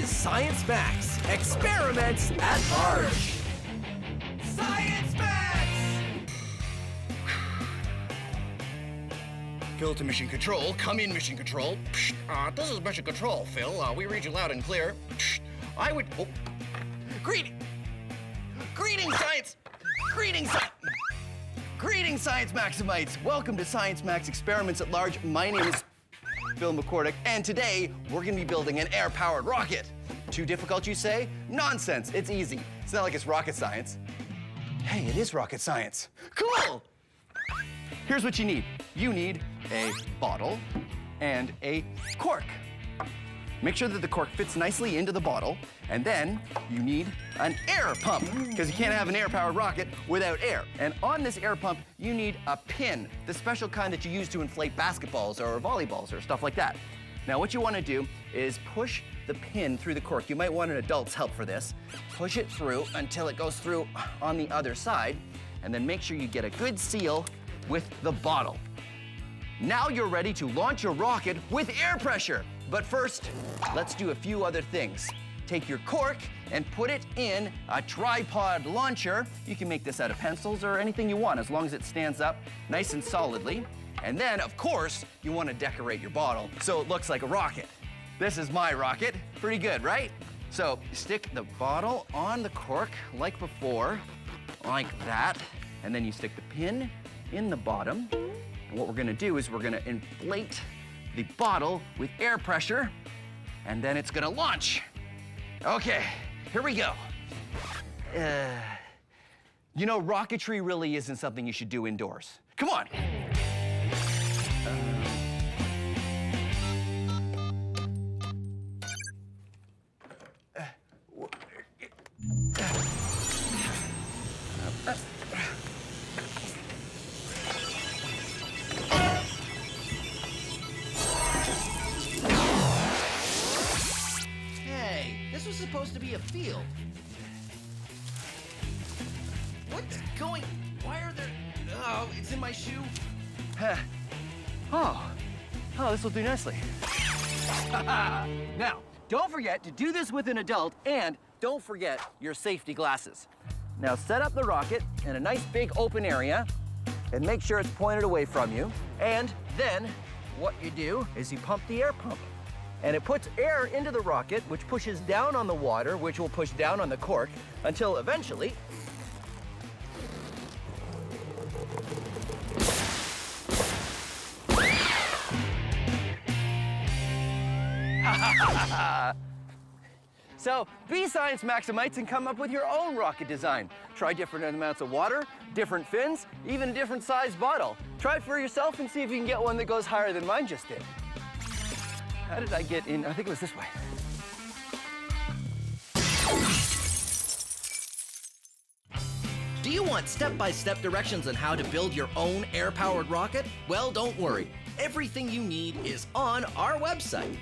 is Science Max, Experiments at Large. Science Max! Phil to mission control. Come in, mission control. This is mission control, Phil. We read you loud and clear. I would... Oh. Greetings, Science! Greetings, Science Maximites! Welcome to Science Max Experiments at Large. My name is Phil McCordick, and today we're gonna be building an air-powered rocket. Too difficult, you say? Nonsense, it's easy. It's not like it's rocket science. Hey, it is rocket science. Cool! Here's what you need. You need a bottle and a cork. Make sure that the cork fits nicely into the bottle, and then you need an air pump, because you can't have an air-powered rocket without air. And on this air pump, you need a pin, the special kind that you use to inflate basketballs or volleyballs or stuff like that. Now, what you want to do is push the pin through the cork. You might want an adult's help for this. Push it through until it goes through on the other side, and then make sure you get a good seal with the bottle. Now you're ready to launch your rocket with air pressure. But first, let's do a few other things. Take your cork and put it in a tripod launcher. You can make this out of pencils or anything you want, as long as it stands up nice and solidly. And then, of course, you want to decorate your bottle so it looks like a rocket. This is my rocket. Pretty good, right? So stick the bottle on the cork like before, like that. And then you stick the pin in the bottom. And what we're gonna do is we're gonna inflate the bottle with air pressure, and then it's gonna launch. Okay, here we go. You know, rocketry really isn't something you should do indoors. Come on. This was supposed to be a field. What's going? Why are there? Oh, it's in my shoe. Oh, this will do nicely. Now, don't forget to do this with an adult, and don't forget your safety glasses. Now set up the rocket in a nice big open area, and make sure it's pointed away from you. And then what you do is you pump the air pump. And it puts air into the rocket, which pushes down on the water, which will push down on the cork, until eventually... So, be Science Maximites and come up with your own rocket design. Try different amounts of water, different fins, even a different size bottle. Try it for yourself and see if you can get one that goes higher than mine just did. How did I get in? I think it was this way. Do you want step-by-step directions on how to build your own air-powered rocket? Well, don't worry. Everything you need is on our website.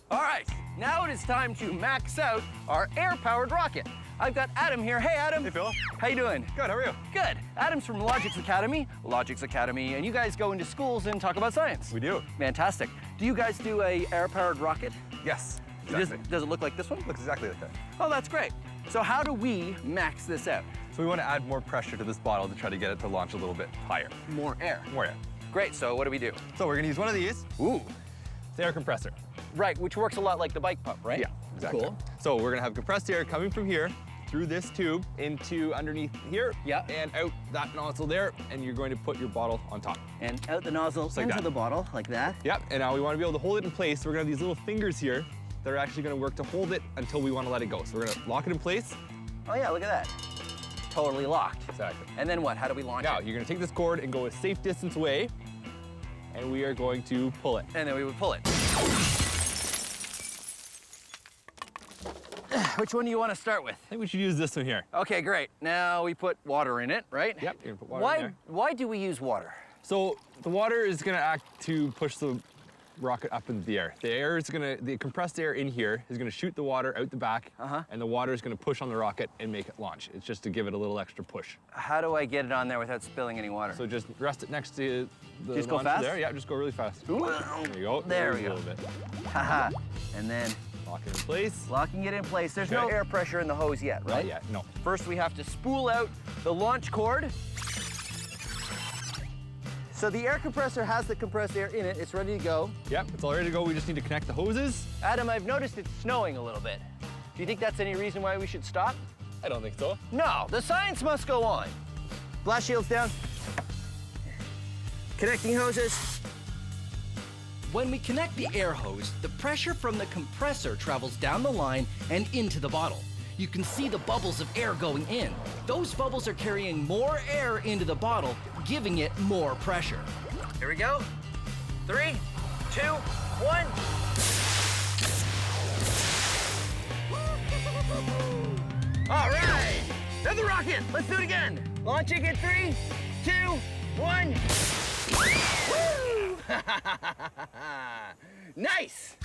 All right, now it is time to max out our air-powered rocket. I've got Adam here. Hey, Adam. Hey, Phil. How you doing? Good, how are you? Good. Adam's from Logix Academy, and you guys go into schools and talk about science. We do. Fantastic. Do you guys do a air-powered rocket? Yes, exactly. Does it look like this one? Looks exactly like that. Oh, that's great. So how do we max this out? So we want to add more pressure to this bottle to try to get it to launch a little bit higher. More air. More air. Great, so what do we do? So we're gonna use one of these. Ooh. It's an air compressor. Right, which works a lot like the bike pump, right? Yeah, exactly. Cool. So we're gonna have compressed air coming from here through this tube into underneath here. Yeah. And out that nozzle there, and you're going to put your bottle on top. And out the nozzle like into that. the bottle, like that. Yep, and now we want to be able to hold it in place. So we're gonna have these little fingers here that are actually gonna work to hold it until we want to let it go. So we're gonna lock it in place. Oh yeah, look at that. Totally locked. Exactly. And then what? How do we launch Now, it? you're gonna take this cord and go a safe distance away, and we are going to pull it. And then we would pull it. Which one do you want to start with? I think we should use this one here. Okay, great. Now we put water in it, right? Yep, you're gonna put water in there. Why do we use water? So the water is gonna act to push the rocket up into the air. The compressed air in here is gonna shoot the water out the back, and the water is gonna push on the rocket and make it launch. It's just to give it a little extra push. How do I get it on there without spilling any water? So just rest it next to the Just go launcher fast? there. Yeah, just go really fast. Ooh. There you go. There we A go. little bit. Haha. And then Lock it in place. locking it in place. There's no Okay. air pressure in the hose yet, right? Not yet, no. First, we have to spool out the launch cord. So the air compressor has the compressed air in it. It's ready to go. Yep, it's all ready to go. We just need to connect the hoses. Adam, I've noticed it's snowing a little bit. Do you think that's any reason why we should stop? I don't think so. No, the science must go on. Blast shields down. Connecting hoses. When we connect the air hose, the pressure from the compressor travels down the line and into the bottle. You can see the bubbles of air going in. Those bubbles are carrying more air into the bottle, giving it more pressure. Here we go. 3, 2, 1. All right, there's the rocket. Let's do it again. Launching in 3, 2, 1. Woo! Nice.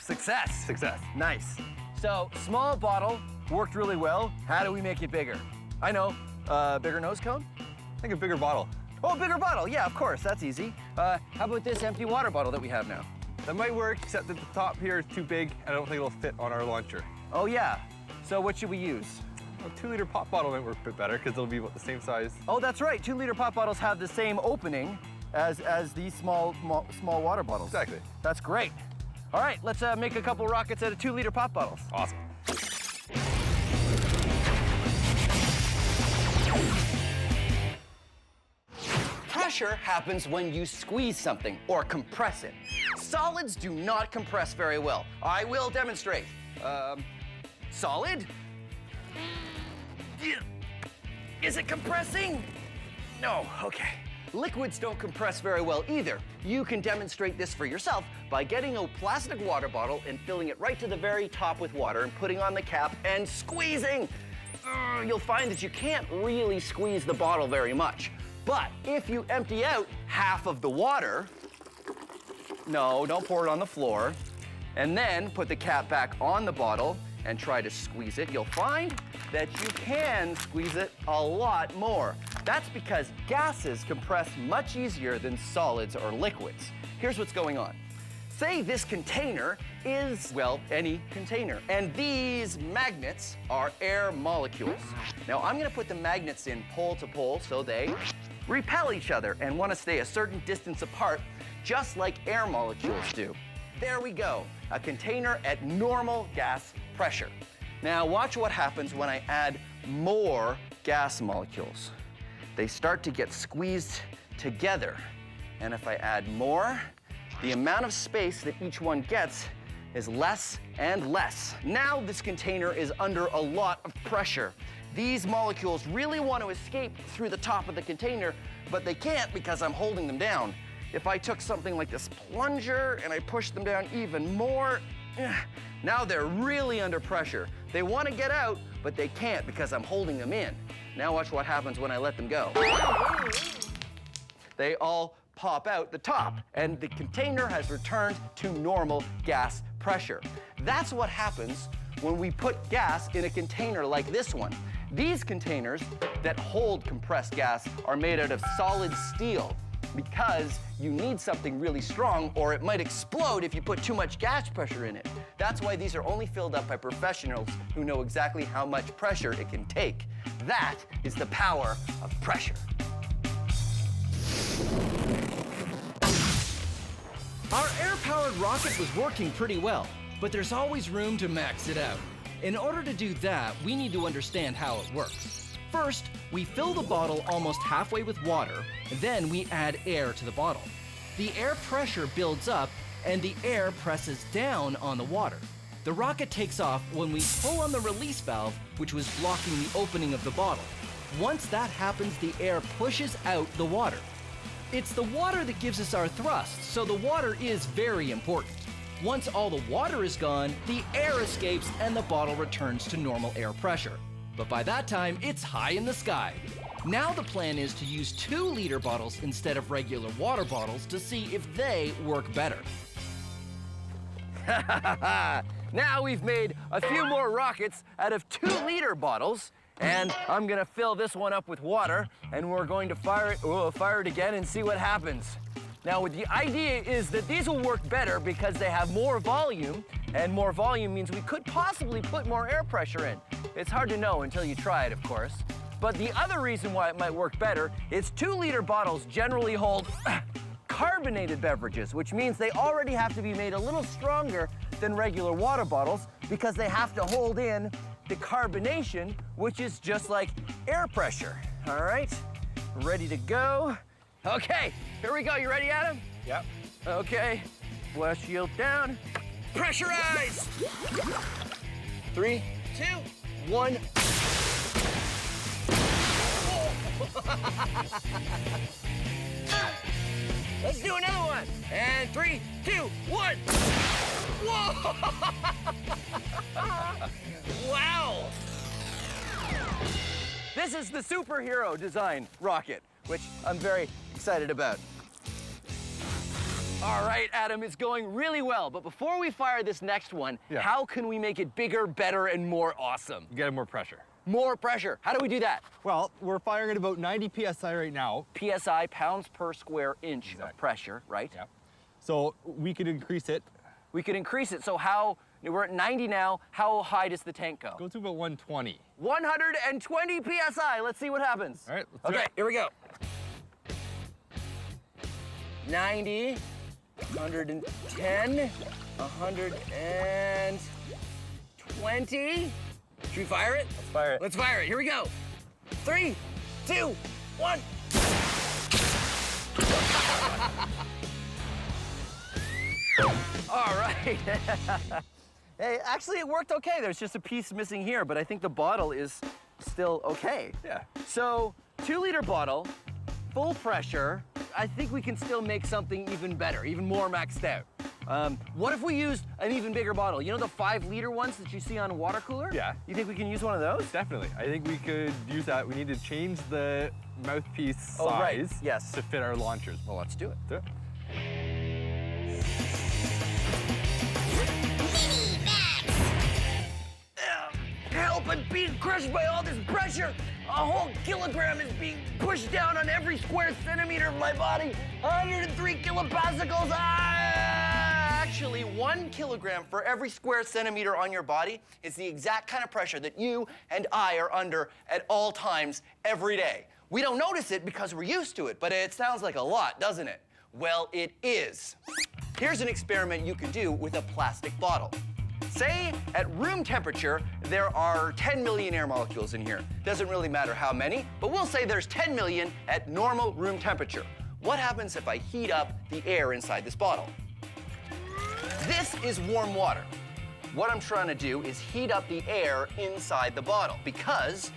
Success. Success. Nice. So, small bottle worked really well. How do we make it bigger? I know, bigger nose cone? I think a bigger bottle. Oh, bigger bottle. Yeah, of course, that's easy. How about this empty water bottle that we have now? That might work, except that the top here is too big. I don't think it'll fit on our launcher. Oh, yeah. So what should we use? A 2-liter pop bottle might work a bit better because it'll be about the same size. Oh, that's right. 2-liter pop bottles have the same opening as these small water bottles. Exactly. That's great. All right, let's make a couple rockets out of 2-liter pop bottles. Awesome. Pressure happens when you squeeze something or compress it. Solids do not compress very well. I will demonstrate. Solid? Is it compressing? No, okay. Liquids don't compress very well either. You can demonstrate this for yourself by getting a plastic water bottle and filling it right to the very top with water and putting on the cap and squeezing. You'll find that you can't really squeeze the bottle very much. But if you empty out half of the water, no, don't pour it on the floor, and then put the cap back on the bottle and try to squeeze it, you'll find that you can squeeze it a lot more. That's because gases compress much easier than solids or liquids. Here's what's going on. Say this container is, well, any container, and these magnets are air molecules. Now I'm gonna put the magnets in pole to pole so they repel each other and wanna stay a certain distance apart, just like air molecules do. There we go, a container at normal gas pressure. Now watch what happens when I add more gas molecules. They start to get squeezed together. And if I add more, the amount of space that each one gets is less and less. Now this container is under a lot of pressure. These molecules really want to escape through the top of the container, but they can't because I'm holding them down. If I took something like this plunger and I pushed them down even more, now they're really under pressure. They want to get out, but they can't because I'm holding them in. Now watch what happens when I let them go. They all pop out the top, and the container has returned to normal gas pressure. That's what happens when we put gas in a container like this one. These containers that hold compressed gas are made out of solid steel because you need something really strong or it might explode if you put too much gas pressure in it. That's why these are only filled up by professionals who know exactly how much pressure it can take. That is the power of pressure. Our air-powered rocket was working pretty well, but there's always room to max it out. In order to do that, we need to understand how it works. First, we fill the bottle almost halfway with water, then we add air to the bottle. The air pressure builds up, and the air presses down on the water. The rocket takes off when we pull on the release valve, which was blocking the opening of the bottle. Once that happens, the air pushes out the water. It's the water that gives us our thrust, so the water is very important. Once all the water is gone, the air escapes and the bottle returns to normal air pressure. But by that time, it's high in the sky. Now the plan is to use 2-liter bottles instead of regular water bottles to see if they work better. Now we've made a few more rockets out of 2-liter bottles, and I'm gonna fill this one up with water, and we're going to fire it again and see what happens. Now, the idea is that these will work better because they have more volume, and more volume means we could possibly put more air pressure in. It's hard to know until you try it, of course. But the other reason why it might work better is 2-liter bottles generally hold carbonated beverages, which means they already have to be made a little stronger than regular water bottles because they have to hold in the carbonation, which is just like air pressure. All right, ready to go. Okay, here we go. You ready, Adam? Yep. Okay, blast shield down. Pressurize! 3, 2, 1. Let's do another one. And 3, 2, 1. Whoa! Wow! This is the superhero design rocket, which I'm very excited about. All right, Adam, it's going really well. But before we fire this next one, how can we make it bigger, better, and more awesome? Get more pressure. More pressure. How do we do that? Well, we're firing at about 90 PSI right now. PSI, pounds per square inch of pressure, right? Yeah. So we could increase it. We could increase it. So how, we're at 90 now, how high does the tank go? Go to about 120. 120 PSI. Let's see what happens. All right, let's do Okay, it. here we go. 90, 110, 120. Should we fire it? Let's fire it. Let's fire it. Here we go. 3, 2, 1. All right. Hey, actually it worked okay. There's just a piece missing here, but I think the bottle is still okay. Yeah. So, 2-liter bottle, full pressure. I think we can still make something even better, even more maxed out. What if we used an even bigger bottle? You know the 5-liter ones that you see on a water cooler? Yeah. You think we can use one of those? Definitely. I think we could use that. We need to change the mouthpiece size Oh, right. Yes. to fit our launchers. Well, let's do it. Do it. Help, I'm being crushed by all this pressure. A whole kilogram is being pushed down on every square centimeter of my body. 103 kilopascals. Actually, 1 kilogram for every square centimeter on your body is the exact kind of pressure that you and I are under at all times every day. We don't notice it because we're used to it, but it sounds like a lot, doesn't it? Well, it is. Here's an experiment you can do with a plastic bottle. Say at room temperature, there are 10 million air molecules in here. Doesn't really matter how many, but we'll say there's 10 million at normal room temperature. What happens if I heat up the air inside this bottle? This is warm water. What I'm trying to do is heat up the air inside the bottle because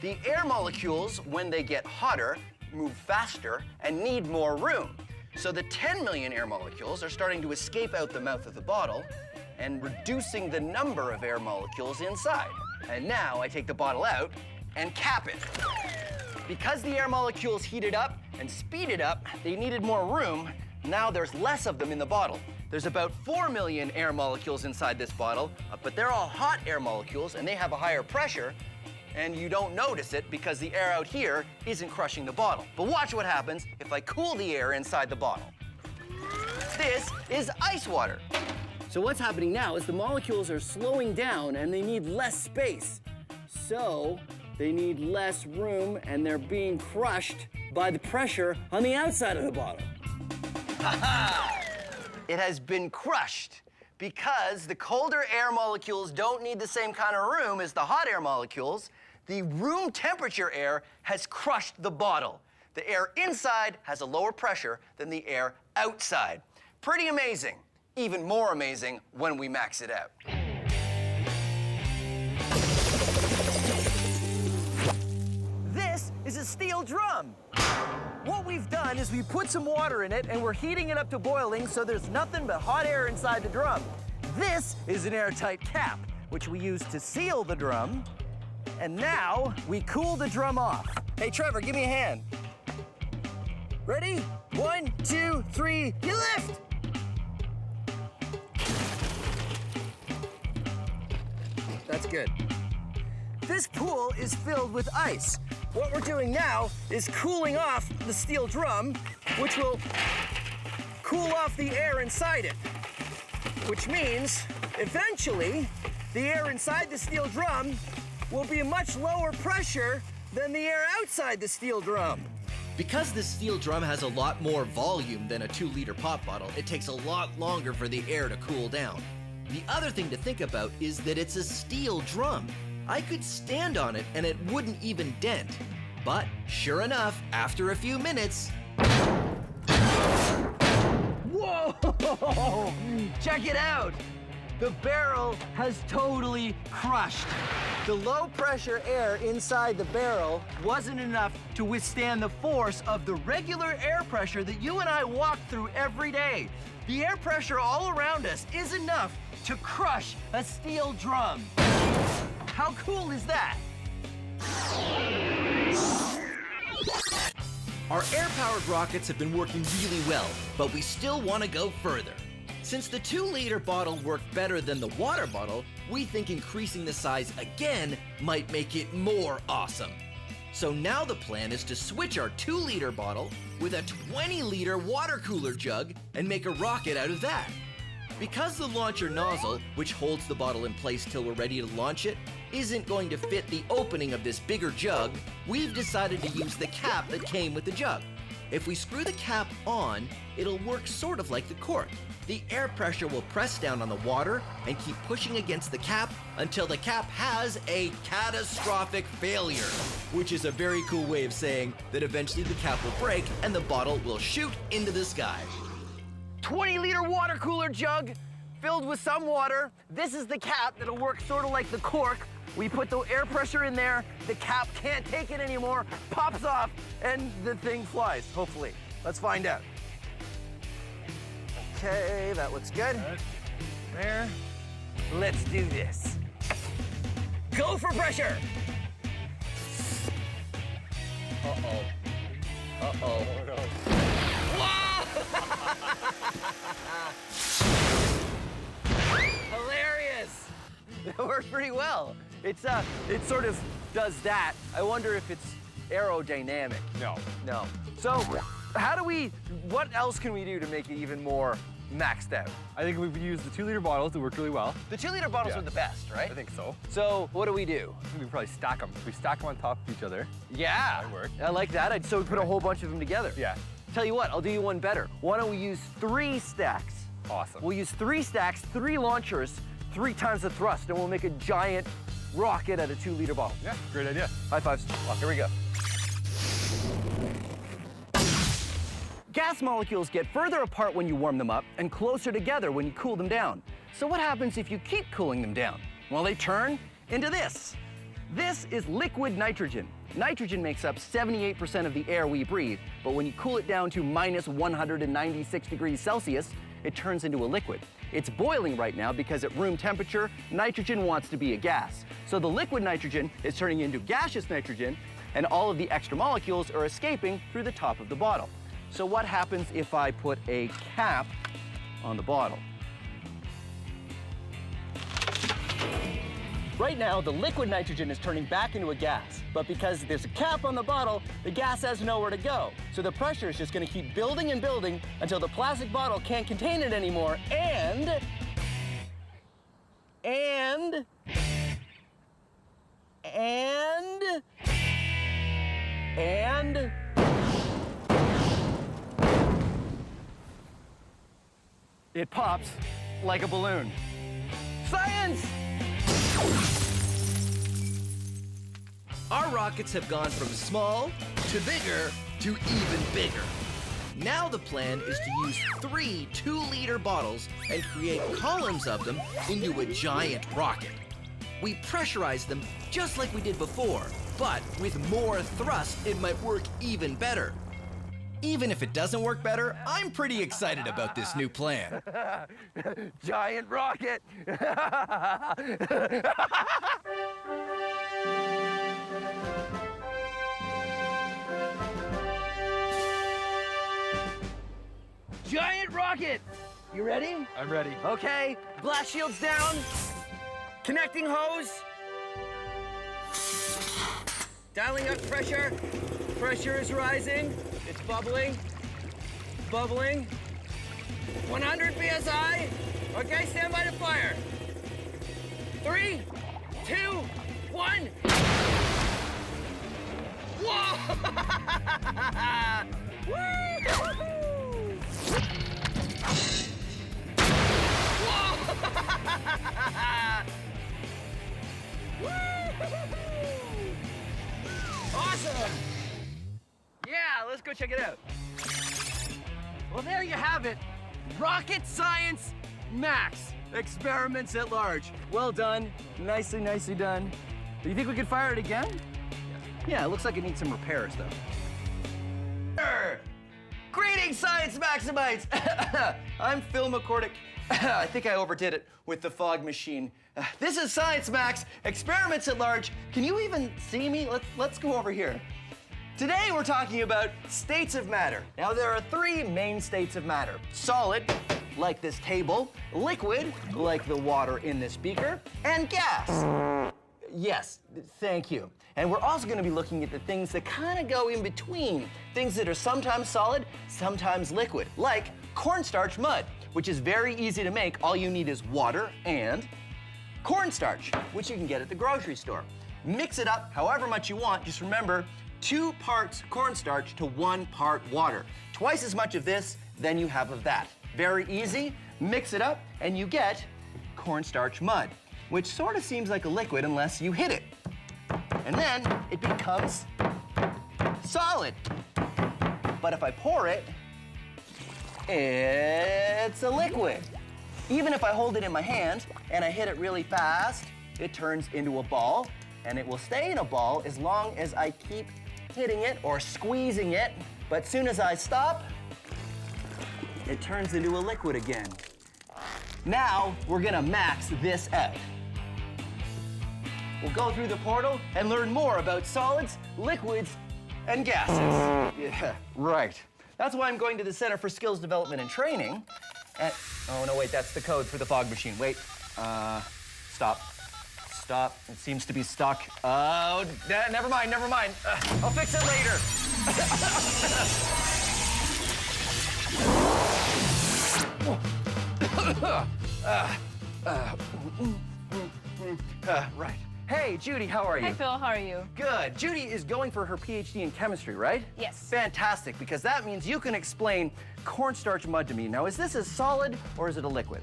the air molecules, when they get hotter, move faster and need more room. So the 10 million air molecules are starting to escape out the mouth of the bottle and reducing the number of air molecules inside. And now I take the bottle out and cap it. Because the air molecules heated up and speeded up, they needed more room. Now there's less of them in the bottle. There's about 4 million air molecules inside this bottle, but they're all hot air molecules and they have a higher pressure, and you don't notice it because the air out here isn't crushing the bottle. But watch what happens if I cool the air inside the bottle. This is ice water. So what's happening now is the molecules are slowing down and they need less space. So they need less room and they're being crushed by the pressure on the outside of the bottle. It has been crushed because the colder air molecules don't need the same kind of room as the hot air molecules. The room temperature air has crushed the bottle. The air inside has a lower pressure than the air outside. Pretty amazing. Even more amazing when we max it out. This is a steel drum. What we've done is we put some water in it and we're heating it up to boiling so there's nothing but hot air inside the drum. This is an airtight cap, which we use to seal the drum. And now we cool the drum off. Hey, Trevor, give me a hand. Ready? 1, 2, 3, you lift! That's good. This pool is filled with ice. What we're doing now is cooling off the steel drum, which will cool off the air inside it. Which means, eventually, the air inside the steel drum will be a much lower pressure than the air outside the steel drum. Because the steel drum has a lot more volume than a 2-liter pop bottle, it takes a lot longer for the air to cool down. The other thing to think about is that it's a steel drum. I could stand on it and it wouldn't even dent. But sure enough, after a few minutes... Whoa! Check it out! The barrel has totally crushed. The low pressure air inside the barrel wasn't enough to withstand the force of the regular air pressure that you and I walk through every day. The air pressure all around us is enough to crush a steel drum. How cool is that? Our air-powered rockets have been working really well, but we still want to go further. Since the 2-liter bottle worked better than the water bottle, we think increasing the size again might make it more awesome. So now the plan is to switch our 2-liter bottle with a 20-liter water cooler jug and make a rocket out of that. Because the launcher nozzle, which holds the bottle in place till we're ready to launch it, isn't going to fit the opening of this bigger jug, we've decided to use the cap that came with the jug. If we screw the cap on, it'll work sort of like the cork. The air pressure will press down on the water and keep pushing against the cap until the cap has a catastrophic failure, which is a very cool way of saying that eventually the cap will break and the bottle will shoot into the sky. 20-liter water cooler jug filled with some water. This is the cap that'll work sort of like the cork. We put the air pressure in there, the cap can't take it anymore, pops off, and the thing flies, hopefully. Let's find out. Okay, that looks good. There. Let's do this. Go for pressure! Uh-oh. Uh-oh. Oh, no. Hilarious! That worked pretty well. It sort of does that. I wonder if it's aerodynamic. No. No. So, what else can we do to make it even more maxed out? I think we've used the 2-liter bottles. It worked really well. The 2-liter bottles Yeah. are the best, right? I think so. So, what do we do? I think we probably stack them. We stack them on top of each other. Yeah. That worked. I like that. So we put a whole bunch of them together. Yeah. Tell you what, I'll do you one better. Why don't we use 3 stacks? Awesome. We'll use 3 stacks, 3 launchers, 3 times the thrust, and we'll make a giant rocket out of 2-liter bottle. Yeah, great idea. High fives. Here we go. Gas molecules get further apart when you warm them up and closer together when you cool them down. So what happens if you keep cooling them down? Well, they turn into this. This is liquid nitrogen. Nitrogen makes up 78% of the air we breathe, but when you cool it down to minus 196 degrees Celsius, it turns into a liquid. It's boiling right now because at room temperature, nitrogen wants to be a gas. So the liquid nitrogen is turning into gaseous nitrogen, and all of the extra molecules are escaping through the top of the bottle. So what happens if I put a cap on the bottle? Right now, the liquid nitrogen is turning back into a gas, but because there's a cap on the bottle, the gas has nowhere to go. So the pressure is just gonna keep building and building until the plastic bottle can't contain it anymore, and it pops like a balloon. Science! Our rockets have gone from small to bigger to even bigger. Now the plan is to use 3 2-liter bottles and create columns of them into a giant rocket. We pressurize them just like we did before, but with more thrust, it might work even better. Even if it doesn't work better, I'm pretty excited about this new plan. Giant rocket! rocket. You ready? I'm ready. Okay, blast shields down. Connecting hose. Dialing up pressure. Pressure is rising. It's bubbling. Bubbling. 100 PSI. Okay, stand by to fire. 3, 2, 1. Whoa! Woo-hoo-hoo! Whoa! Woo-hoo-hoo! Awesome! Yeah, let's go check it out. Well, there you have it. Rocket Science Max. Experiments at large. Well done. Nicely, nicely done. Do you think we could fire it again? Yeah, it looks like it needs some repairs, though. Greetings, Science Maximites! I'm Phil McCordick. I think I overdid it with the fog machine. This is Science Max, Experiments at Large. Can you even see me? Let's go over here. Today we're talking about states of matter. Now there are 3 main states of matter. Solid, like this table, liquid, like the water in this beaker, and gas. Yes, thank you. And we're also going to be looking at the things that kind of go in between. Things that are sometimes solid, sometimes liquid, like cornstarch mud, which is very easy to make. All you need is water and cornstarch, which you can get at the grocery store. Mix it up however much you want. Just remember, 2 parts cornstarch to 1 part water. Twice as much of this than you have of that. Very easy. Mix it up and you get cornstarch mud, which sort of seems like a liquid unless you hit it. And then it becomes solid. But if I pour it, it's a liquid. Even if I hold it in my hand and I hit it really fast, it turns into a ball, and it will stay in a ball as long as I keep hitting it or squeezing it. But soon as I stop, it turns into a liquid again. Now we're gonna max this out. We'll go through the portal and learn more about solids, liquids, and gases. Yeah, right. That's why I'm going to the Center for Skills Development and Training. Oh, no, wait, that's the code for the fog machine. Wait, stop. Stop, it seems to be stuck. Oh, never mind, never mind. I'll fix it later. Right. Hey, Judy, how are you? Hi, Phil. How are you? Good. Judy is going for her PhD in chemistry, right? Yes. Fantastic, because that means you can explain cornstarch mud to me. Now, is this a solid or is it a liquid?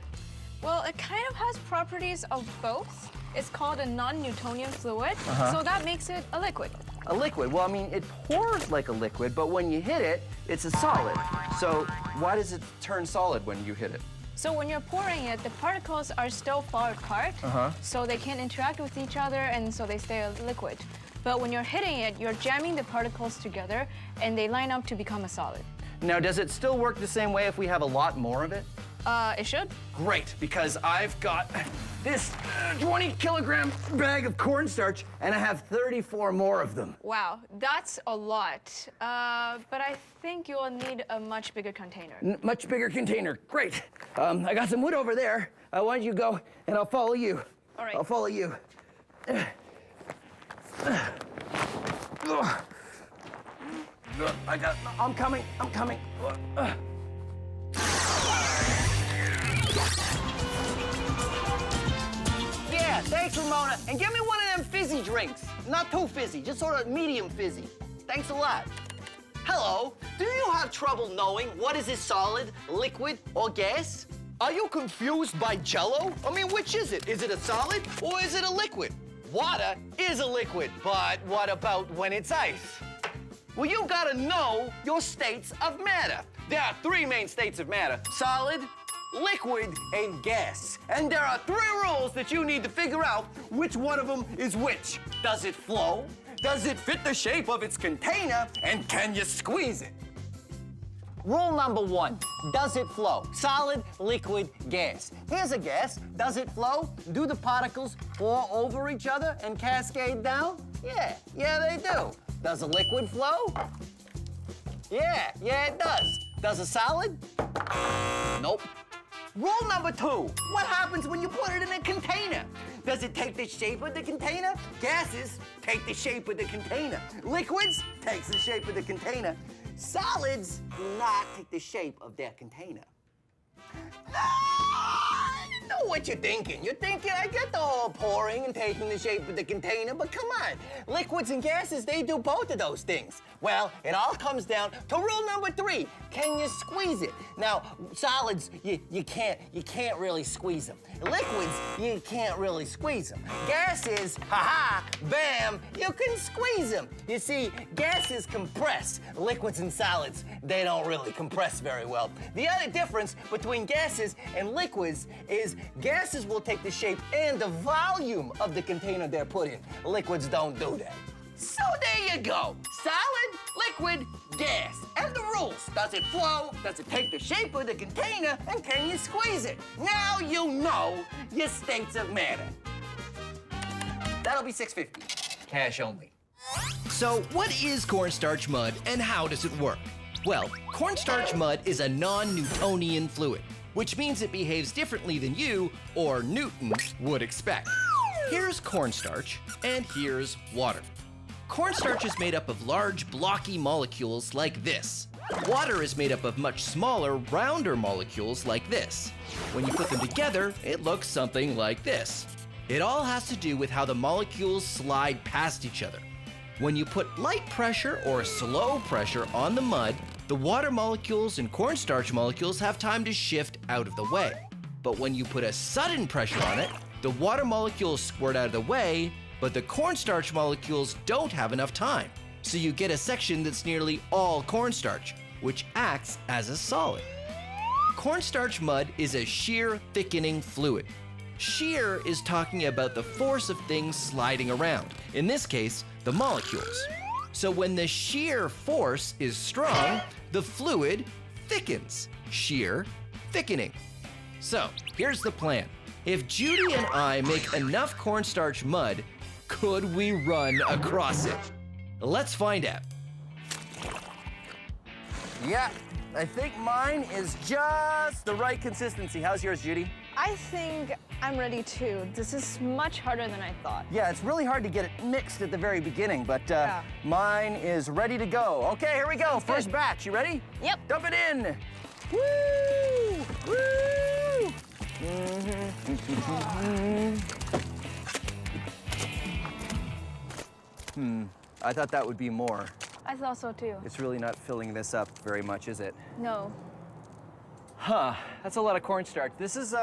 Well, it kind of has properties of both. It's called a non-Newtonian fluid, so that makes it a liquid. A liquid? Well, I mean, it pours like a liquid, but when you hit it, it's a solid. So why does it turn solid when you hit it? So when you're pouring it, the particles are still far apart, so they can't interact with each other, and so they stay a liquid. But when you're hitting it, you're jamming the particles together, and they line up to become a solid. Now, does it still work the same way if we have a lot more of it? It should. Great, because I've got this 20-kilogram bag of cornstarch, and I have 34 more of them. Wow, that's a lot. But I think you'll need a much bigger container. Much bigger container, great. I got some wood over there. Why don't you go, and I'll follow you. All right. I'll follow you. I'm coming. Yeah, thanks, Ramona. And give me one of them fizzy drinks. Not too fizzy, just sort of medium fizzy. Thanks a lot. Hello, do you have trouble knowing what is a solid, liquid, or gas? Are you confused by Jell-O? I mean, which is it? Is it a solid or is it a liquid? Water is a liquid, but what about when it's ice? Well, you gotta know your states of matter. There are 3 main states of matter: solid, liquid, and gas. And there are 3 rules that you need to figure out which one of them is which. Does it flow? Does it fit the shape of its container? And can you squeeze it? Rule number 1, does it flow? Solid, liquid, gas. Here's a gas. Does it flow? Do the particles pour over each other and cascade down? Yeah, they do. Does a liquid flow? Yeah, it does. Does a solid? Nope. Rule number 2, what happens when you put it in a container? Does it take the shape of the container? Gases take the shape of the container. Liquids takes the shape of the container. Solids do not take the shape of their container. I know what you're thinking. You're thinking, I get the whole pouring and taking the shape of the container, but come on. Liquids and gases, they do both of those things. Well, it all comes down to rule number 3. Can you squeeze it? Now, solids, you can't really squeeze them. Liquids, you can't really squeeze them. Gases, ha-ha, bam, you can squeeze them. You see, gases compress. Liquids and solids, they don't really compress very well. The other difference between gases and liquids is gases will take the shape and the volume of the container they're put in. Liquids don't do that. So there you go. Solid, liquid, gas. And the rules. Does it flow? Does it take the shape of the container? And can you squeeze it? Now you know your states of matter. That'll be $6.50. Cash only. So what is cornstarch mud and how does it work? Well, cornstarch mud is a non-Newtonian fluid, which means it behaves differently than you, or Newton, would expect. Here's cornstarch, and here's water. Cornstarch is made up of large, blocky molecules like this. Water is made up of much smaller, rounder molecules like this. When you put them together, it looks something like this. It all has to do with how the molecules slide past each other. When you put light pressure or slow pressure on the mud, the water molecules and cornstarch molecules have time to shift out of the way. But when you put a sudden pressure on it, the water molecules squirt out of the way, but the cornstarch molecules don't have enough time. So you get a section that's nearly all cornstarch, which acts as a solid. Cornstarch mud is a shear thickening fluid. Shear is talking about the force of things sliding around, in this case, the molecules. So when the shear force is strong, the fluid thickens, shear thickening. So here's the plan. If Judy and I make enough cornstarch mud, could we run across it? Let's find out. Yeah, I think mine is just the right consistency. How's yours, Judy? I think I'm ready too. This is much harder than I thought. Yeah, it's really hard to get it mixed at the very beginning, but Yeah. mine is ready to go. Okay, here we go. Sounds First good. batch. You ready? Yep. Dump it in. Woo! Woo! I thought that would be more. I thought so too. It's really not filling this up very much, is it? No. Huh, that's a lot of cornstarch. This is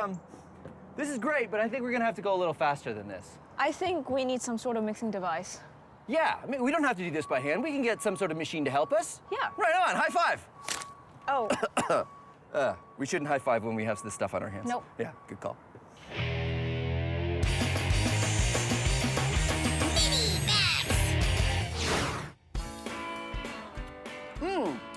great, but I think we're gonna have to go a little faster than this. I think we need some sort of mixing device. Yeah, I mean, we don't have to do this by hand. We can get some sort of machine to help us. Yeah. Right on, high five. Oh, We shouldn't high five when we have this stuff on our hands. Nope. Yeah, good call.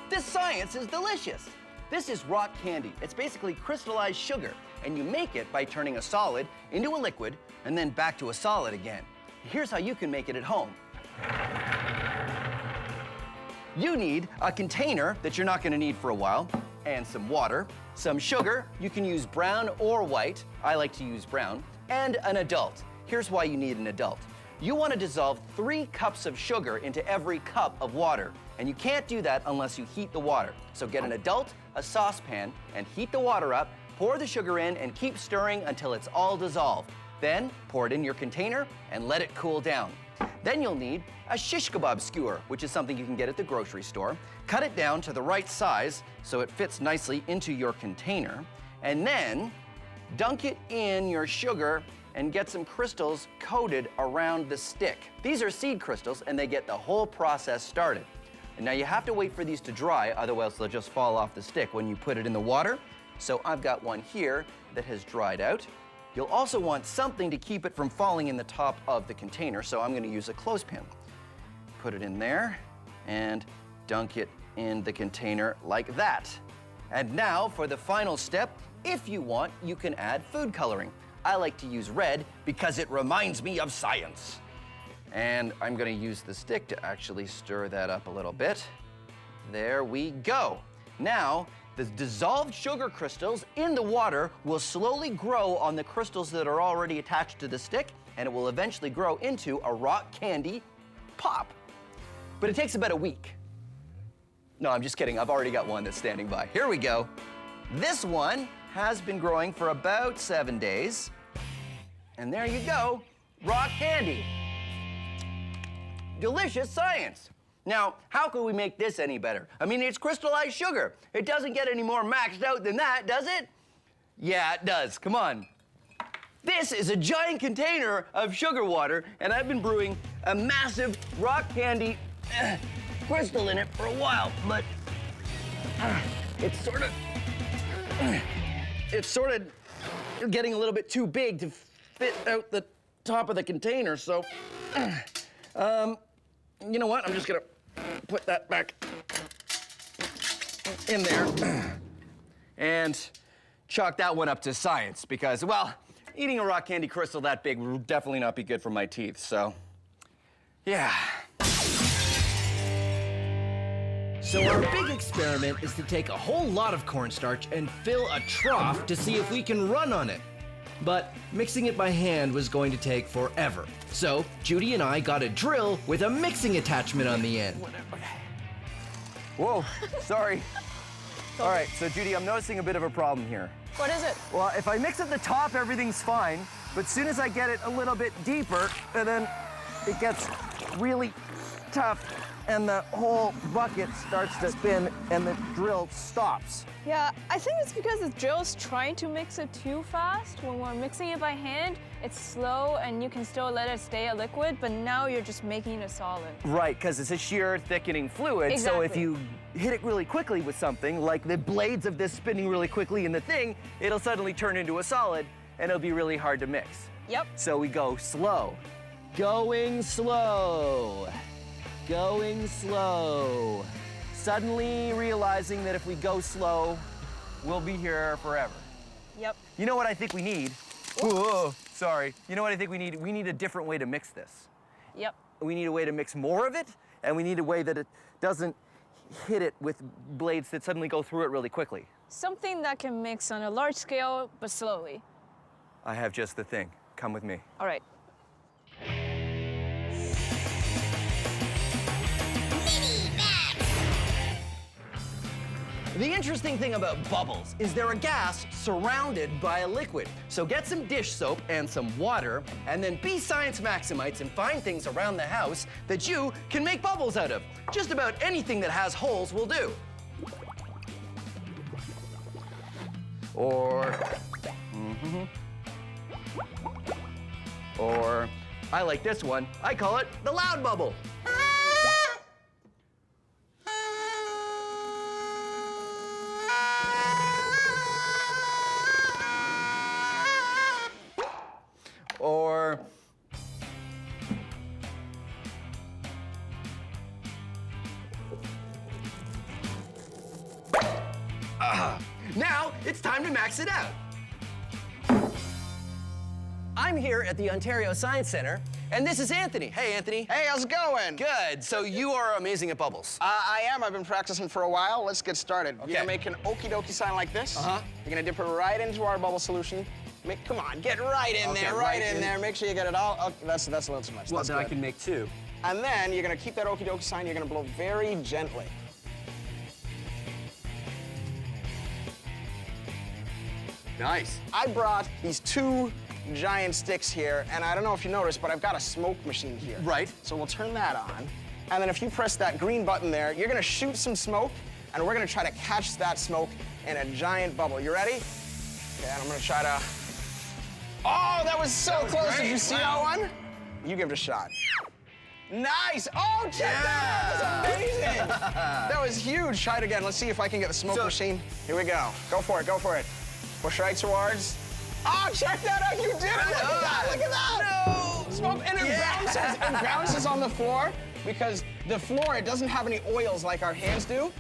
This science is delicious. This is rock candy. It's basically crystallized sugar, and you make it by turning a solid into a liquid and then back to a solid again. Here's how you can make it at home. You need a container that you're not gonna need for a while, and some water, some sugar. You can use brown or white. I like to use brown. And an adult. Here's why you need an adult. You want to dissolve 3 cups of sugar into every cup of water. And you can't do that unless you heat the water. So get an adult, a saucepan, and heat the water up, pour the sugar in, and keep stirring until it's all dissolved. Then pour it in your container and let it cool down. Then you'll need a shish kebab skewer, which is something you can get at the grocery store. Cut it down to the right size so it fits nicely into your container. And then dunk it in your sugar and get some crystals coated around the stick. These are seed crystals, and they get the whole process started. And now you have to wait for these to dry, otherwise they'll just fall off the stick when you put it in the water. So I've got one here that has dried out. You'll also want something to keep it from falling in the top of the container, so I'm gonna use a clothespin. Put it in there and dunk it in the container like that. And now for the final step, if you want, you can add food coloring. I like to use red because it reminds me of science. And I'm gonna use the stick to actually stir that up a little bit. There we go. Now, The dissolved sugar crystals in the water will slowly grow on the crystals that are already attached to the stick, and it will eventually grow into a rock candy pop. But it takes about a week. No, I'm just kidding. I've already got one that's standing by. Here we go. This one has been growing for about 7 days. And there you go, rock candy. Delicious science. Now, how can we make this any better? I mean, it's crystallized sugar. It doesn't get any more maxed out than that, does it? Yeah, it does. Come on. This is a giant container of sugar water, and I've been brewing a massive rock candy crystal in it for a while, but it's sort of getting a little bit too big to fit out the top of the container, so you know what? I'm just gonna put that back in there and chalk that one up to science because, well, eating a rock candy crystal that big would definitely not be good for my teeth, so yeah. So our big experiment is to take a whole lot of cornstarch and fill a trough to see if we can run on it. But mixing it by hand was going to take forever. So Judy and I got a drill with a mixing attachment on the end. Whoa, sorry. All right, so Judy, I'm noticing a bit of a problem here. What is it? Well, if I mix at the top, everything's fine, but as soon as I get it a little bit deeper, and then it gets really tough, and the whole bucket starts to spin, and the drill stops. Yeah, I think it's because the drill's trying to mix it too fast. When we're mixing it by hand, it's slow and you can still let it stay a liquid, but now you're just making it a solid. Right, because it's a sheer thickening fluid, so if Exactly. you hit it really quickly with something, like the blades of this spinning really quickly in the thing, it'll suddenly turn into a solid, and it'll be really hard to mix. Yep. So we go slow. Going slow. Going slow. Suddenly realizing that if we go slow, we'll be here forever. Yep. You know what I think we need? Whoa, sorry. You know what I think we need? We need a different way to mix this. Yep. We need a way to mix more of it, and we need a way that it doesn't hit it with blades that suddenly go through it really quickly. Something that can mix on a large scale, but slowly. I have just the thing. Come with me. All right. The interesting thing about bubbles is they're a gas surrounded by a liquid. So get some dish soap and some water, and then be Science Maximites and find things around the house that you can make bubbles out of. Just about anything that has holes will do. Or I like this one. I call it the loud bubble. Or now it's time to max it out. I'm here at the Ontario Science Center, and this is Anthony. Hey, Anthony. Hey, how's it going? Good. So you are amazing at bubbles. I am. I've been practicing for a while. Let's get started. Okay. You're gonna make an okie dokie sign like this. Uh-huh. You're gonna dip it right into our bubble solution. Come on, get right in Okay, there, right right in in. there. Make sure you get it all. Oh, that's a little too much. Well, That's then I good. can make two. And then you're gonna keep that okie dokie sign. You're gonna blow very gently. Nice. I brought these two giant sticks here, and I don't know if you noticed, but I've got a smoke machine here. Right. So we'll turn that on, and then if you press that green button there, you're gonna shoot some smoke, and we're gonna try to catch that smoke in a giant bubble. You ready? Okay, and I'm gonna try to... Oh, that was so close. great. Did you see that one? You give it a shot. Nice! Oh, check that out! That was amazing! That was huge. Try it again. Let's see if I can get the smoke machine. Here we go. Go for it, go for it. Push right towards. Oh, check that out! You did it! Look at that! Look at that! No! Smoke, and it bounces on the floor because the floor, it doesn't have any oils like our hands do.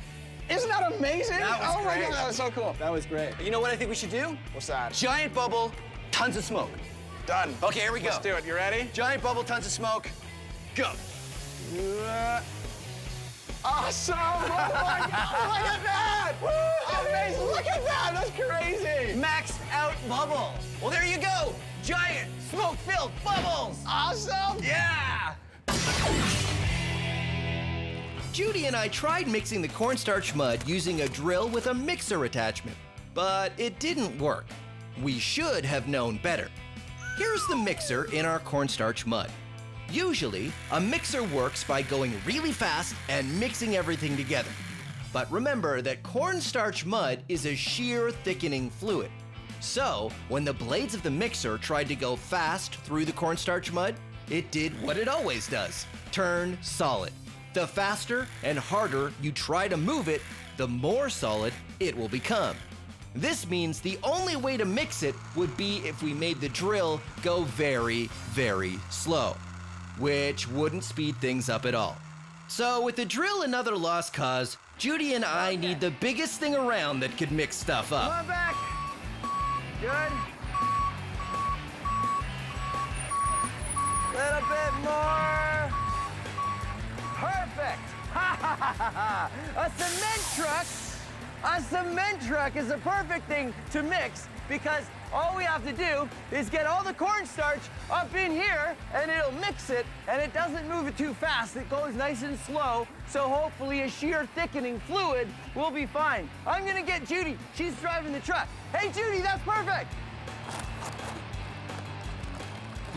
Isn't that amazing? That was oh my great. God, that was so cool. That was great. You know what I think we should do? What's that? Giant bubble, tons of smoke. Done. Okay, here we go. Let's do it. You ready? Giant bubble, tons of smoke. Go. Awesome! Oh my God! Look at that! Woo, That's crazy. Maxed out bubble. Well, there you go. Giant smoke-filled bubbles. Awesome. Yeah. Judy and I tried mixing the cornstarch mud using a drill with a mixer attachment, but it didn't work. We should have known better. Here's the mixer in our cornstarch mud. Usually, a mixer works by going really fast and mixing everything together. But remember that cornstarch mud is a shear thickening fluid. So, when the blades of the mixer tried to go fast through the cornstarch mud, it did what it always does, turn solid. The faster and harder you try to move it, the more solid it will become. This means the only way to mix it would be if we made the drill go very, very slow, which wouldn't speed things up at all. So with the drill another lost cause, Judy and I need the biggest thing around that could mix stuff up. Come on back. Good. Little bit more. Perfect. A cement truck is a perfect thing to mix because all we have to do is get all the cornstarch up in here and it'll mix it, and it doesn't move it too fast. It goes nice and slow, so hopefully a shear thickening fluid will be fine. I'm gonna get Judy. She's driving the truck. Hey, Judy, that's perfect.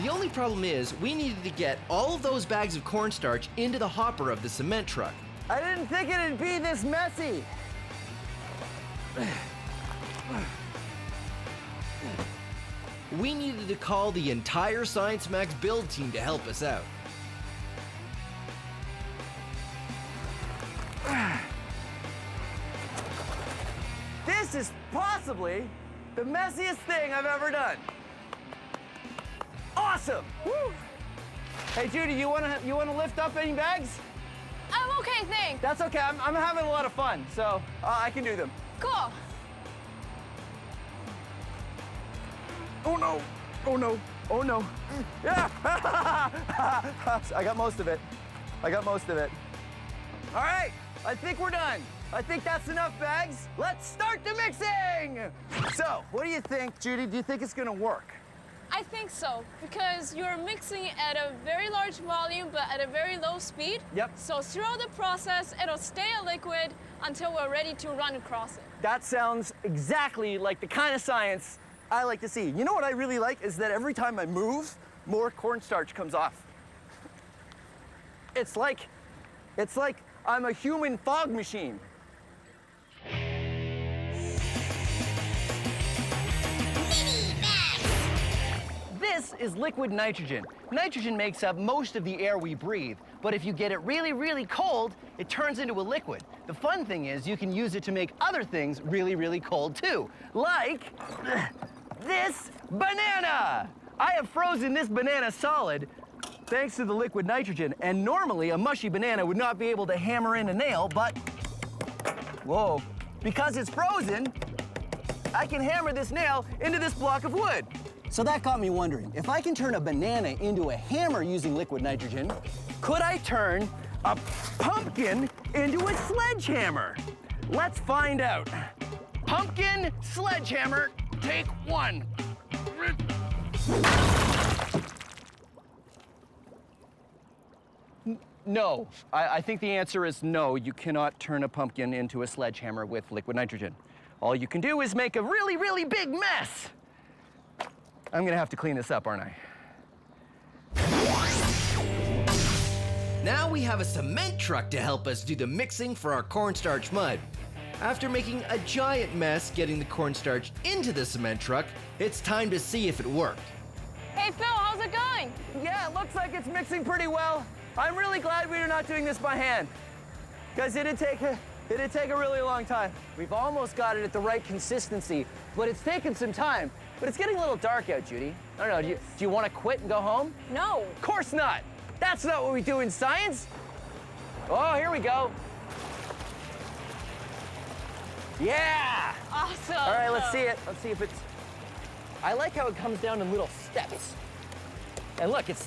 The only problem is we needed to get all of those bags of cornstarch into the hopper of the cement truck. I didn't think it'd be this messy. We needed to call the entire Science Max build team to help us out. This is possibly the messiest thing I've ever done. Awesome! Woo. Hey, Judy, you wanna lift up any bags? I'm okay, thanks. That's okay. I'm having a lot of fun, so I can do them. Cool. Oh no! Oh no! Oh no! Yeah! I got most of it. All right, I think we're done. I think that's enough bags. Let's start the mixing! So, what do you think, Judy? Do you think it's gonna work? I think so, because you're mixing at a very large volume, but at a very low speed. Yep. So throughout the process, it'll stay a liquid until we're ready to run across it. That sounds exactly like the kind of science I like to see. You know what I really like is that every time I move, more cornstarch comes off. It's like I'm a human fog machine. This is liquid nitrogen. Nitrogen makes up most of the air we breathe, but if you get it really, really cold, it turns into a liquid. The fun thing is you can use it to make other things really, really cold too, like this banana. I have frozen this banana solid thanks to the liquid nitrogen, and normally a mushy banana would not be able to hammer in a nail, but whoa, because it's frozen, I can hammer this nail into this block of wood. So that got me wondering, if I can turn a banana into a hammer using liquid nitrogen, could I turn a pumpkin into a sledgehammer? Let's find out. Pumpkin sledgehammer, take one. No, I think the answer is no. You cannot turn a pumpkin into a sledgehammer with liquid nitrogen. All you can do is make a really, really big mess. I'm gonna have to clean this up, aren't I? Now we have a cement truck to help us do the mixing for our cornstarch mud. After making a giant mess getting the cornstarch into the cement truck, it's time to see if it worked. Hey, Phil, how's it going? Yeah, it looks like it's mixing pretty well. I'm really glad we are not doing this by hand, because it'd take a really long time. We've almost got it at the right consistency, but it's taken some time. But it's getting a little dark out, Judy. I don't know, do you want to quit and go home? No. Of course not. That's not what we do in science. Oh, here we go. Yeah! Awesome. All right, let's see it. Let's see if it's... I like how it comes down in little steps. And look, it's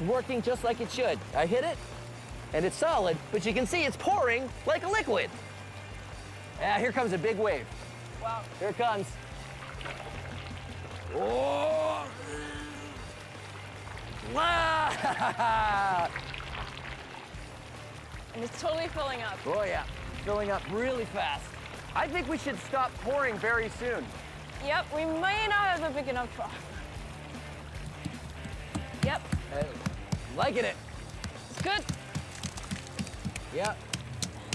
working just like it should. I hit it, and it's solid, but you can see it's pouring like a liquid. Yeah, here comes a big wave. Wow. Here it comes. Oh! Wow! And it's totally filling up. Oh yeah, filling up really fast. I think we should stop pouring very soon. Yep, we may not have a big enough trough. Yep, Liking it. it's good. Yeah.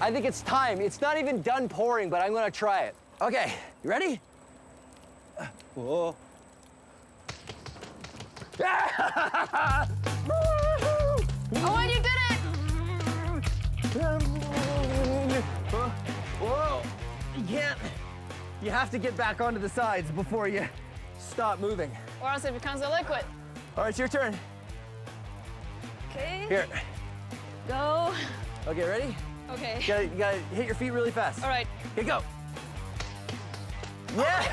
I think it's time. It's not even done pouring, but I'm gonna try it. Okay, you ready? Whoa. Oh, and you did it! Whoa. You can't. You have to get back onto the sides before you stop moving. Or else it becomes a liquid. All right, it's your turn. Okay. Here. Go. Okay, ready? Okay. You gotta hit your feet really fast. All right. Here, go. Yeah! This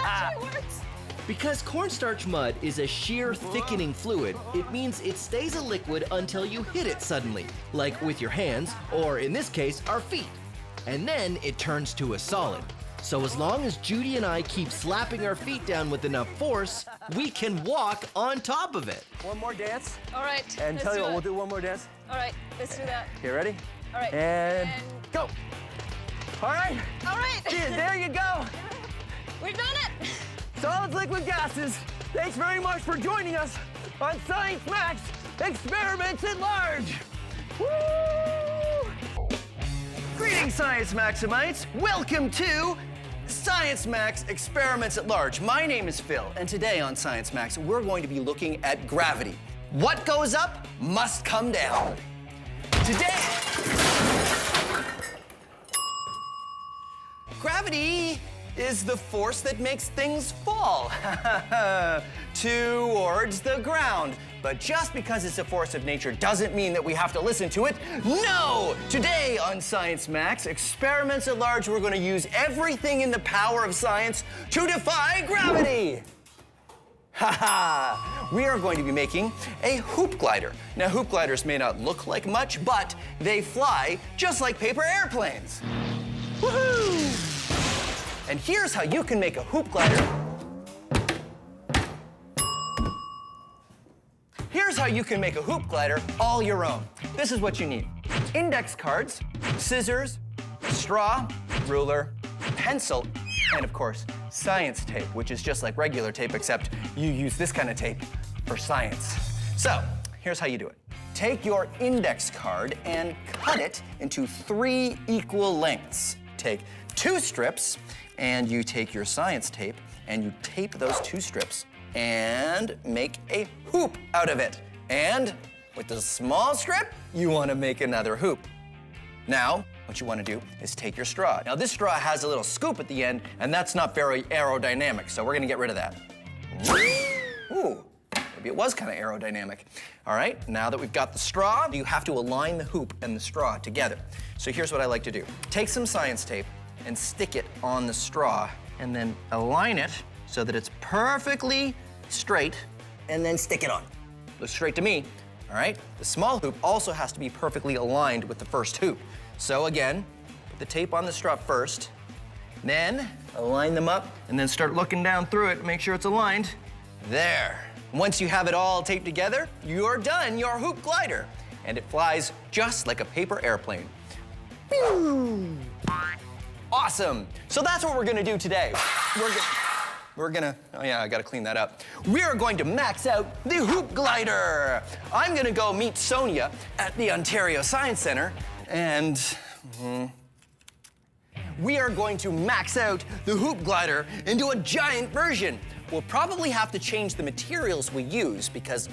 actually works. Because cornstarch mud is a sheer thickening fluid, it means it stays a liquid until you hit it suddenly, like with your hands, or in this case, our feet. And then it turns to a solid. So as long as Judy and I keep slapping our feet down with enough force, we can walk on top of it. One more dance. All right. And let's tell you do what, it. we'll do one more dance. All right, let's do that. Okay, ready? All right. And go. All right. All right. Yeah, there you go. We've done it. Solids, liquid, gases. Thanks very much for joining us on Science Max Experiments at Large. Woo! Greetings, Science Maximites. Welcome to Science Max Experiments at Large. My name is Phil, and today on Science Max, we're going to be looking at gravity. What goes up must come down. Today, gravity is the force that makes things fall towards the ground. But just because it's a force of nature doesn't mean that we have to listen to it. No! Today on Science Max Experiments at Large, we're going to use everything in the power of science to defy gravity. We are going to be making a hoop glider. Now, hoop gliders may not look like much, but they fly just like paper airplanes. Woohoo! And here's how you can make a hoop glider. Here's how you can make a hoop glider all your own. This is what you need. Index cards, scissors, straw, ruler, pencil, and of course, science tape, which is just like regular tape, except you use this kind of tape for science. So, here's how you do it. Take your index card and cut it into 3 equal lengths. Take 2 strips, and you take your science tape, and you tape those 2 strips, and make a hoop out of it. And with the small strip, you want to make another hoop. Now, what you want to do is take your straw. Now, this straw has a little scoop at the end, and that's not very aerodynamic, so we're going to get rid of that. Ooh, maybe it was kind of aerodynamic. All right, now that we've got the straw, you have to align the hoop and the straw together. So here's what I like to do. Take some science tape and stick it on the straw, and then align it so that it's perfectly straight, and then stick it on. Looks straight to me, all right? The small hoop also has to be perfectly aligned with the first hoop. So again, put the tape on the straw first, then align them up, and then start looking down through it to make sure it's aligned. There. Once you have it all taped together, you're done your hoop glider. And it flies just like a paper airplane. Pew! Awesome. So that's what we're gonna do today. We're gonna, oh yeah, I gotta clean that up. We're going to max out the hoop glider. I'm gonna go meet Sonia at the Ontario Science Center, and we are going to max out the hoop glider into a giant version. We'll probably have to change the materials we use because,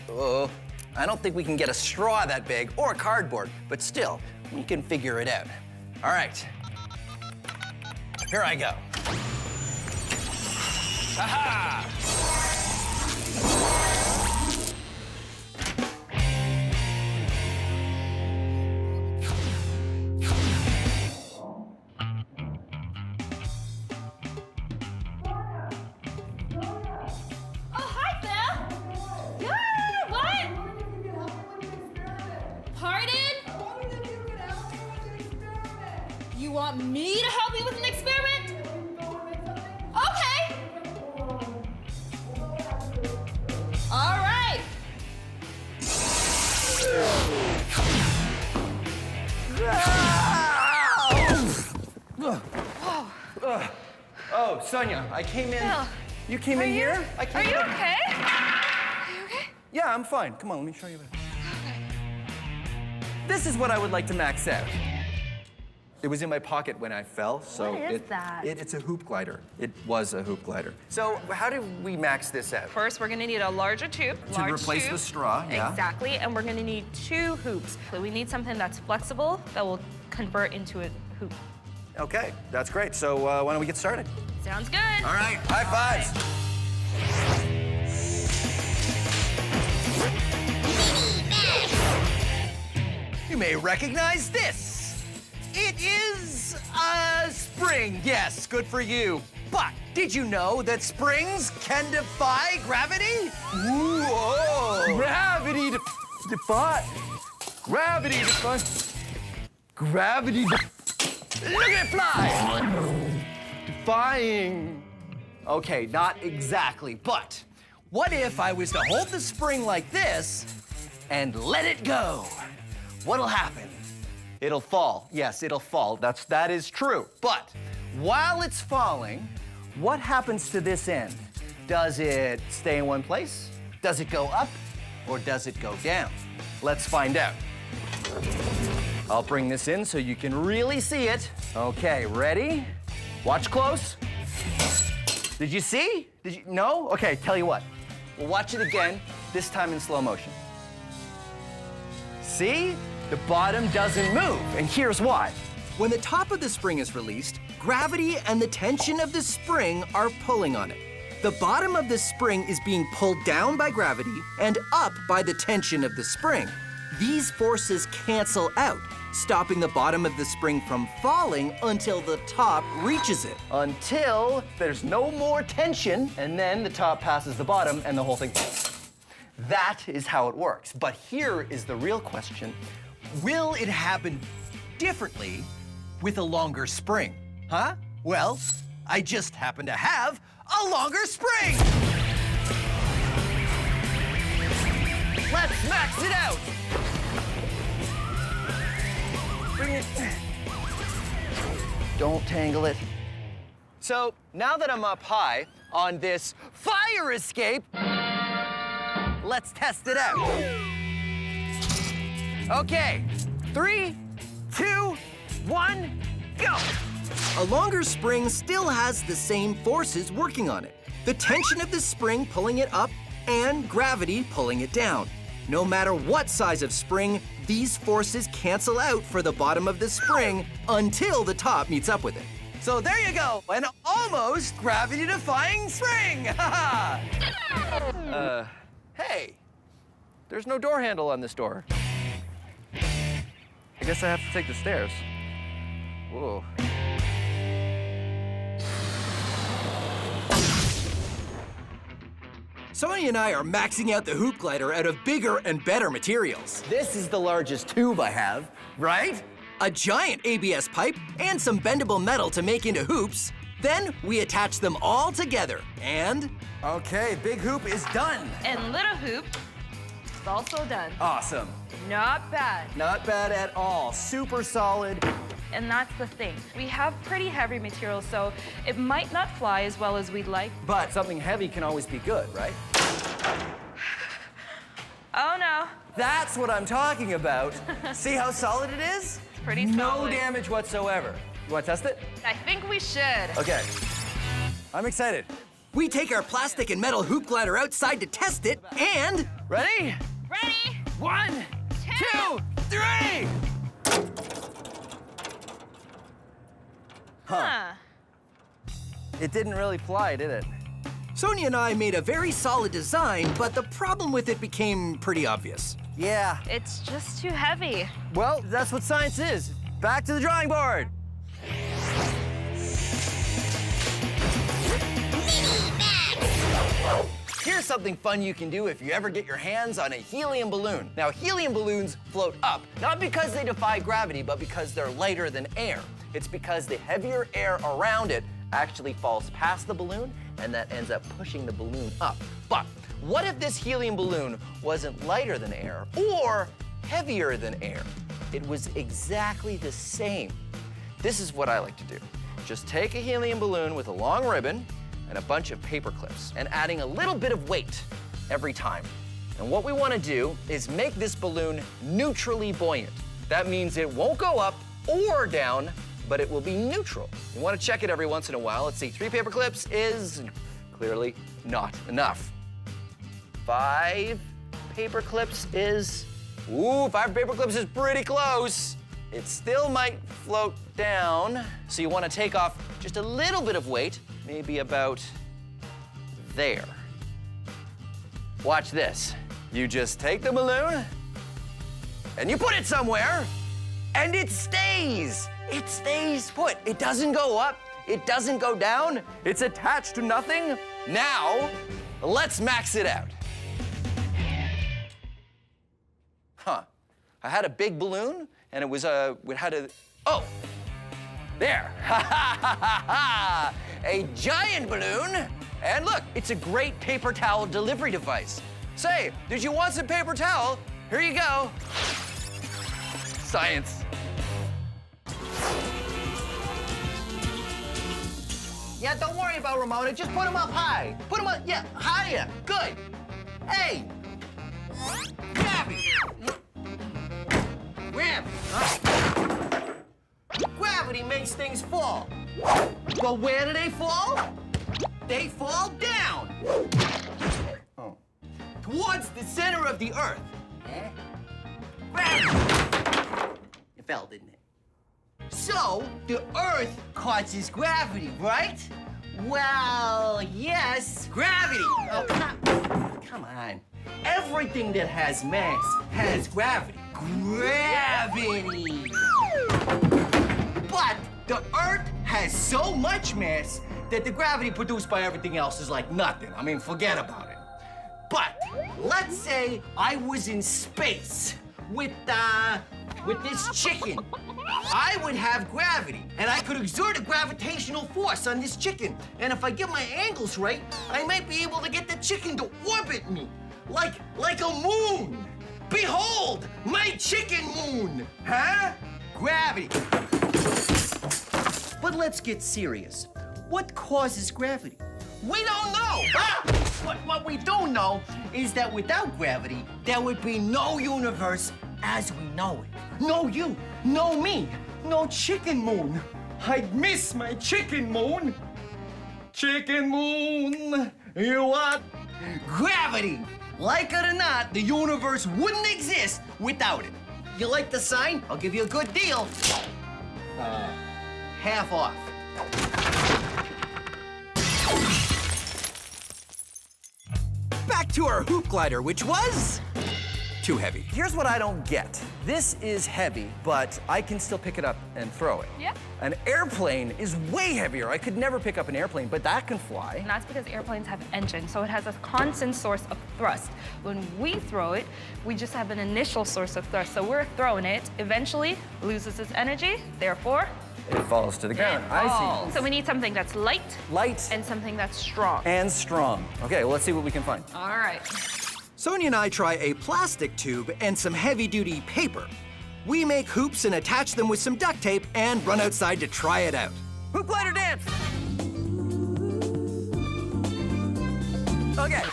I don't think we can get a straw that big or cardboard, but still, we can figure it out. All right. Here I go. Aha! Oh, hi, Phil. Yeah, what? Pardon? You want me to help you with an experiment? Oh, Sonia, I came in. Phil, You came in here? I Are came you in. okay? Are you okay? Yeah, I'm fine. Come on, let me show you. This is what I would like to max out. It was in my pocket when I fell, so What is that? It's a hoop glider. It was a hoop glider. So how do we max this out? First, we're gonna need a larger tube. To large replace tube. the straw, yeah. Exactly, and we're gonna need 2 hoops. So we need something that's flexible that will convert into a hoop. Okay, that's great. So why don't we get started? Sounds good. All right, high fives. You may recognize this. It is a spring. Yes, good for you. But did you know that springs can defy gravity? Whoa! Gravity defy. Gravity defy. Gravity. Look at it fly! Defying. Okay, not exactly, but what if I was to hold the spring like this and let it go? What'll happen? It'll fall. Yes, it'll fall. That is true. But while it's falling, what happens to this end? Does it stay in one place? Does it go up? Or does it go down? Let's find out. I'll bring this in so you can really see it. Okay, ready? Watch close. Did you see? Did you? No? Okay, tell you what. We'll watch it again, this time in slow motion. See? The bottom doesn't move, and here's why. When the top of the spring is released, gravity and the tension of the spring are pulling on it. The bottom of the spring is being pulled down by gravity and up by the tension of the spring. These forces cancel out, stopping the bottom of the spring from falling until the top reaches it. Until there's no more tension, and then the top passes the bottom and the whole thing. That is how it works. But here is the real question. Will it happen differently with a longer spring? Huh? Well, I just happen to have a longer spring! Let's max it out! Bring it. Don't tangle it. So now that I'm up high on this fire escape, let's test it out. Okay, 3, 2, 1, go! A longer spring still has the same forces working on it. The tension of the spring pulling it up and gravity pulling it down. No matter what size of spring, these forces cancel out for the bottom of the spring until the top meets up with it. So there you go, an almost gravity-defying spring! Hey, there's no door handle on this door. I guess I have to take the stairs. Whoa. Sonia and I are maxing out the hoop glider out of bigger and better materials. This is the largest tube I have, right? A giant ABS pipe and some bendable metal to make into hoops. Then we attach them all together and... Okay, big hoop is done. And little hoop is also done. Awesome. Not bad. Not bad at all. Super solid. And that's the thing. We have pretty heavy material, so it might not fly as well as we'd like. But something heavy can always be good, right? Oh no. That's what I'm talking about. See how solid it is? Pretty No solid. damage whatsoever. You want to test it? I think we should. Okay. I'm excited. We take our plastic and metal hoop glider outside to test it, and... Ready? Ready? 1, 2, 3! Huh. It didn't really fly, did it? Sonia and I made a very solid design, but the problem with it became pretty obvious. Yeah. It's just too heavy. Well, that's what science is. Back to the drawing board. Here's something fun you can do if you ever get your hands on a helium balloon. Now, helium balloons float up, not because they defy gravity, but because they're lighter than air. It's because the heavier air around it actually falls past the balloon, and that ends up pushing the balloon up. But what if this helium balloon wasn't lighter than air or heavier than air? It was exactly the same. This is what I like to do. just take a helium balloon with a long ribbon and a bunch of paper clips and adding a little bit of weight every time. And what we want to do is make this balloon neutrally buoyant. That means it won't go up or down, but it will be neutral. You want to check it every once in a while. Let's see, 3 paper clips is clearly not enough. 5 paper clips is, ooh, 5 paper clips is pretty close. It still might float down, so you want to take off just a little bit of weight, maybe about there. Watch this. You just take the balloon and you put it somewhere, and it stays. It stays put. It doesn't go up. It doesn't go down. It's attached to nothing. Now, let's max it out. Huh. I had a big balloon, and it was a, oh, there. A giant balloon. And look, it's a great paper towel delivery device. Say, did you want some paper towel? Here you go. Science. Yeah, don't worry about Ramona. Just put them up high. Put them up, yeah, higher. Good. Hey. Grab it. Gravity. Gravity makes things fall. But where do they fall? They fall down. Oh. Towards the center of the Earth. Eh? Gravity. It fell, didn't it? So, the Earth causes gravity, right? Well, yes. Gravity. Oh, come on. Everything that has mass has gravity. Gravity. But the Earth has so much mass that the gravity produced by everything else is like nothing. I mean, forget about it. But let's say I was in space with this chicken. I would have gravity, and I could exert a gravitational force on this chicken. And if I get my angles right, I might be able to get the chicken to orbit me, like a moon. Behold, my chicken moon, huh? Gravity. But let's get serious. What causes gravity? We don't know. What we do know is that without gravity, there would be no universe as we know it. No you, no me, no chicken moon. I'd miss my chicken moon. Chicken moon, you what? Gravity. Like it or not, the universe wouldn't exist without it. You like the sign? I'll give you a good deal. Half off. Back to our hoop glider, which was too heavy. Here's what I don't get. This is heavy, but I can still pick it up and throw it. Yeah. An airplane is way heavier. I could never pick up an airplane, but that can fly. And that's because airplanes have engines, so it has a constant source of thrust. When we throw it, we just have an initial source of thrust. So we're throwing it, eventually loses its energy, therefore, It falls to the ground. I see. so we need something that's light. Light. And something that's strong. And strong. Okay, well, let's see what we can find. All right. Sonia and I try a plastic tube and some heavy-duty paper. We make hoops and attach them with some duct tape and run outside to try it out. Hoop glider dance! Okay,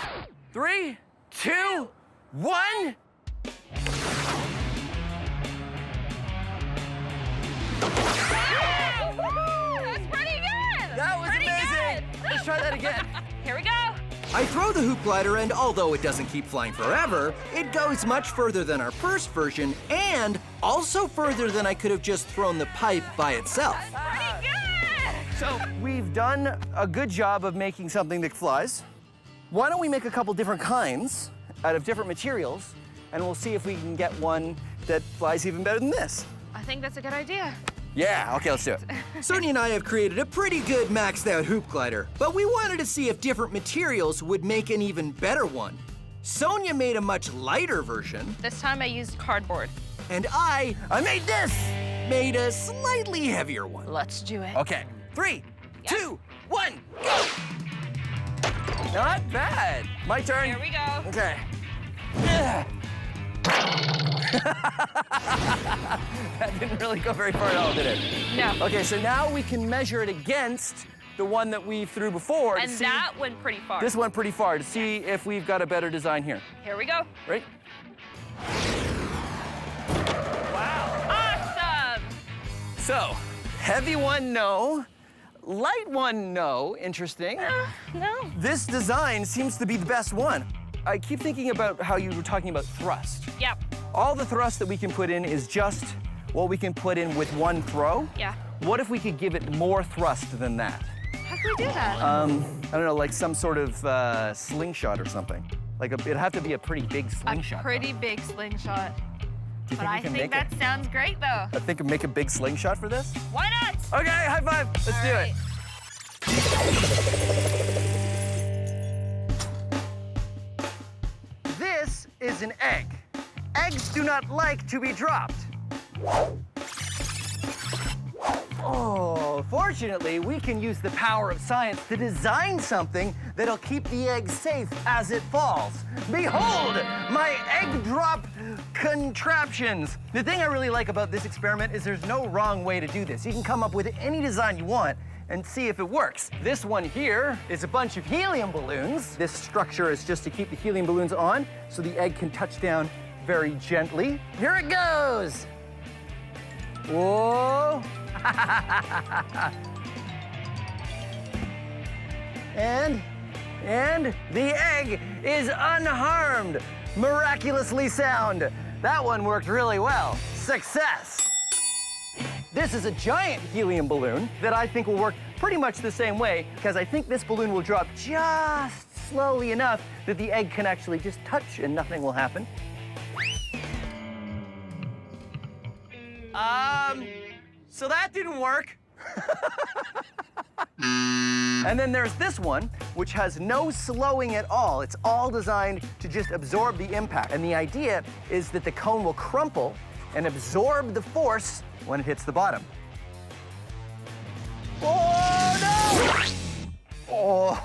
3, 2, 1. That's pretty good. That was Pretty amazing. good. Let's try that again. Here we go. I throw the hoop glider, and although it doesn't keep flying forever, it goes much further than our first version, and also further than I could have just thrown the pipe by itself. Pretty good. So we've done a good job of making something that flies. Why don't we make a couple different kinds out of different materials, and we'll see if we can get one that flies even better than this. I think that's a good idea. Yeah, okay, let's do it. Sonia and I have created a pretty good maxed out hoop glider, but we wanted to see if different materials would make an even better one. Sonia made a much lighter version, This time I used cardboard. and I I made a slightly heavier one. Let's do it. Okay, 3, 2, 1, go! Not bad. My turn. Here we go. Okay. Yeah. That didn't really go very far at all, did it? No. Okay, so now we can measure it against the one that we threw before. And that went pretty far. This went pretty far to see if we've got a better design here. Here we go. Right? Awesome. So, heavy one, no. Light one, no. Interesting. No. This design seems to be the best one. I keep thinking about how you were talking about thrust. Yep. All the thrust that we can put in is just what we can put in with one throw. Yeah. What if we could give it more thrust than that? How can we do that? I don't know, like some sort of slingshot or something. Like it'd have to be a pretty big slingshot. A pretty big slingshot. Do you But think I we can think make that sounds great, though. I think make a big slingshot for this? Why not? Okay, high five. Let's do it. This is an egg. Eggs do not like to be dropped. Oh, fortunately, we can use the power of science to design something that'll keep the egg safe as it falls. Behold, my egg drop contraptions. The thing I really like about this experiment is there's no wrong way to do this. You can come up with any design you want and see if it works. This one here is a bunch of helium balloons. This structure is just to keep the helium balloons on so the egg can touch down very gently. Here it goes. Whoa. And the egg is unharmed, miraculously sound. That one worked really well. Success. This is a giant helium balloon that I think will work pretty much the same way because I think this balloon will drop just slowly enough that the egg can actually just touch and nothing will happen. So that didn't work. And then there's this one, which has no slowing at all. It's all designed to just absorb the impact. And the idea is that the cone will crumple and absorb the force when it hits the bottom. Oh, no!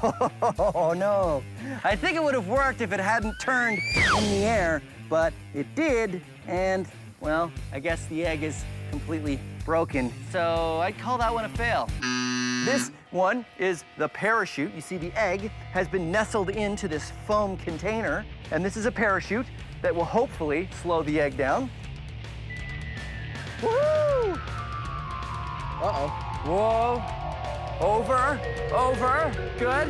Oh, no. I think it would have worked if it hadn't turned in the air, but it did, and, well, I guess the egg is completely broken. So I'd call that one a fail. This one is the parachute. You see the egg has been nestled into this foam container, and this is a parachute that will hopefully slow the egg down. Woo! Uh-oh. Whoa. Over. Good.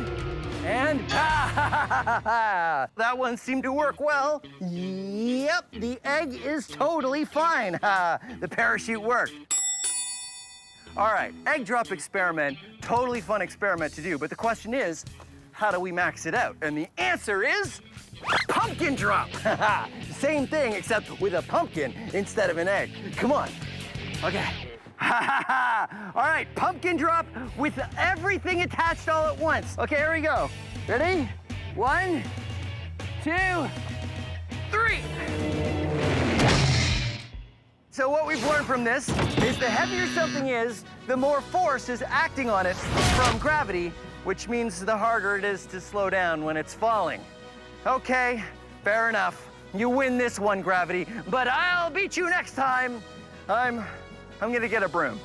And that one seemed to work well. Yep, the egg is totally fine. The parachute worked. All right, egg drop experiment, totally fun experiment to do, but the question is, how do we max it out? And the answer is pumpkin drop. Same thing, except with a pumpkin instead of an egg. Come on. Okay. All right, pumpkin drop with everything attached all at once. Okay, here we go. Ready? 1, 2, 3. So what we've learned from this is the heavier something is, the more force is acting on it from gravity, which means the harder it is to slow down when it's falling. Okay, fair enough. You win this one, gravity, but I'll beat you next time. I'm gonna get a broom.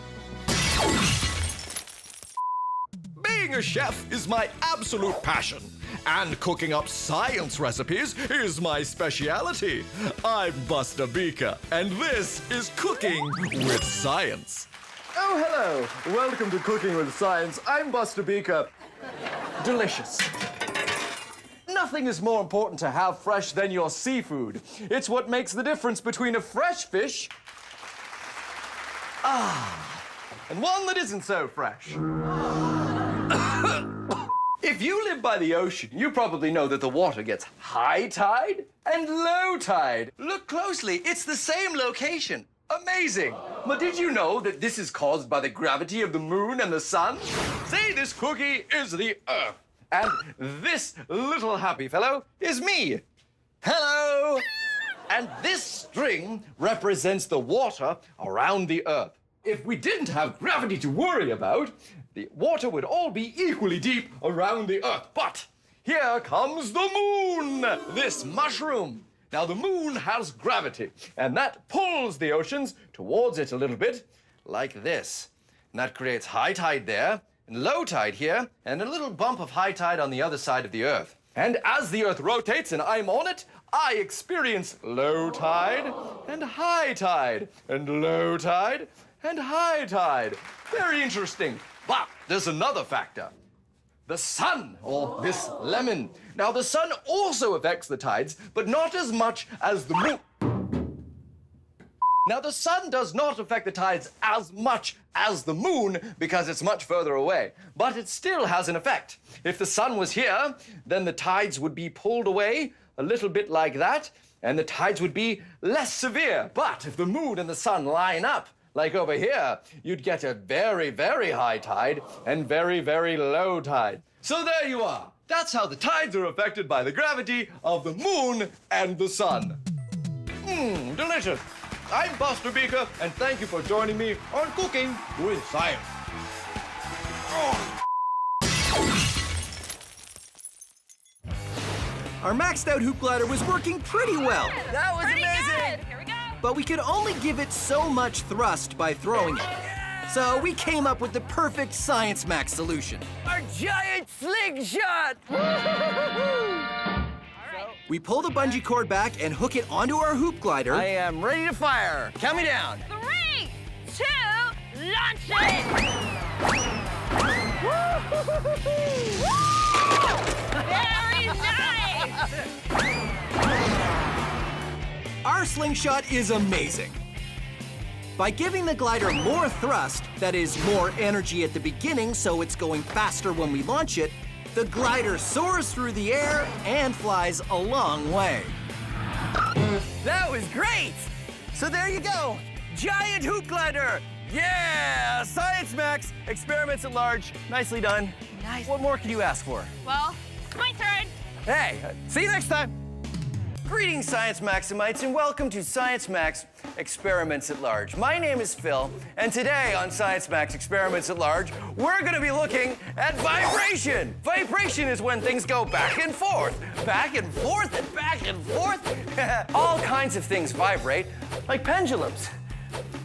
Being a chef is my absolute passion, and cooking up science recipes is my speciality. I'm Buster Beaker, and this is Cooking with Science. Oh, hello. Welcome to Cooking with Science. I'm Buster Beaker. Delicious. Nothing is more important to have fresh than your seafood. It's what makes the difference between a fresh fish and one that isn't so fresh. If you live by the ocean, you probably know that the water gets high tide and low tide. Look closely, it's the same location. Amazing! But did you know that this is caused by the gravity of the moon and the sun? See, this cookie is the Earth. And this little happy fellow is me. Hello! And this string represents the water around the Earth. If we didn't have gravity to worry about, the water would all be equally deep around the Earth. But here comes the moon, this mushroom. Now, the moon has gravity, and that pulls the oceans towards it a little bit, like this. And that creates high tide there, and low tide here, and a little bump of high tide on the other side of the Earth. And as the Earth rotates and I'm on it, I experience low tide and high tide, and low tide and high tide. Very interesting. But there's another factor. The sun, or this lemon. Now, the sun also affects the tides, but not as much as the moon. Now, the sun does not affect the tides as much as the moon because it's much further away, but it still has an effect. If the sun was here, then the tides would be pulled away a little bit like that, and the tides would be less severe. But if the moon and the sun line up, like over here, you'd get a very, very high tide and very, very low tide. So there you are. That's how the tides are affected by the gravity of the moon and the sun. Delicious. I'm Buster Beaker, and thank you for joining me on Cooking with Science. Our maxed out hoop glider was working pretty well, That was Pretty amazing. good. Here we go. but we could only give it so much thrust by throwing it. So we came up with the perfect Science Max solution. Our giant slingshot! We pull the bungee cord back and hook it onto our hoop glider. I am ready to fire. Count me down. 3, 2, launch it! Very nice! Our slingshot is amazing. By giving the glider more thrust, that is, more energy at the beginning so it's going faster when we launch it, the glider soars through the air and flies a long way. That was great. So there you go. Giant hoop glider. Yeah! Science Max, experiments at large. Nicely done. Nice. What more can you ask for? Well, it's my turn. Hey, see you next time. Greetings, Science Maximites, and welcome to Science Max Experiments at Large. My name is Phil, and today on Science Max Experiments at Large, we're going to be looking at vibration. Vibration is when things go back and forth, and back and forth. All kinds of things vibrate, like pendulums.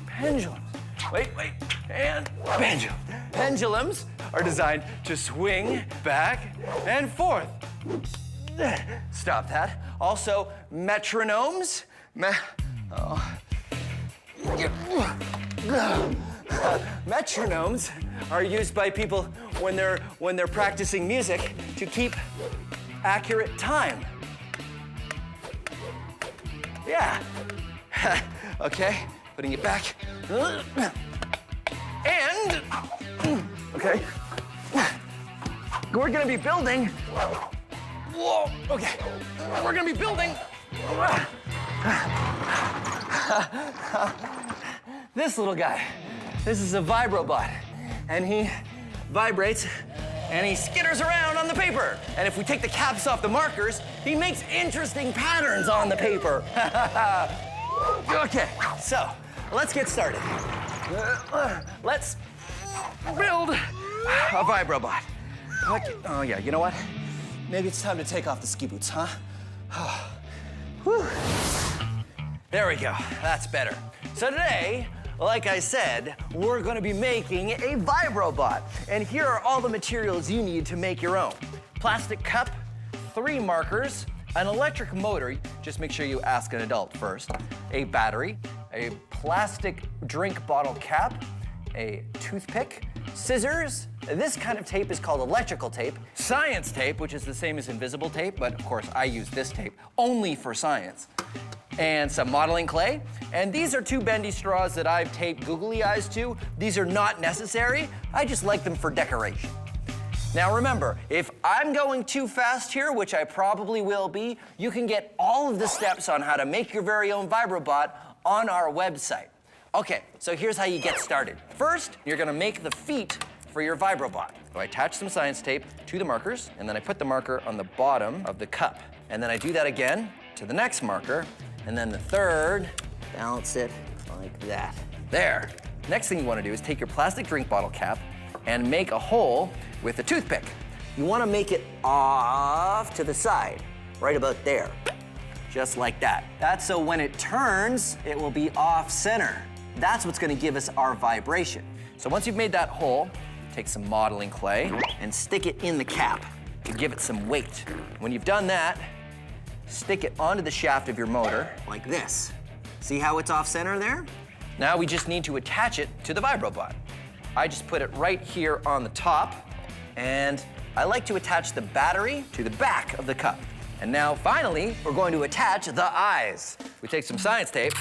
Pendulums. Wait, and pendulums. Pendulums are designed to swing back and forth. Stop that. Also, metronomes. Metronomes are used by people when they're practicing music to keep accurate time. Yeah. Okay, putting it back. And okay. We're gonna be building. Whoa, okay. We're gonna be building this little guy. This is a Vibrobot, and he vibrates and he skitters around on the paper. And if we take the caps off the markers, he makes interesting patterns on the paper. Okay, so let's get started. Let's build a Vibrobot. Okay. Oh yeah, you know what? Maybe it's time to take off the ski boots, huh? Whew. There we go, that's better. So today, like I said, we're gonna be making a Vibrobot. And here are all the materials you need to make your own. Plastic cup, 3 markers, an electric motor, just make sure you ask an adult first, a battery, a plastic drink bottle cap, a toothpick, scissors. This kind of tape is called electrical tape. Science tape, which is the same as invisible tape, but of course I use this tape only for science. And some modeling clay. And these are 2 bendy straws that I've taped googly eyes to. These are not necessary. I just like them for decoration. Now remember, if I'm going too fast here, which I probably will be, you can get all of the steps on how to make your very own Vibrobot on our website. Okay, so here's how you get started. First, you're gonna make the feet for your Vibrobot. So I attach some science tape to the markers, and then I put the marker on the bottom of the cup. And then I do that again to the next marker, and then the third, balance it like that. There. Next thing you wanna do is take your plastic drink bottle cap and make a hole with a toothpick. You wanna make it off to the side, right about there. just like that. That's so when it turns, it will be off-center. That's what's gonna give us our vibration. So once you've made that hole, take some modeling clay and stick it in the cap to give it some weight. When you've done that, stick it onto the shaft of your motor like this. See how it's off-center there? Now we just need to attach it to the Vibrobot. I just put it right here on the top, and I like to attach the battery to the back of the cup. And now, finally, we're going to attach the eyes. We take some science tape,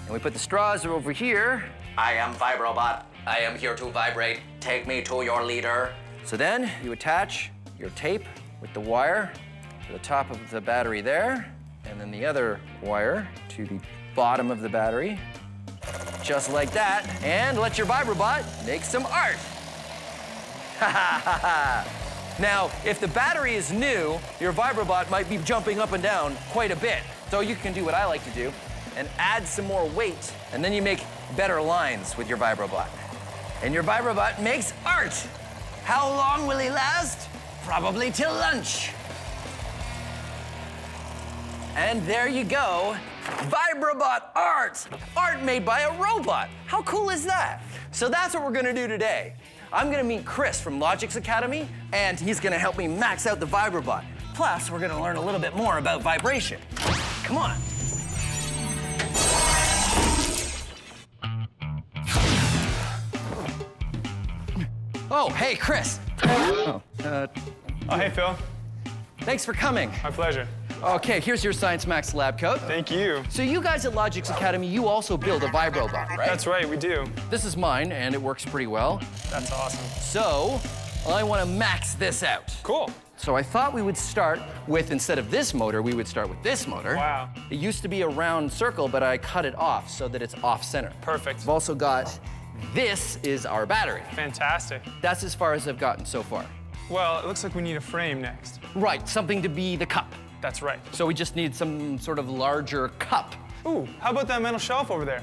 and we put the straws over here. I am Vibrobot. I am here to vibrate. Take me to your leader. So then, you attach your tape with the wire to the top of the battery there, and then the other wire to the bottom of the battery, just like that, and let your Vibrobot make some art. Ha ha ha ha. Now, if the battery is new, your Vibrobot might be jumping up and down quite a bit. So you can do what I like to do and add some more weight, and then you make better lines with your Vibrobot. And your Vibrobot makes art. How long will he last? Probably till lunch. And there you go, Vibrobot art! Art made by a robot. How cool is that? So that's what we're gonna do today. I'm gonna meet Chris from Logix Academy, and he's gonna help me max out the Vibrobot. Plus, we're gonna learn a little bit more about vibration. Come on. Oh, hey, Chris. Oh, hey, Phil. Thanks for coming. My pleasure. Okay, here's your Science Max lab coat. Thank you. So you guys at Logix Academy, you also build a Vibrobot, right? That's right, we do. This is mine, and it works pretty well. That's awesome. So, I want to max this out. Cool. So I thought we would start with, instead of this motor, we would start with this motor. Wow. It used to be a round circle, but I cut it off so that it's off-center. Perfect. I've also got, this is our battery. Fantastic. That's as far as I've gotten so far. Well, it looks like we need a frame next. Right, something to be the cup. That's right. So we just need some sort of larger cup. Ooh, how about that metal shelf over there?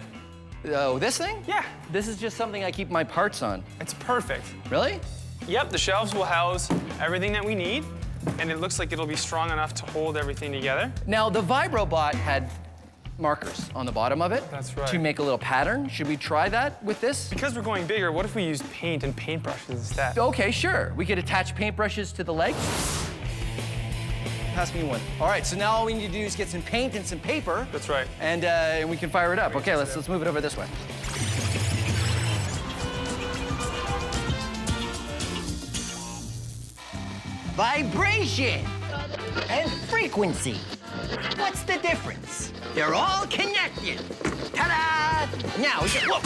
Oh, this thing? Yeah. This is just something I keep my parts on. It's perfect. Really? Yep, the shelves will house everything that we need, and it looks like it'll be strong enough to hold everything together. Now, the Vibrobot had markers on the bottom of it. That's right. To make a little pattern. Should we try that with this? Because we're going bigger, what if we use paint and paintbrushes instead? Okay, sure. We could attach paintbrushes to the legs. Pass me one. All right, so now all we need to do is get some paint and some paper. That's right. And we can fire it up. Okay, let's move it over this way. Vibration and frequency. What's the difference? They're all connected. Ta-da! Now we get, whoa.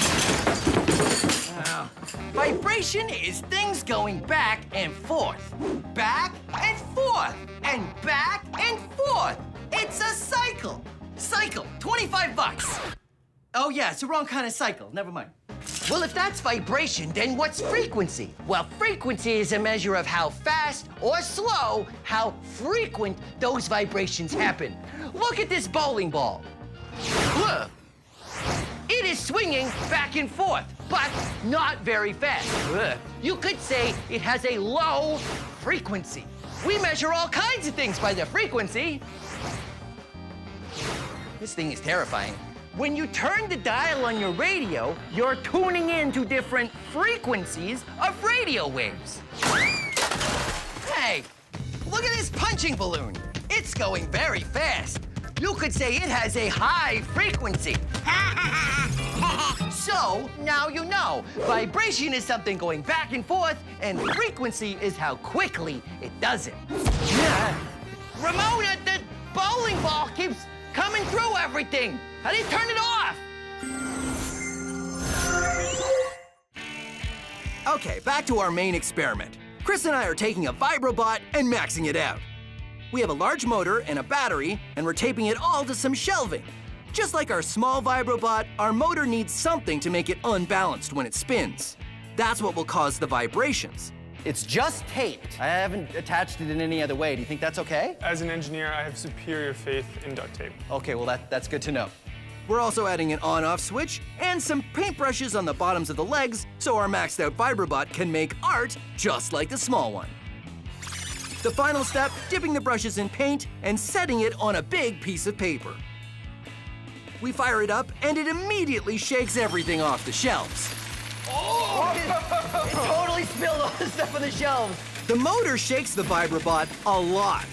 Vibration is things going back and forth. Back and forth. And back and forth. It's a cycle. Cycle, 25 bucks. Oh yeah, it's the wrong kind of cycle. Never mind. Well, if that's vibration, then what's frequency? Well, frequency is a measure of how fast or slow, how frequent those vibrations happen. Look at this bowling ball. Look. It is swinging back and forth, but not very fast. You could say it has a low frequency. We measure all kinds of things by their frequency. This thing is terrifying. When you turn the dial on your radio, you're tuning in to different frequencies of radio waves. Hey, look at this punching balloon. It's going very fast. You could say it has a high frequency. So, now you know. Vibration is something going back and forth, and frequency is how quickly it does it. Ramona, the bowling ball keeps coming through everything. How do you turn it off? Okay, back to our main experiment. Chris and I are taking a Vibrobot and maxing it out. We have a large motor and a battery, and we're taping it all to some shelving. Just like our small Vibrobot, our motor needs something to make it unbalanced when it spins. That's what will cause the vibrations. It's just taped. I haven't attached it in any other way. Do you think that's okay? As an engineer, I have superior faith in duct tape. Okay, well, that's good to know. We're also adding an on-off switch and some paintbrushes on the bottoms of the legs so our maxed out Vibrobot can make art just like the small one. The final step, dipping the brushes in paint and setting it on a big piece of paper. We fire it up, and it immediately shakes everything off the shelves. It totally spilled all the stuff on the shelves. The motor shakes the Vibrobot a lot.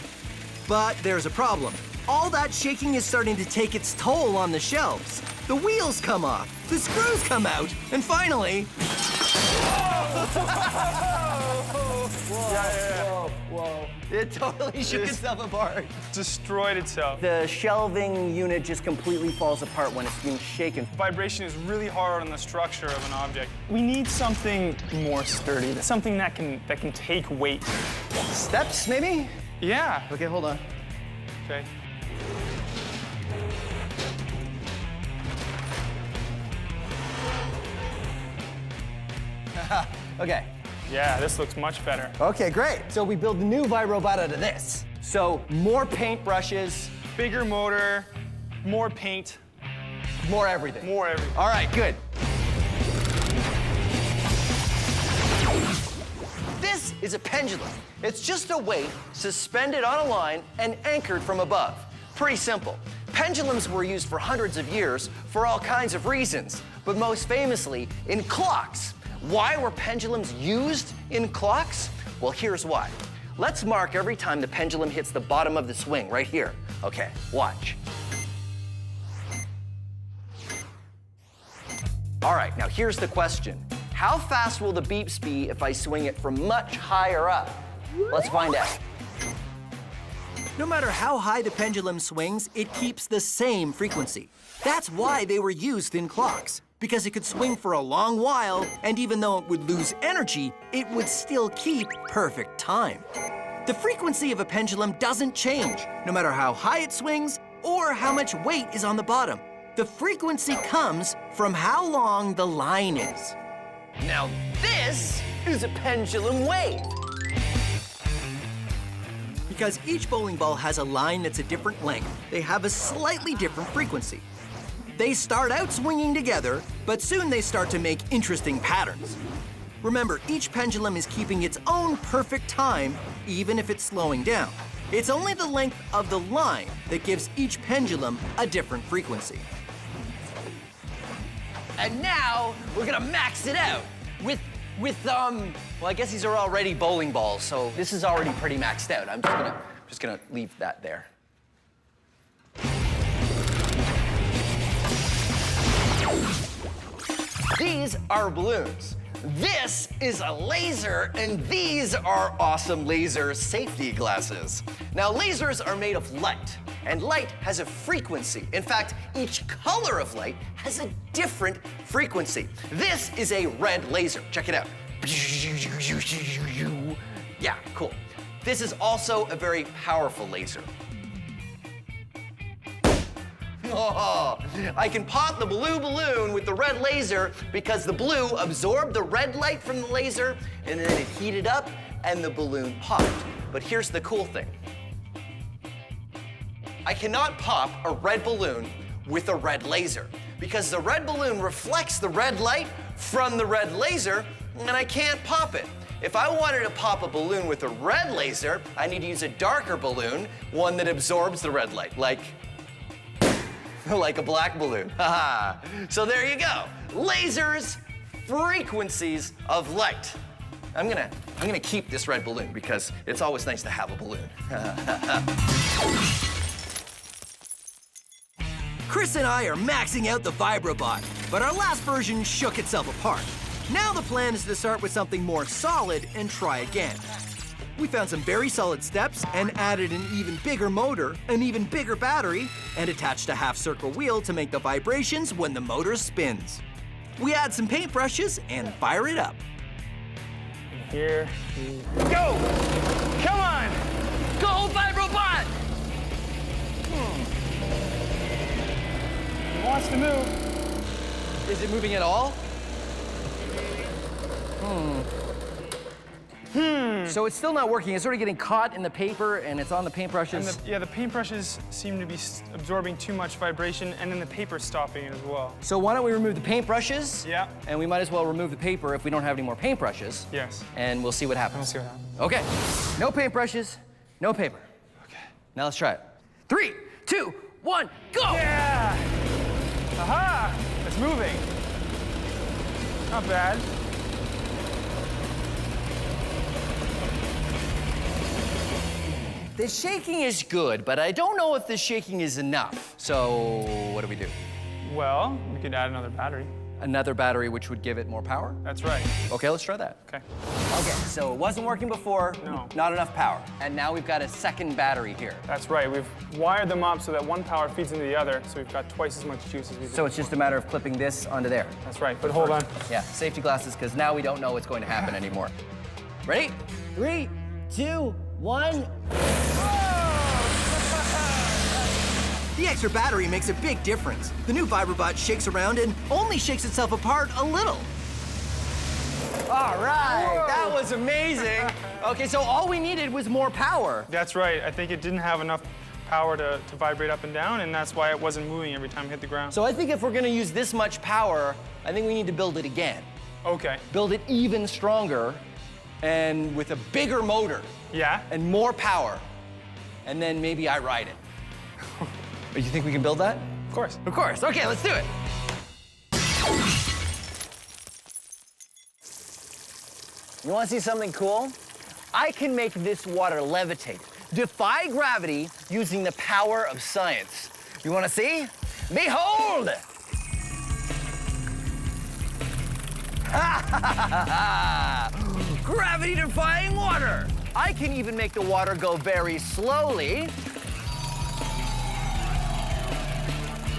But there's a problem. All that shaking is starting to take its toll on the shelves. The wheels come off, the screws come out, and finally... Whoa. It totally shook itself apart. Destroyed itself. The shelving unit just completely falls apart when it's being shaken. Vibration is really hard on the structure of an object. We need something more sturdy, something that can take weight. Steps, maybe? Yeah. Okay, hold on. Okay. Okay. Yeah, this looks much better. Okay, great. So we build the new Vibrobot out of this. So more paint brushes. Bigger motor, more paint. More everything. More everything. All right, good. This is a pendulum. It's just a weight suspended on a line and anchored from above. Pretty simple. Pendulums were used for hundreds of years for all kinds of reasons, but most famously in clocks. Why were pendulums used in clocks? Well, here's why. Let's mark every time the pendulum hits the bottom of the swing, right here. Okay, watch. All right, now here's the question. How fast will the beeps be if I swing it from much higher up? Let's find out. No matter how high the pendulum swings, it keeps the same frequency. That's why they were used in clocks, because it could swing for a long while, and even though it would lose energy, it would still keep perfect time. The frequency of a pendulum doesn't change, no matter how high it swings or how much weight is on the bottom. The frequency comes from how long the line is. Now this is a pendulum wave. Because each bowling ball has a line that's a different length, they have a slightly different frequency. They start out swinging together, but soon they start to make interesting patterns. Remember, each pendulum is keeping its own perfect time, even if it's slowing down. It's only the length of the line that gives each pendulum a different frequency. And now we're gonna max it out with well, I guess these are already bowling balls, so this is already pretty maxed out. I'm just gonna leave that there. These are balloons. This is a laser, and these are awesome laser safety glasses. Now, lasers are made of light, and light has a frequency. In fact, each color of light has a different frequency. This is a red laser. Check it out. Yeah, cool. This is also a very powerful laser. Oh, I can pop the blue balloon with the red laser because the blue absorbed the red light from the laser and then it heated up and the balloon popped. But here's the cool thing. I cannot pop a red balloon with a red laser because the red balloon reflects the red light from the red laser and I can't pop it. If I wanted to pop a balloon with a red laser, I need to use a darker balloon, one that absorbs the red light, like a black balloon. So there you go. Lasers, frequencies of light. I'm gonna keep this red balloon because it's always nice to have a balloon. Chris and I are maxing out the Vibrobot, but our last version shook itself apart. Now the plan is to start with something more solid and try again. We found some very solid steps and added an even bigger motor, an even bigger battery, and attached a half-circle wheel to make the vibrations when the motor spins. We add some paintbrushes and fire it up. Here we go! Come on! Go, Vibrobot! It wants to move. Is it moving at all? So it's still not working. It's sort of getting caught in the paper, and it's on the paintbrushes. And the paintbrushes seem to be absorbing too much vibration, and then the paper's stopping it as well. So why don't we remove the paintbrushes? Yeah. And we might as well remove the paper if we don't have any more paintbrushes. Yes. And we'll see what happens. We'll see what happens. Okay. No paintbrushes, no paper. Okay. Now let's try it. 3, 2, 1, go! Yeah! Aha! It's moving. Not bad. The shaking is good, but I don't know if the shaking is enough. So what do we do? Well, we could add another battery. Another battery which would give it more power? That's right. Okay, let's try that. Okay. Okay, so it wasn't working before. No. Not enough power. And now we've got a second battery here. That's right. We've wired them up so that one power feeds into the other, so we've got twice as much juice as we did. So it's just a matter of clipping this onto there. That's right, but hold on. Yeah, safety glasses, because now we don't know what's going to happen anymore. Ready? 3, 2, 1. The extra battery makes a big difference. The new Vibrobot shakes around and only shakes itself apart a little. All right, that was amazing. Okay, so all we needed was more power. That's right. I think it didn't have enough power to vibrate up and down, and that's why it wasn't moving every time it hit the ground. So I think if we're gonna use this much power, I think we need to build it again. Okay. Build it even stronger and with a bigger motor. Yeah? And more power. And then maybe I ride it. You think we can build that? Of course. Of course. Okay, let's do it. You want to see something cool? I can make this water levitate, defy gravity using the power of science. You want to see? Behold! Gravity-defying water! I can even make the water go very slowly.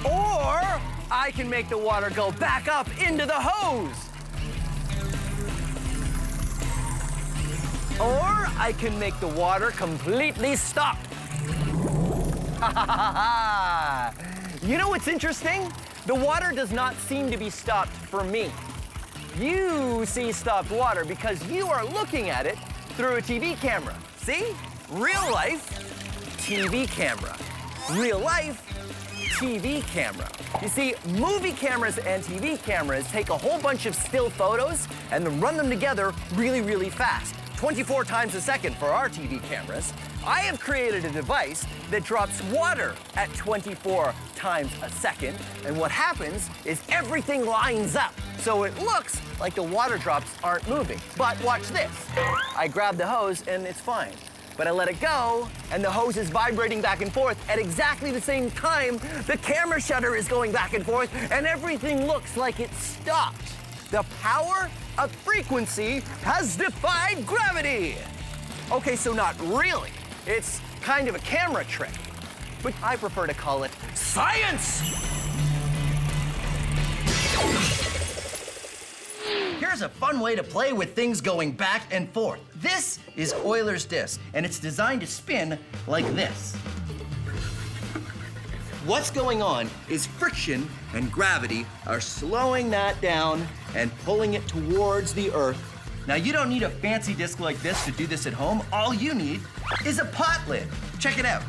Or I can make the water go back up into the hose. Or I can make the water completely stop. You know what's interesting? The water does not seem to be stopped for me. You see stopped water because you are looking at it through a TV camera. See? Real life, TV camera. Real life, TV camera. You see, movie cameras and TV cameras take a whole bunch of still photos and then run them together really, really fast. 24 times a second for our TV cameras. I have created a device that drops water at 24 times a second, and what happens is everything lines up. So it looks like the water drops aren't moving. But watch this. I grab the hose and it's fine. But I let it go, and the hose is vibrating back and forth at exactly the same time the camera shutter is going back and forth, and everything looks like it stopped. The power of frequency has defied gravity. Okay, so not really. It's kind of a camera trick, but I prefer to call it science. Here's a fun way to play with things going back and forth. This is Euler's disc, and it's designed to spin like this. What's going on is friction and gravity are slowing that down and pulling it towards the Earth. Now, you don't need a fancy disc like this to do this at home. All you need is a pot lid. Check it out.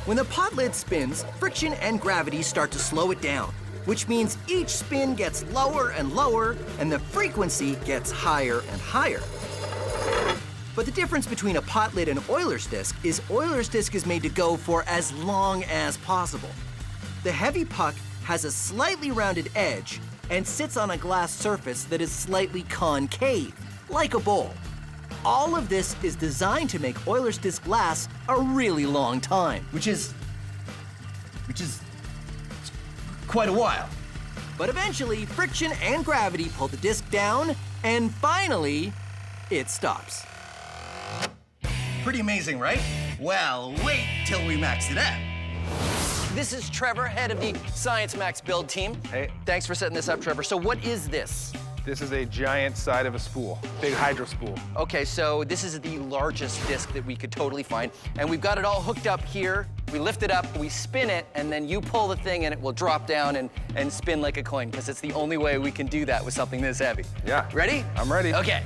When the pot lid spins, friction and gravity start to slow it down, which means each spin gets lower and lower, and the frequency gets higher and higher. But the difference between a pot lid and Euler's disc is Euler's disc is made to go for as long as possible. The heavy puck has a slightly rounded edge and sits on a glass surface that is slightly concave, like a bowl. All of this is designed to make Euler's disc last a really long time, which is quite a while. But eventually, friction and gravity pull the disc down, and finally, it stops. Pretty amazing, right? Well, wait till we max it out. This is Trevor, head of the Science Max build team. Hey. Thanks for setting this up, Trevor. So what is this? This is a giant side of a spool, big hydro spool. Okay, so this is the largest disc that we could totally find, and we've got it all hooked up here. We lift it up, we spin it, and then you pull the thing and it will drop down and spin like a coin, because it's the only way we can do that with something this heavy. Yeah. Ready? I'm ready. Okay.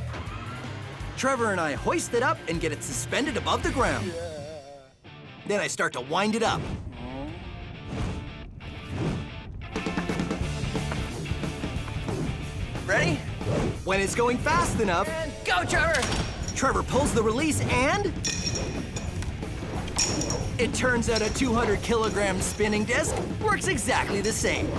Trevor and I hoist it up and get it suspended above the ground. Then I start to wind it up. Ready? When it's going fast enough, And go, Trevor! Trevor pulls the release and it turns out a 200-kilogram spinning disc works exactly the same.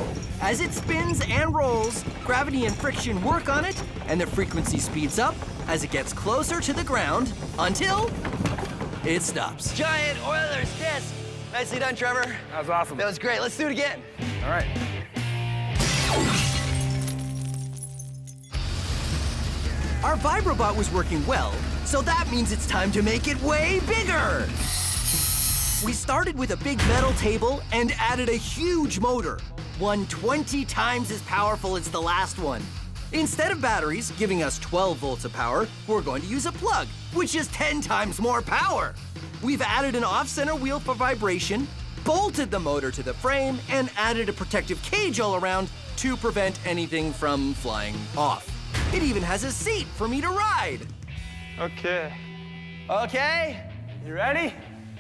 As it spins and rolls, gravity and friction work on it, and the frequency speeds up as it gets closer to the ground until it stops. Giant Oilers disc. Nicely done, Trevor. That was awesome. That was great. Let's do it again. All right. Our Vibrobot was working well, so that means it's time to make it way bigger. We started with a big metal table and added a huge motor, one 20 times as powerful as the last one. Instead of batteries giving us 12 volts of power, we're going to use a plug, which is 10 times more power. We've added an off-center wheel for vibration, bolted the motor to the frame, and added a protective cage all around to prevent anything from flying off. It even has a seat for me to ride. Okay. Okay. You ready?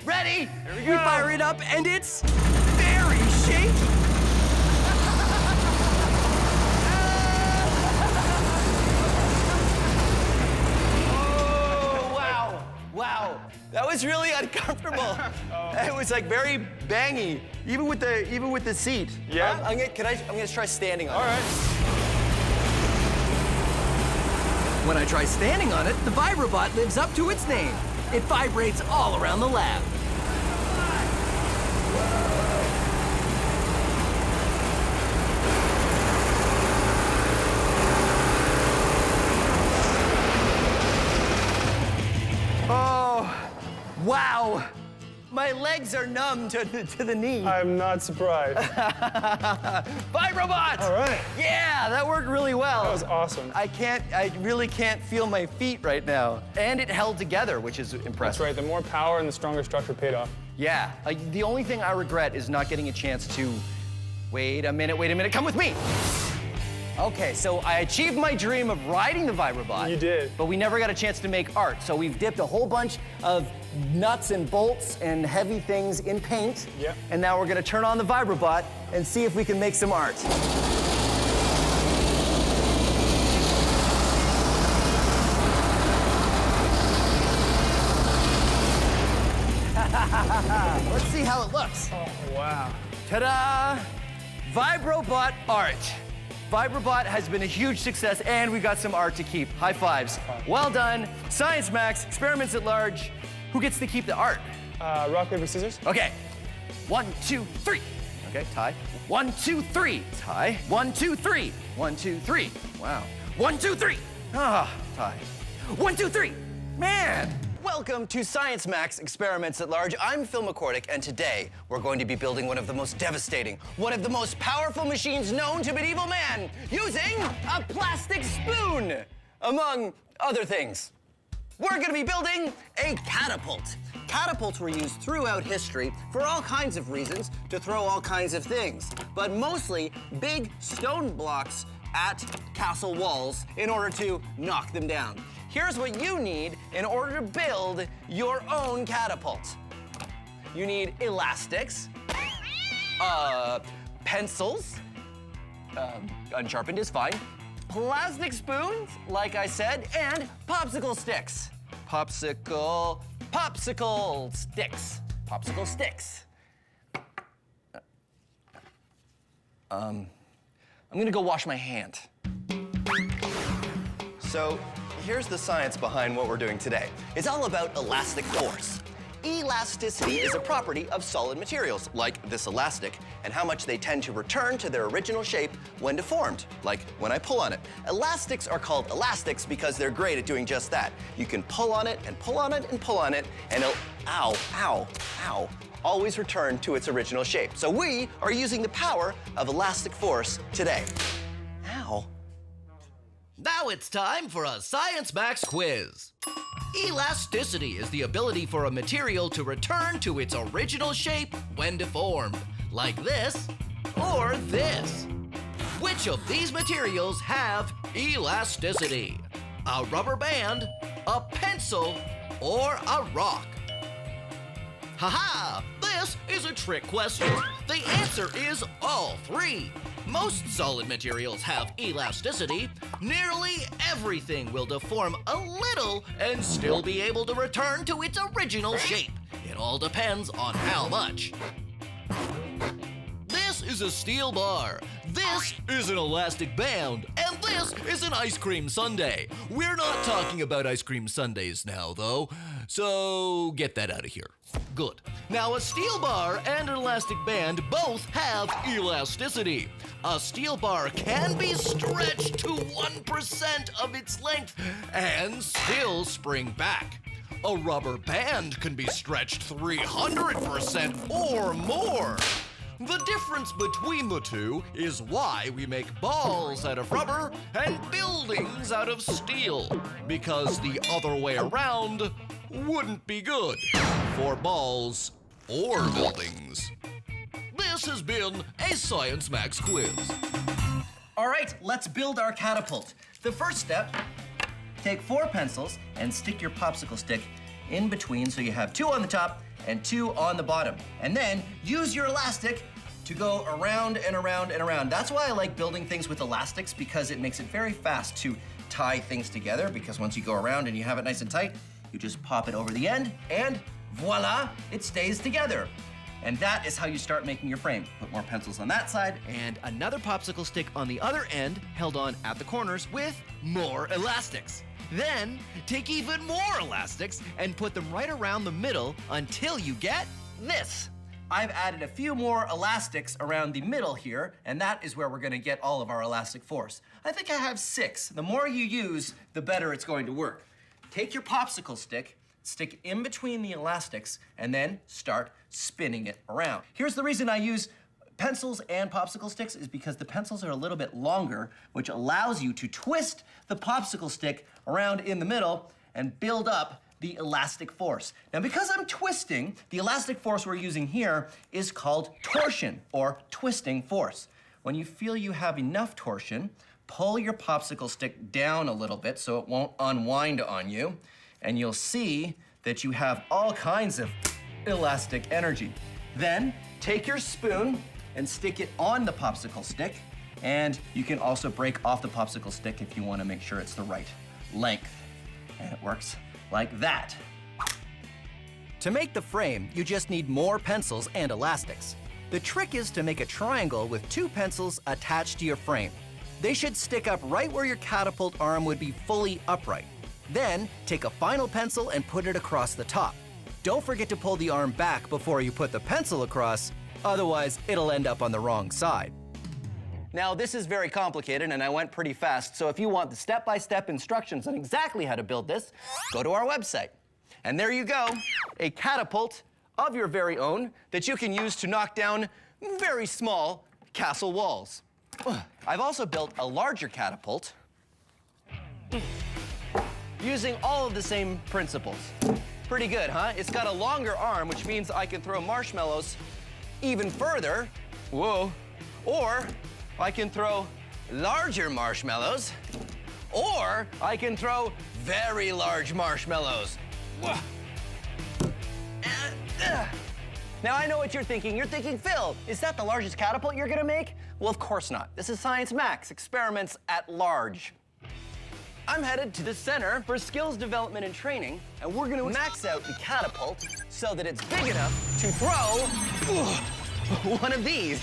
Ready? Here we We go. fire it up and it's very shaky. Oh, wow. Wow. That was really uncomfortable. It was like very bangy, even with the seat. Yeah? I'm gonna try standing on All it. right. When I try standing on it, the Vibrobot lives up to its name. It vibrates all around the lab. Oh, wow. My legs are numb to the knee. I'm not surprised. Vibrobot! All right. Yeah, that worked really well. That was awesome. I really can't feel my feet right now. And it held together, which is impressive. That's right. The more power and the stronger structure paid off. Yeah, the only thing I regret is not getting a chance to, wait a minute, come with me. Okay, so I achieved my dream of riding the Vibrobot. You did. But we never got a chance to make art, so we've dipped a whole bunch of nuts and bolts and heavy things in paint. Yep. And now we're gonna turn on the Vibrobot and see if we can make some art. Let's see how it looks. Oh, wow. Ta-da! Vibrobot art. Vibrobot has been a huge success, and we got some art to keep. High fives. Well done. Science Max, experiments at large. Who gets to keep the art? Rock, paper, scissors. Okay. 1, 2, 3. Okay, tie. 1, 2, 3. Tie. 1, 2, 3. 1, 2, 3. Wow. 1, 2, 3. Ah, tie. 1, 2, 3. Man! Welcome to Science Max Experiments at Large. I'm Phil McCordick, and today we're going to be building one of the most devastating, one of the most powerful machines known to medieval man, using a plastic spoon, among other things. We're going to be building a catapult. Catapults were used throughout history for all kinds of reasons to throw all kinds of things, but mostly big stone blocks at castle walls in order to knock them down. Here's what you need in order to build your own catapult. You need elastics, pencils, unsharpened is fine, plastic spoons, like I said, and popsicle sticks. Popsicle sticks. Popsicle sticks. I'm gonna go wash my hand. So, here's the science behind what we're doing today. It's all about elastic force. Elasticity is a property of solid materials, like this elastic, and how much they tend to return to their original shape when deformed, like when I pull on it. Elastics are called elastics because they're great at doing just that. You can pull on it and pull on it and pull on it, and it'll, always return to its original shape. So we are using the power of elastic force today. Ow. Now it's time for a Science Max quiz. Elasticity is the ability for a material to return to its original shape when deformed, like this or this. Which of these materials have elasticity? A rubber band, a pencil, or a rock? Haha! This is a trick question. The answer is all three. Most solid materials have elasticity. Nearly everything will deform a little and still be able to return to its original shape. It all depends on how much. This is a steel bar. This is an elastic band. And this is an ice cream sundae. We're not talking about ice cream sundaes now, though. So get that out of here. Good. Now, a steel bar and an elastic band both have elasticity. A steel bar can be stretched to 1% of its length and still spring back. A rubber band can be stretched 300% or more. The difference between the two is why we make balls out of rubber and buildings out of steel, because the other way around wouldn't be good for balls or buildings. This has been a Science Max quiz. All right, let's build our catapult. The first step, take 4 pencils and stick your popsicle stick in between so you have 2 on the top and 2 on the bottom. And then use your elastic to go around and around and around. That's why I like building things with elastics, because it makes it very fast to tie things together, because once you go around and you have it nice and tight, you just pop it over the end and voila, it stays together. And that is how you start making your frame. Put more pencils on that side. And another popsicle stick on the other end, held on at the corners with more elastics. Then take even more elastics and put them right around the middle until you get this. I've added a few more elastics around the middle here, and that is where we're gonna get all of our elastic force. I think I have 6. The more you use, the better it's going to work. Take your popsicle stick, stick it in between the elastics, and then start spinning it around. Here's the reason I use pencils and popsicle sticks, is because the pencils are a little bit longer, which allows you to twist the popsicle stick around in the middle and build up the elastic force. Now, because I'm twisting, the elastic force we're using here is called torsion, or twisting force. When you feel you have enough torsion, pull your popsicle stick down a little bit so it won't unwind on you, and you'll see that you have all kinds of elastic energy. Then, take your spoon and stick it on the popsicle stick, and you can also break off the popsicle stick if you want to make sure it's the right length. And it works like that. To make the frame, you just need more pencils and elastics. The trick is to make a triangle with 2 pencils attached to your frame. They should stick up right where your catapult arm would be fully upright. Then, take a final pencil and put it across the top. Don't forget to pull the arm back before you put the pencil across, otherwise it'll end up on the wrong side. Now, this is very complicated, and I went pretty fast, so if you want the step-by-step instructions on exactly how to build this, go to our website. And there you go, a catapult of your very own that you can use to knock down very small castle walls. I've also built a larger catapult using all of the same principles. Pretty good, huh? It's got a longer arm, which means I can throw marshmallows even further. Whoa. Or I can throw larger marshmallows, or I can throw very large marshmallows. Now, I know what you're thinking. You're thinking, Phil, is that the largest catapult you're gonna make? Well, of course not. This is Science Max, experiments at large. I'm headed to the Center for Skills Development and Training, and we're gonna max out the catapult so that it's big enough to throw one of these.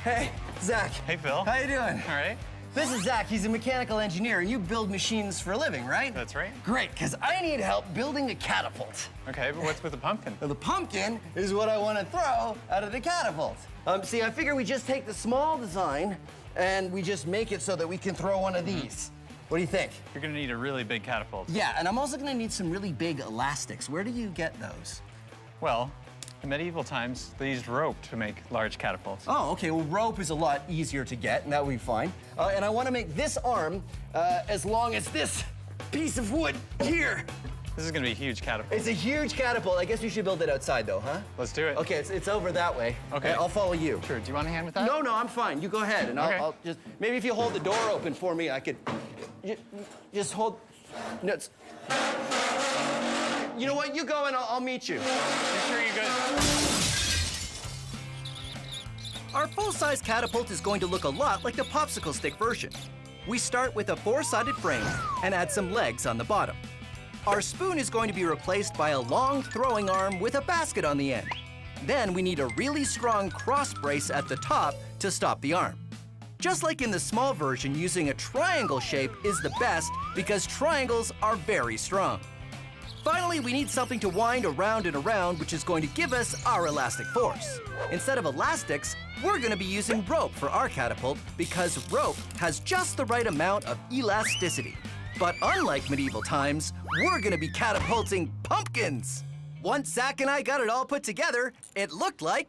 Hey, Zach. Hey, Phil. How you doing? All right. This is Zach. He's a mechanical engineer, and you build machines for a living, right? That's right. Great, because I need help building a catapult. Okay, but what's with the pumpkin? Well, the pumpkin is what I want to throw out of the catapult. See, I figure we just take the small design and we just make it so that we can throw one of these. What do you think? You're gonna need a really big catapult. Yeah, and I'm also gonna need some really big elastics. Where do you get those? Well, in medieval times, they used rope to make large catapults. Oh, okay, well, rope is a lot easier to get, and that would be fine. And I wanna make this arm as long as this piece of wood here. This is gonna be a huge catapult. It's a huge catapult. I guess we should build it outside, though, huh? Let's do it. Okay, it's over that way. Okay. I'll follow you. Sure, do you want a hand with that? No, I'm fine. You go ahead, and Okay. I'll just, maybe if you hold the door open for me, I could just hold, no, you know what, you go and I'll meet you. Make sure you're good. Our full-size catapult is going to look a lot like the popsicle stick version. We start with a 4-sided frame and add some legs on the bottom. Our spoon is going to be replaced by a long throwing arm with a basket on the end. Then we need a really strong cross brace at the top to stop the arm. Just like in the small version, using a triangle shape is the best because triangles are very strong. Finally, we need something to wind around and around, which is going to give us our elastic force. Instead of elastics, we're going to be using rope for our catapult because rope has just the right amount of elasticity. But unlike medieval times, we're going to be catapulting pumpkins. Once Zach and I got it all put together, it looked like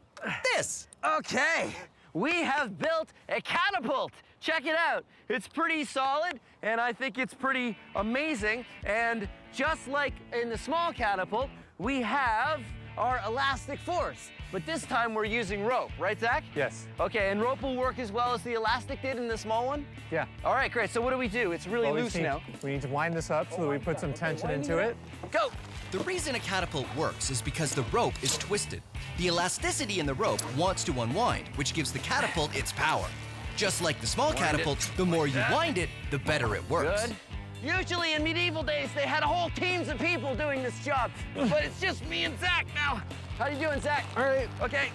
this. Okay, we have built a catapult. Check it out. It's pretty solid, and I think it's pretty amazing. And just like in the small catapult, we have our elastic force. But this time we're using rope, right, Zach? Yes. Okay, and rope will work as well as the elastic did in the small one? Yeah. All right, great. So what do we do? It's really loose now. We need to wind this up so that we put some tension into it. Go! The reason a catapult works is because the rope is twisted. The elasticity in the rope wants to unwind, which gives the catapult its power. Just like the small catapult, the more you wind it, the better it works. Good. Usually in medieval days, they had whole teams of people doing this job, but it's just me and Zach now. How you doing, Zach? All right. Okay.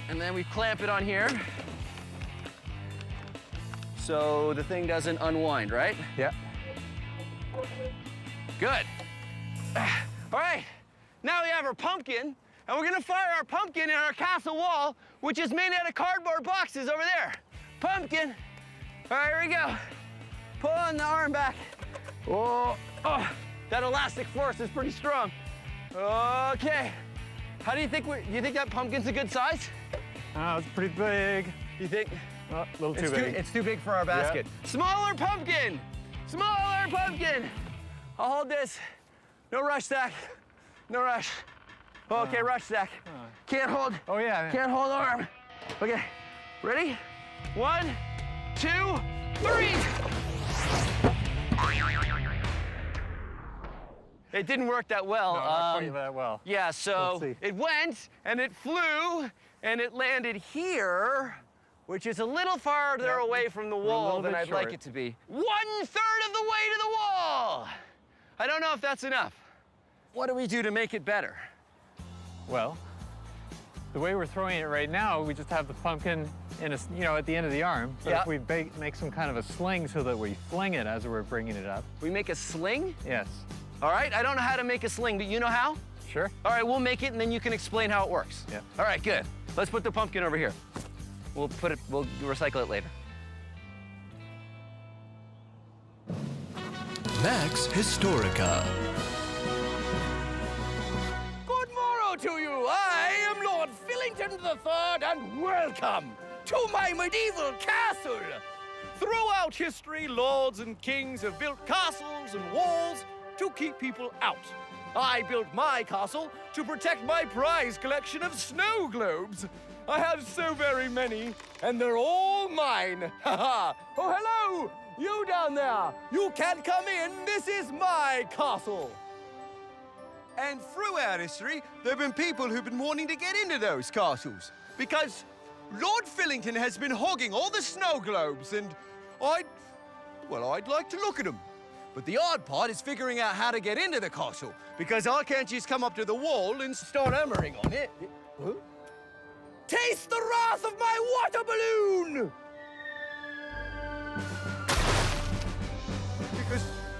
And then we clamp it on here. So the thing doesn't unwind, right? Yeah. Good. All right, now we have our pumpkin, and we're gonna fire our pumpkin in our castle wall, which is made out of cardboard boxes over there. Pumpkin. All right, here we go. Pulling the arm back. Oh, that elastic force is pretty strong. Okay. How do you think that pumpkin's a good size? Oh, it's pretty big. You think? Oh, a little too big. It's too big for our basket. Smaller pumpkin! Smaller pumpkin! I'll hold this. No rush, Zach. No rush. Okay, rush, Zach. Can't hold. Oh, yeah. Can't hold arm. Okay, ready? 1, 2, 3! It didn't work that well. No, not quite that well. Yeah, so Let's see. it went, and it flew, and it landed here, which is a little farther away from the wall than I'd like it to be. 1/3 of the way to the wall! I don't know if that's enough. What do we do to make it better? Well, the way we're throwing it right now, we just have the pumpkin in a, at the end of the arm. But if we make some kind of a sling so that we fling it as we're bringing it up. We make a sling? Yes. All right, I don't know how to make a sling, but you know how? Sure. All right, we'll make it, and then you can explain how it works. Yeah. All right, good. Let's put the pumpkin over here. We'll recycle it later. Max Historica. Good morrow to you. I am Lord Fillington III, and welcome to my medieval castle. Throughout history, lords and kings have built castles and walls to keep people out. I built my castle to protect my prize collection of snow globes. I have so very many, and they're all mine. Ha ha! Oh, hello! You down there! You can't come in. This is my castle. And throughout history, there have been people who've been wanting to get into those castles because Lord Fillington has been hogging all the snow globes, and I'd like to look at them. But the hard part is figuring out how to get into the castle, because I can't just come up to the wall and start hammering on it. Huh? Taste the wrath of my water balloon!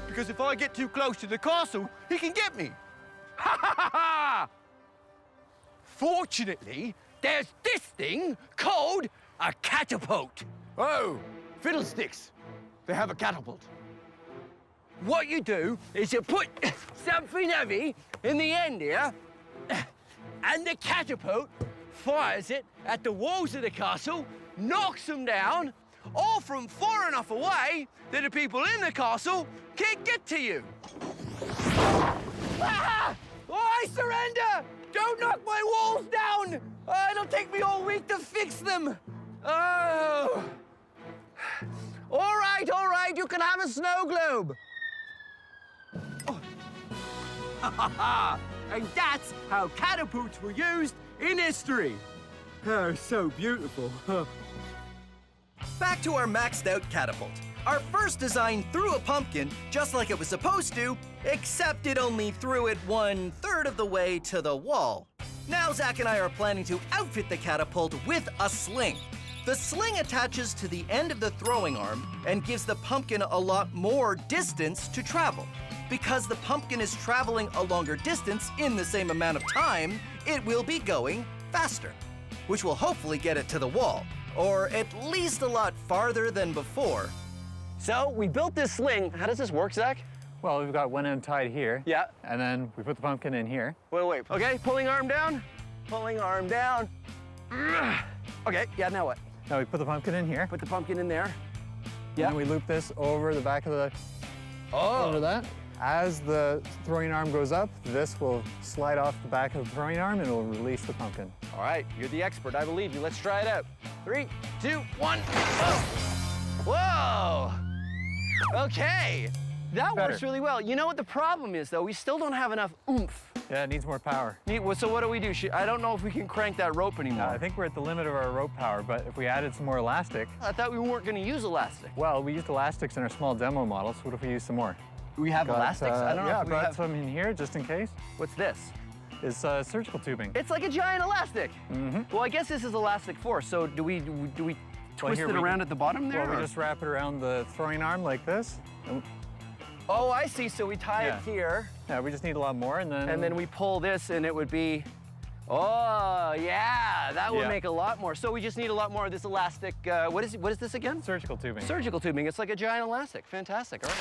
Because if I get too close to the castle, he can get me. Ha ha ha ha! Fortunately, there's this thing called a catapult. Oh, fiddlesticks. they have a catapult. What you do is you put something heavy in the end here, and the catapult fires it at the walls of the castle, knocks them down, all from far enough away that the people in the castle can't get to you. Ah! Oh, I surrender! Don't knock my walls down! It'll take me all week to fix them. Oh. All right, you can have a snow globe. Oh. And that's how catapults were used in history. Oh, so beautiful. Back to our maxed out catapult. Our first design threw a pumpkin just like it was supposed to, except it only threw it 1/3 of the way to the wall. Now Zach and I are planning to outfit the catapult with a sling. The sling attaches to the end of the throwing arm and gives the pumpkin a lot more distance to travel. Because the pumpkin is traveling a longer distance in the same amount of time, it will be going faster, which will hopefully get it to the wall, or at least a lot farther than before. So we built this sling. How does this work, Zach? Well, we've got one end tied here. Yeah. And then we put the pumpkin in here. Wait. Okay, pulling arm down. Pulling arm down. Okay, yeah, now what? Now we put the pumpkin in here. Put the pumpkin in there. Yeah. And then we loop this over the back of the... Over that. As the throwing arm goes up, this will slide off the back of the throwing arm and it will release the pumpkin. All right, you're the expert. I believe you. Let's try it out. 3, 2, 1. Whoa! Okay. That works really well. You know what the problem is, though? We still don't have enough oomph. Yeah, it needs more power. So what do we do? I don't know if we can crank that rope anymore. I think we're at the limit of our rope power, but if we added some more elastic... I thought we weren't going to use elastic. Well, we used elastics in our small demo model, so what if we use some more? We have elastics? I don't know. Yeah, if I brought some in here just in case. What's this? It's surgical tubing. It's like a giant elastic. Mm-hmm. Well, I guess this is elastic force. So do we twist it around at the bottom there? Well, we just wrap it around the throwing arm like this. Oh, I see. So we tie it here. Yeah, we just need a lot more, and then we pull this, and it would be. Oh, yeah, that would make a lot more. So we just need a lot more of this elastic. What is this again? Surgical tubing. Surgical tubing. It's like a giant elastic. Fantastic. All right.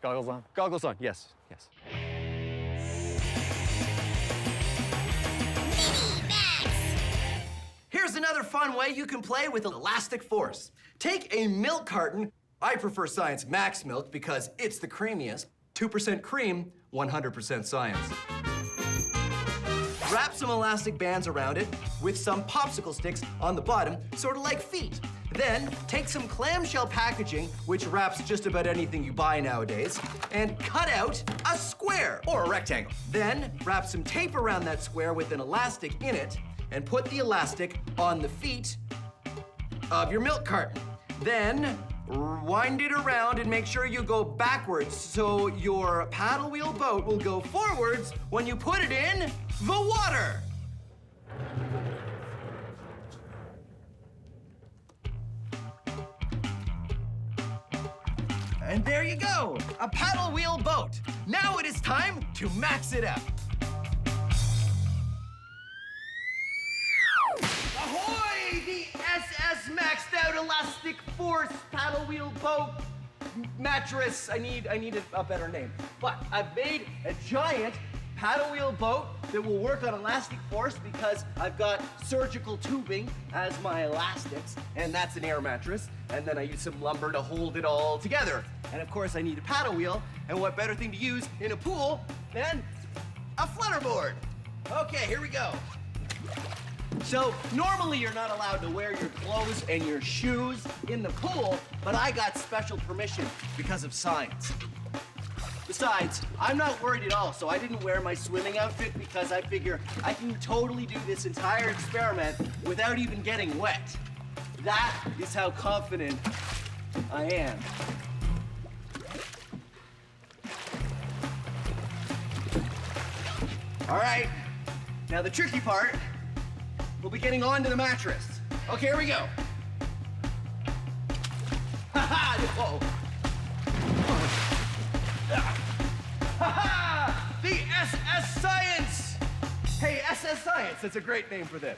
Goggles on. Goggles on. Yes. Yes. Here's another fun way you can play with elastic force. Take a milk carton. I prefer Science Max milk because it's the creamiest. 2% cream, 100% science. Wrap some elastic bands around it with some popsicle sticks on the bottom, sort of like feet. Then take some clamshell packaging, which wraps just about anything you buy nowadays, and cut out a square or a rectangle. Then wrap some tape around that square with an elastic in it, and put the elastic on the feet of your milk carton. Then wind it around and make sure you go backwards so your paddle wheel boat will go forwards when you put it in the water. And there you go, a paddle wheel boat. Now it is time to max it out. Ahoy, the SS maxed out elastic force paddle wheel boat mattress. I need a better name. But I've made a giant paddle wheel boat that will work on elastic force because I've got surgical tubing as my elastics, and that's an air mattress. And then I use some lumber to hold it all together. And of course I need a paddle wheel, and what better thing to use in a pool than a flutterboard. Okay, here we go. So normally you're not allowed to wear your clothes and your shoes in the pool, but I got special permission because of science. Besides, I'm not worried at all, so I didn't wear my swimming outfit because I figure I can totally do this entire experiment without even getting wet. That is how confident I am. All right, now the tricky part, we'll be getting onto the mattress. Okay, here we go. Ha-ha! Whoa. Ha-ha! The SS Science! Hey, SS Science, that's a great name for this.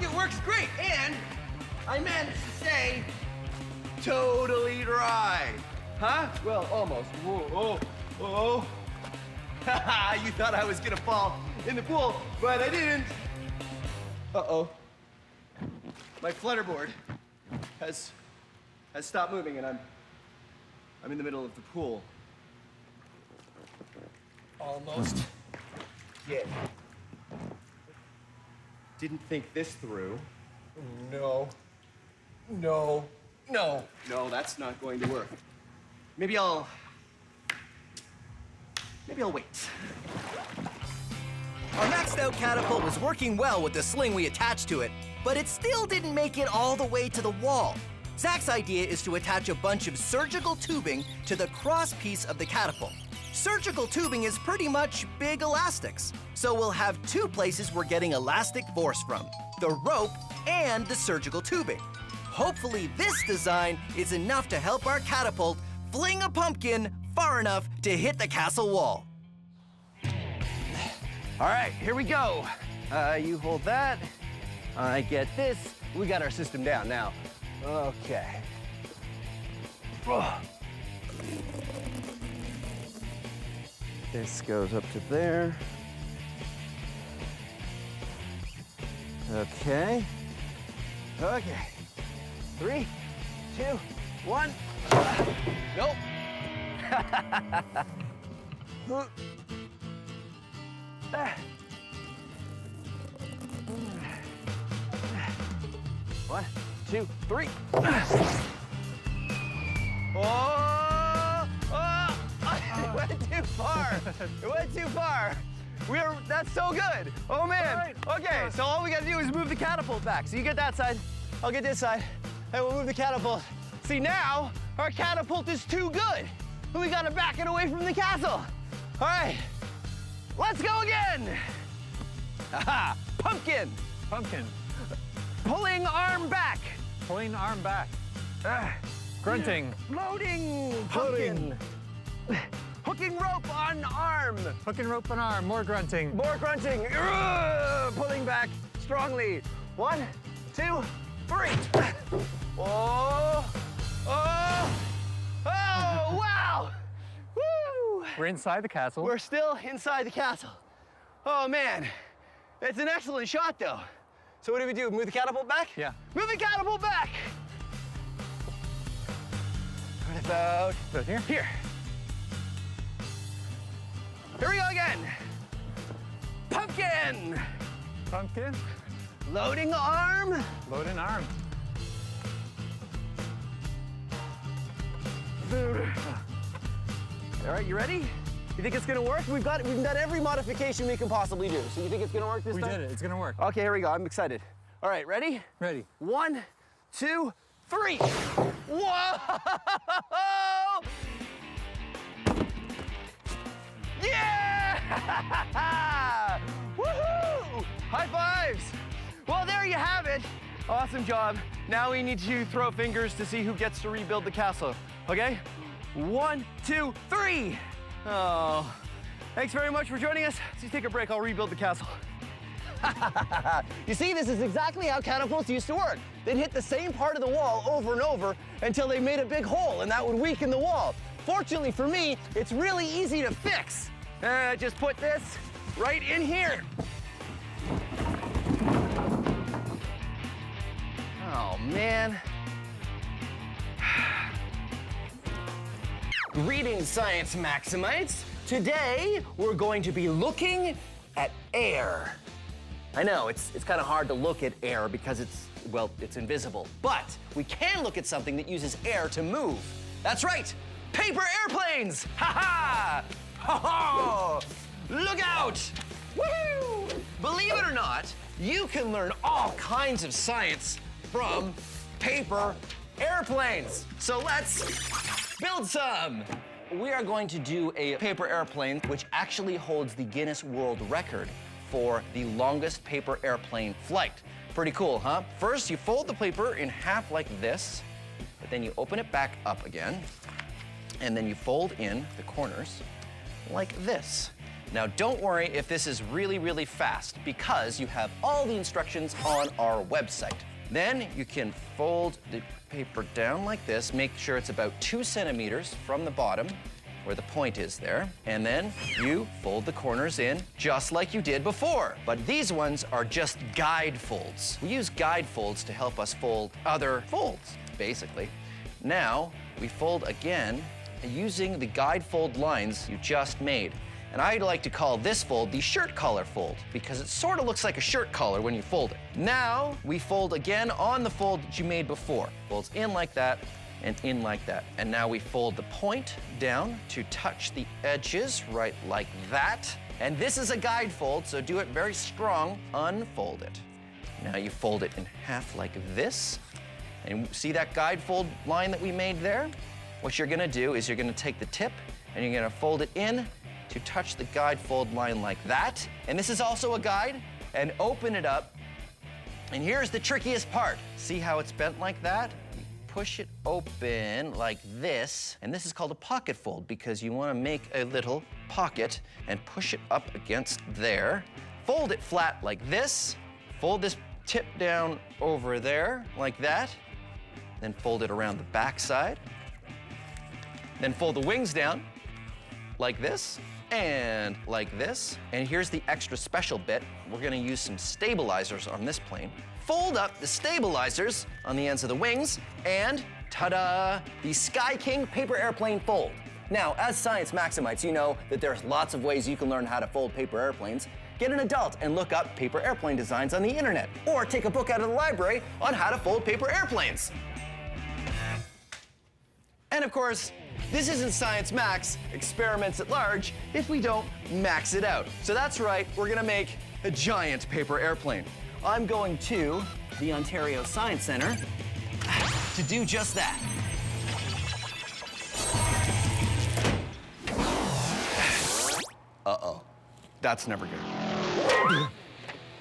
Look, it works great. And I meant to say totally dry. Huh? Well, almost. Whoa, oh, oh. Haha, you thought I was gonna fall in the pool, but I didn't. Uh-oh. My flutterboard has stopped moving, and I'm in the middle of the pool. Almost. Yeah. Didn't think this through. No. No. No. No, that's not going to work. Maybe I'll wait. Our maxed out catapult was working well with the sling we attached to it, but it still didn't make it all the way to the wall. Zach's idea is to attach a bunch of surgical tubing to the cross piece of the catapult. Surgical tubing is pretty much big elastics, so we'll have two places we're getting elastic force from, the rope and the surgical tubing. Hopefully this design is enough to help our catapult fling a pumpkin far enough to hit the castle wall. All right, here we go. You hold that. I get this. We got our system down now. Okay. Oh. This goes up to there. Okay. Okay. 3, 2, 1. Nope. One, 2, 3. Oh! Oh! It went too far. It went too far. That's so good. Oh man. Right. Okay, so all we gotta do is move the catapult back. So you get that side, I'll get this side, and we'll move the catapult. See, now our catapult is too good. We gotta back it away from the castle. All right, let's go again. Aha, pumpkin. Pumpkin. Pulling arm back. Pulling arm back. Grunting. Loading. Pumpkin. Hooking rope on arm. Hooking rope on arm. More grunting. More grunting. Pulling back strongly. 1, 2, 3. Oh. Oh. Oh, wow. Woo. We're inside the castle. We're still inside the castle. Oh, man. It's an excellent shot, though. So what do we do? Move the catapult back? Yeah. Move the catapult back. What about here? Here. Here we go again. Pumpkin. Pumpkin. Loading arm. Loading arm. All right, you ready? You think it's gonna work? We've done every modification we can possibly do. So you think it's gonna work this time? We did it. It's gonna work. Okay, here we go. I'm excited. All right, ready? Ready. 1, 2, 3. Whoa! Yeah! Woohoo! High fives! Well, there you have it. Awesome job. Now we need to throw fingers to see who gets to rebuild the castle. Okay? 1, 2, 3. Oh, thanks very much for joining us. Let's take a break. I'll rebuild the castle. You see, this is exactly how catapults used to work. They'd hit the same part of the wall over and over until they made a big hole, and that would weaken the wall. Fortunately for me, it's really easy to fix. Just put this right in here. Oh, man. Greetings, Science Maximites. Today, we're going to be looking at air. I know, it's kind of hard to look at air because it's invisible. But we can look at something that uses air to move. That's right, paper airplanes! Ha-ha! Ho-ho! Look out! Woo! Believe it or not, you can learn all kinds of science from paper airplanes. So let's build some. We are going to do a paper airplane which actually holds the Guinness World Record for the longest paper airplane flight. Pretty cool, huh? First, you fold the paper in half like this, but then you open it back up again, and then you fold in the corners like this. Now, don't worry if this is really, really fast, because you have all the instructions on our website. Then you can fold the paper down like this, make sure it's about 2 centimeters from the bottom, where the point is there, and then you fold the corners in just like you did before. But these ones are just guide folds. We use guide folds to help us fold other folds, basically. Now, we fold again using the guide fold lines you just made. And I like to call this fold the shirt collar fold, because it sort of looks like a shirt collar when you fold it. Now, we fold again on the fold that you made before. Folds in like that, and in like that. And now we fold the point down to touch the edges right like that. And this is a guide fold, so do it very strong. Unfold it. Now you fold it in half like this. And see that guide fold line that we made there? What you're gonna do is you're gonna take the tip and you're gonna fold it in to touch the guide fold line like that. And this is also a guide, and open it up. And here's the trickiest part. See how it's bent like that? You push it open like this, and this is called a pocket fold because you wanna make a little pocket and push it up against there. Fold it flat like this. Fold this tip down over there like that. Then fold it around the back side. Then fold the wings down like this and like this. And here's the extra special bit. We're gonna use some stabilizers on this plane. Fold up the stabilizers on the ends of the wings, and ta-da, the Sky King paper airplane fold. Now, as science maximites, you know that there's lots of ways you can learn how to fold paper airplanes. Get an adult and look up paper airplane designs on the internet, or take a book out of the library on how to fold paper airplanes. And of course, this isn't Science Max, experiments at large, if we don't max it out. So that's right, we're gonna make a giant paper airplane. I'm going to the Ontario Science Centre to do just that. Uh-oh, that's never good.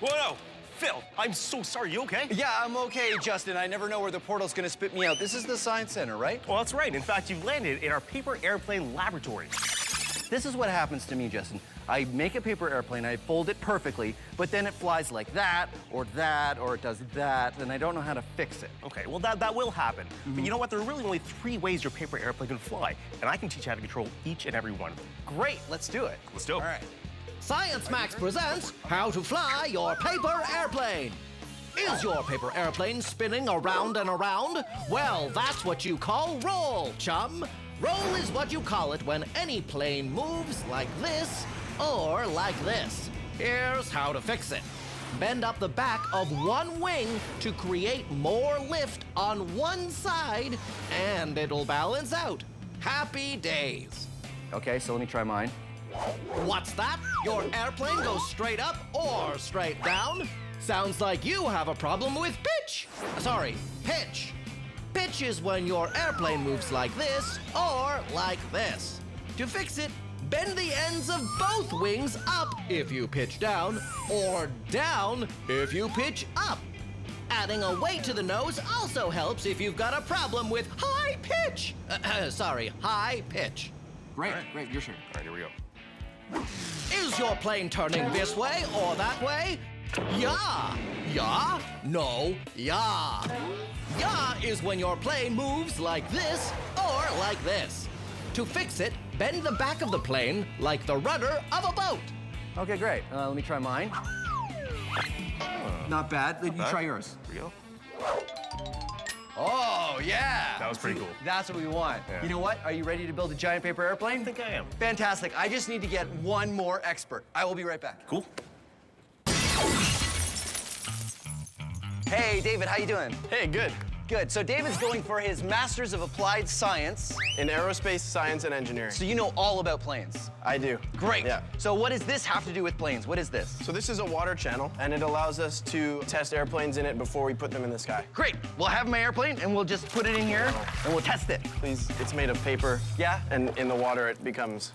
Whoa, Phil, I'm so sorry. You okay? Yeah, I'm okay, Justin. I never know where the portal's gonna spit me out. This is the Science Center, right? Well, that's right. In fact, you've landed in our paper airplane laboratory. This is what happens to me, Justin. I make a paper airplane, I fold it perfectly, but then it flies like that, or it does that, and I don't know how to fix it. Okay, well, that will happen. But you know what? There are really only 3 ways your paper airplane can fly, and I can teach you how to control each and every one of them. Great, let's do it. Let's do it. All right. Science Max presents How to Fly Your Paper Airplane. Is your paper airplane spinning around and around? Well, that's what you call roll, chum. Roll is what you call it when any plane moves like this or like this. Here's how to fix it. Bend up the back of one wing to create more lift on one side, and it'll balance out. Happy days. Okay, so let me try mine. What's that? Your airplane goes straight up or straight down? Sounds like you have a problem with pitch. Sorry, pitch. Pitch is when your airplane moves like this or like this. To fix it, bend the ends of both wings up if you pitch down, or down if you pitch up. Adding a weight to the nose also helps if you've got a problem with high pitch. High pitch. Great, great, your turn. All right, here we go. Is your plane turning this way or that way? Yeah. Yeah? No. Yeah. Yeah is when your plane moves like this or like this. To fix it, bend the back of the plane like the rudder of a boat. Okay, great. Let me try mine. Not bad. You try yours. Here we go. Oh, yeah. That was pretty cool. That's what we want. Yeah. You know what? Are you ready to build a giant paper airplane? I think I am. Fantastic. I just need to get one more expert. I will be right back. Cool. Hey, David, how you doing? Hey, good. Good. So David's going for his Masters of Applied Science. In aerospace science and engineering. So you know all about planes. I do. Great. Yeah. So what does this have to do with planes? What is this? So this is a water channel, and it allows us to test airplanes in it before we put them in the sky. Great. We'll have my airplane, and we'll just put it in here, and we'll test it. Please, it's made of paper. Yeah? And in the water, it becomes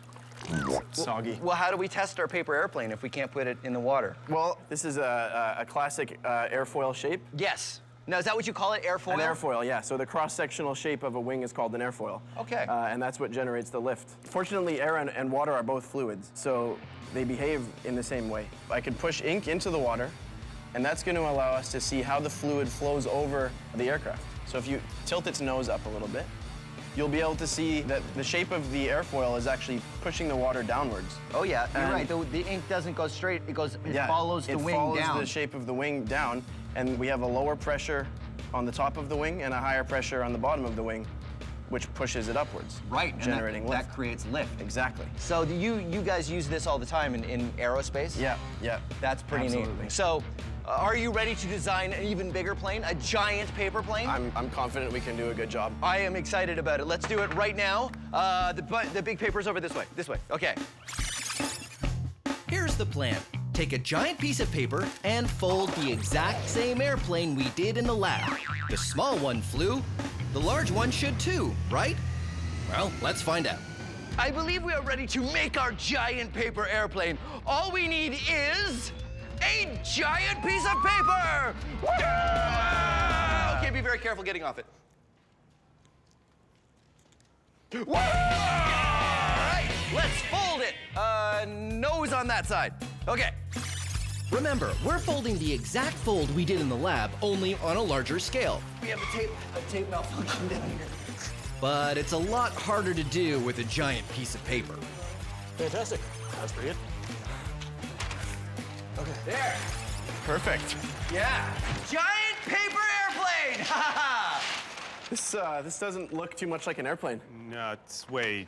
soggy. Well, how do we test our paper airplane if we can't put it in the water? Well, this is a classic airfoil shape. Yes. Now, is that what you call it, airfoil? An airfoil, yeah. So the cross-sectional shape of a wing is called an airfoil. Okay. And that's what generates the lift. Fortunately, air and water are both fluids, so they behave in the same way. I could push ink into the water, and that's going to allow us to see how the fluid flows over the aircraft. So if you tilt its nose up a little bit, you'll be able to see that the shape of the airfoil is actually pushing the water downwards. Oh yeah, you're right. The ink doesn't go straight, it follows the wing down. It follows the shape of the wing down, and we have a lower pressure on the top of the wing and a higher pressure on the bottom of the wing, which pushes it upwards. Right, generating and lift. that creates lift. Exactly. So you guys use this all the time in aerospace? Yeah, yeah. That's pretty Absolutely. neat. So, are you ready to design an even bigger plane, a giant paper plane? I'm confident we can do a good job. I am excited about it. Let's do it right now. The big paper's over this way. This way. Okay. Here's the plan. Take a giant piece of paper and fold the exact same airplane we did in the lab. The small one flew. The large one should too, right? Well, let's find out. I believe we are ready to make our giant paper airplane. All we need is a giant piece of paper! Yeah! Okay, be very careful getting off it. Whoa! All right, let's fold it. Nose on that side. Okay. Remember, we're folding the exact fold we did in the lab, only on a larger scale. We have a tape malfunction down here. But it's a lot harder to do with a giant piece of paper. Fantastic. That's pretty good. Okay. There. Perfect. Yeah. Giant paper airplane! Ha ha! This doesn't look too much like an airplane. No, it's way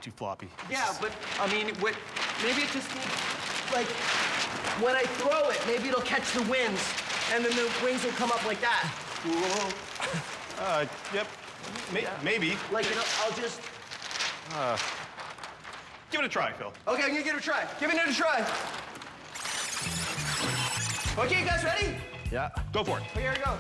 too floppy. Yeah, but I mean, maybe it just needs, like, when I throw it, maybe it'll catch the winds, and then the wings will come up like that. Whoa. Yep. Maybe. Like, I'll just... Give it a try, Phil. Okay, I'm gonna give it a try. Giving it a try. Okay, you guys ready? Yeah. Go for it. Okay, here we go.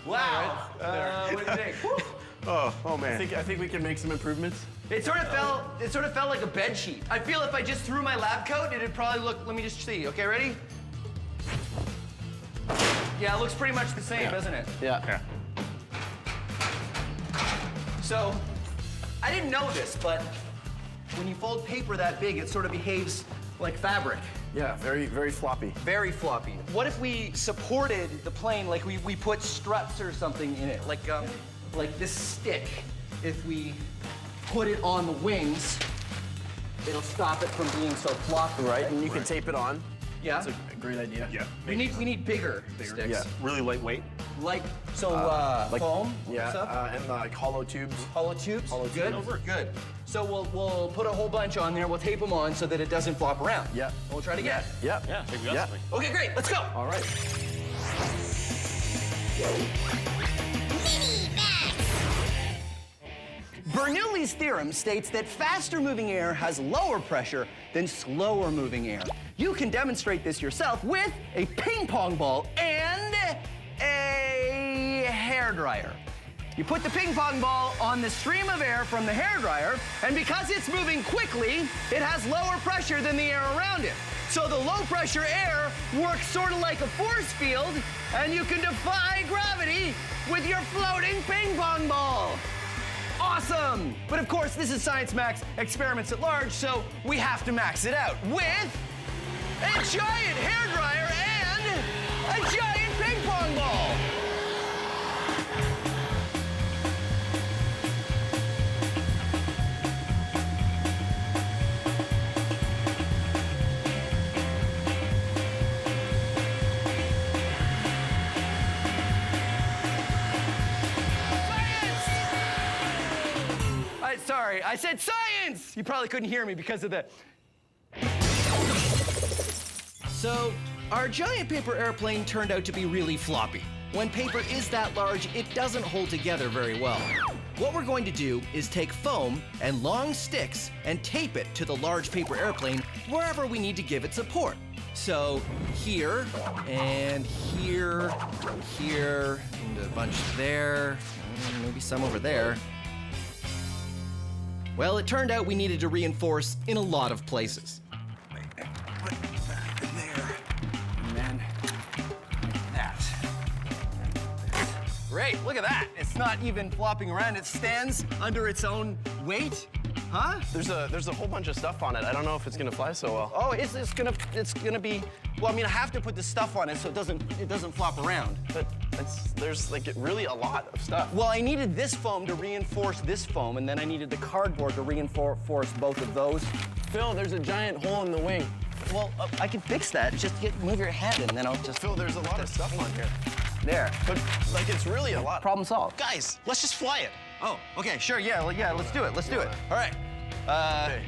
Wow. What do you think? Oh man. I think we can make some improvements. It sort of felt like a bed sheet. I feel if I just threw my lab coat, it'd probably look. Let me just see. Okay, ready? Yeah, it looks pretty much the same, doesn't it? Yeah. So, I didn't know this, but when you fold paper that big, it sort of behaves like fabric. Yeah, very floppy. Very floppy. What if we supported the plane, like we put struts or something in it, like this stick? If we put it on the wings, it'll stop it from being so floppy. Right, and you can tape it on. Yeah. That's a great idea. Yeah. We need bigger sticks. Yeah. Really lightweight. Like Like foam. Yeah, Stuff? and like hollow tubes. Hollow tubes. Good. Good. So we'll put a whole bunch on there. We'll tape them on so that it doesn't flop around. Yeah. We'll try it again. Yeah. Yeah. Maybe Yeah. something. Okay, great. Let's go. All right. Bernoulli's theorem states that faster moving air has lower pressure than slower moving air. You can demonstrate this yourself with a ping pong ball and a hairdryer. You put the ping pong ball on the stream of air from the hairdryer, and because it's moving quickly, it has lower pressure than the air around it. So the low pressure air works sort of like a force field, and you can defy gravity with your floating ping pong ball. Awesome! But of course, this is Science Max Experiments at Large, so we have to max it out with a giant hairdryer and a giant ping pong ball. Sorry, I said science! You probably couldn't hear me because of the... So, our giant paper airplane turned out to be really floppy. When paper is that large, it doesn't hold together very well. What we're going to do is take foam and long sticks and tape it to the large paper airplane wherever we need to give it support. So here, and here, here, and a bunch there, and maybe some over there. Well, it turned out we needed to reinforce in a lot of places. There. And then that. Great, look at that. It's not even flopping around. It stands under its own weight. Huh? There's a whole bunch of stuff on it. I don't know if it's gonna fly so well. Oh, it's gonna be. Well, I mean, I have to put the stuff on it so it doesn't flop around. But there's like really a lot of stuff. Well, I needed this foam to reinforce this foam, and then I needed the cardboard to reinforce both of those. Phil, there's a giant hole in the wing. Well, I can fix that. Just move your head, and then I'll just. Phil, there's a lot of stuff on here. There. But like, it's really a lot. Problem solved. Guys, let's just fly it. Oh, okay, sure, yeah, let's do it. Let's do it. All right. Okay.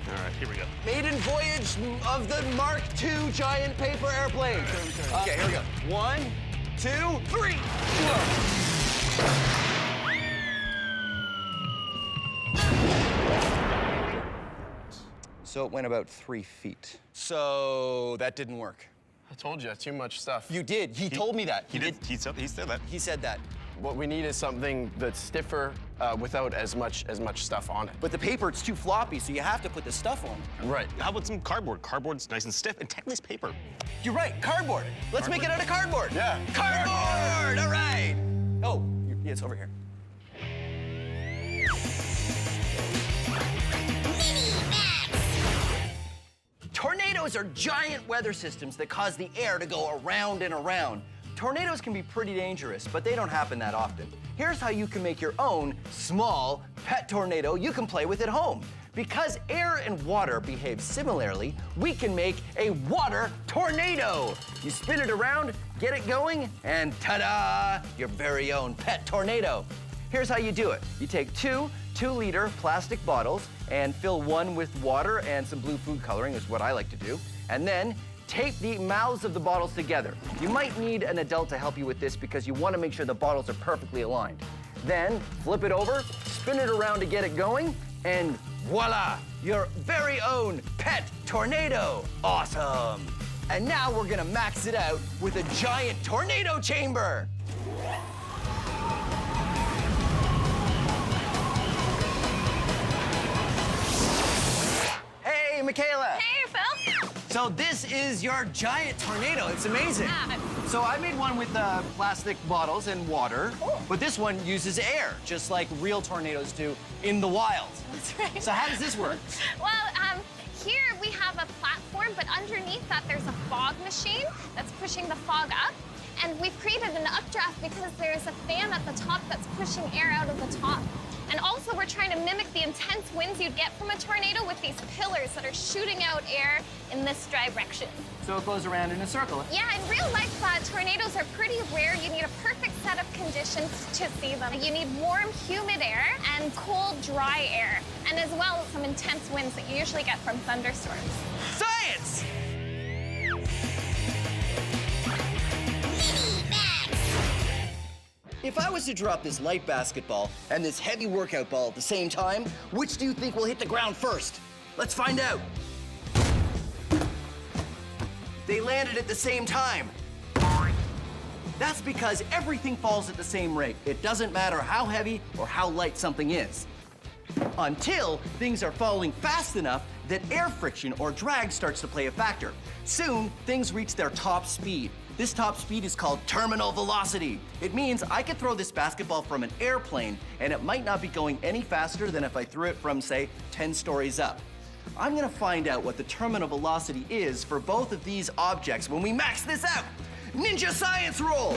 All right, here we go. Maiden voyage of the Mark II giant paper airplane. Okay, here we go. 1, 2, 3. So it went about 3 feet. So that didn't work. I told you, too much stuff. You did. He told me that. He said that. He said that. What we need is something that's stiffer without as much stuff on it. But the paper, it's too floppy, so you have to put the stuff on. Right. How about some cardboard? Cardboard's nice and stiff, and technically it's paper. You're right, cardboard. Let's make it out of cardboard. Yeah. Cardboard, all right. Oh, yeah, it's over here. Tornadoes are giant weather systems that cause the air to go around and around. Tornadoes can be pretty dangerous, but they don't happen that often. Here's how you can make your own small pet tornado you can play with at home. Because air and water behave similarly, we can make a water tornado. You spin it around, get it going, and ta-da, your very own pet tornado. Here's how you do it. You take two 2-liter plastic bottles and fill one with water and some blue food coloring, is what I like to do, and then tape the mouths of the bottles together. You might need an adult to help you with this because you want to make sure the bottles are perfectly aligned. Then flip it over, spin it around to get it going, and voila, your very own pet tornado. Awesome. And now we're gonna max it out with a giant tornado chamber. Hey, Michaela. Hey, Phil. So this is your giant tornado. It's amazing. Yeah. So I made one with plastic bottles and water, but this one uses air, just like real tornadoes do in the wild. That's right. So how does this work? Well, here we have a platform, but underneath that there's a fog machine that's pushing the fog up. And we've created an updraft because there's a fan at the top that's pushing air out of the top. And also, we're trying to mimic the intense winds you'd get from a tornado with these pillars that are shooting out air in this direction. So it goes around in a circle. Yeah, in real life, tornadoes are pretty rare. You need a perfect set of conditions to see them. You need warm, humid air and cold, dry air. And as well, some intense winds that you usually get from thunderstorms. Science! If I was to drop this light basketball and this heavy workout ball at the same time, which do you think will hit the ground first? Let's find out. They landed at the same time. That's because everything falls at the same rate. It doesn't matter how heavy or how light something is. Until things are falling fast enough that air friction or drag starts to play a factor. Soon, things reach their top speed. This top speed is called terminal velocity. It means I could throw this basketball from an airplane and it might not be going any faster than if I threw it from, say, 10 stories up. I'm gonna find out what the terminal velocity is for both of these objects when we max this out. Ninja science roll!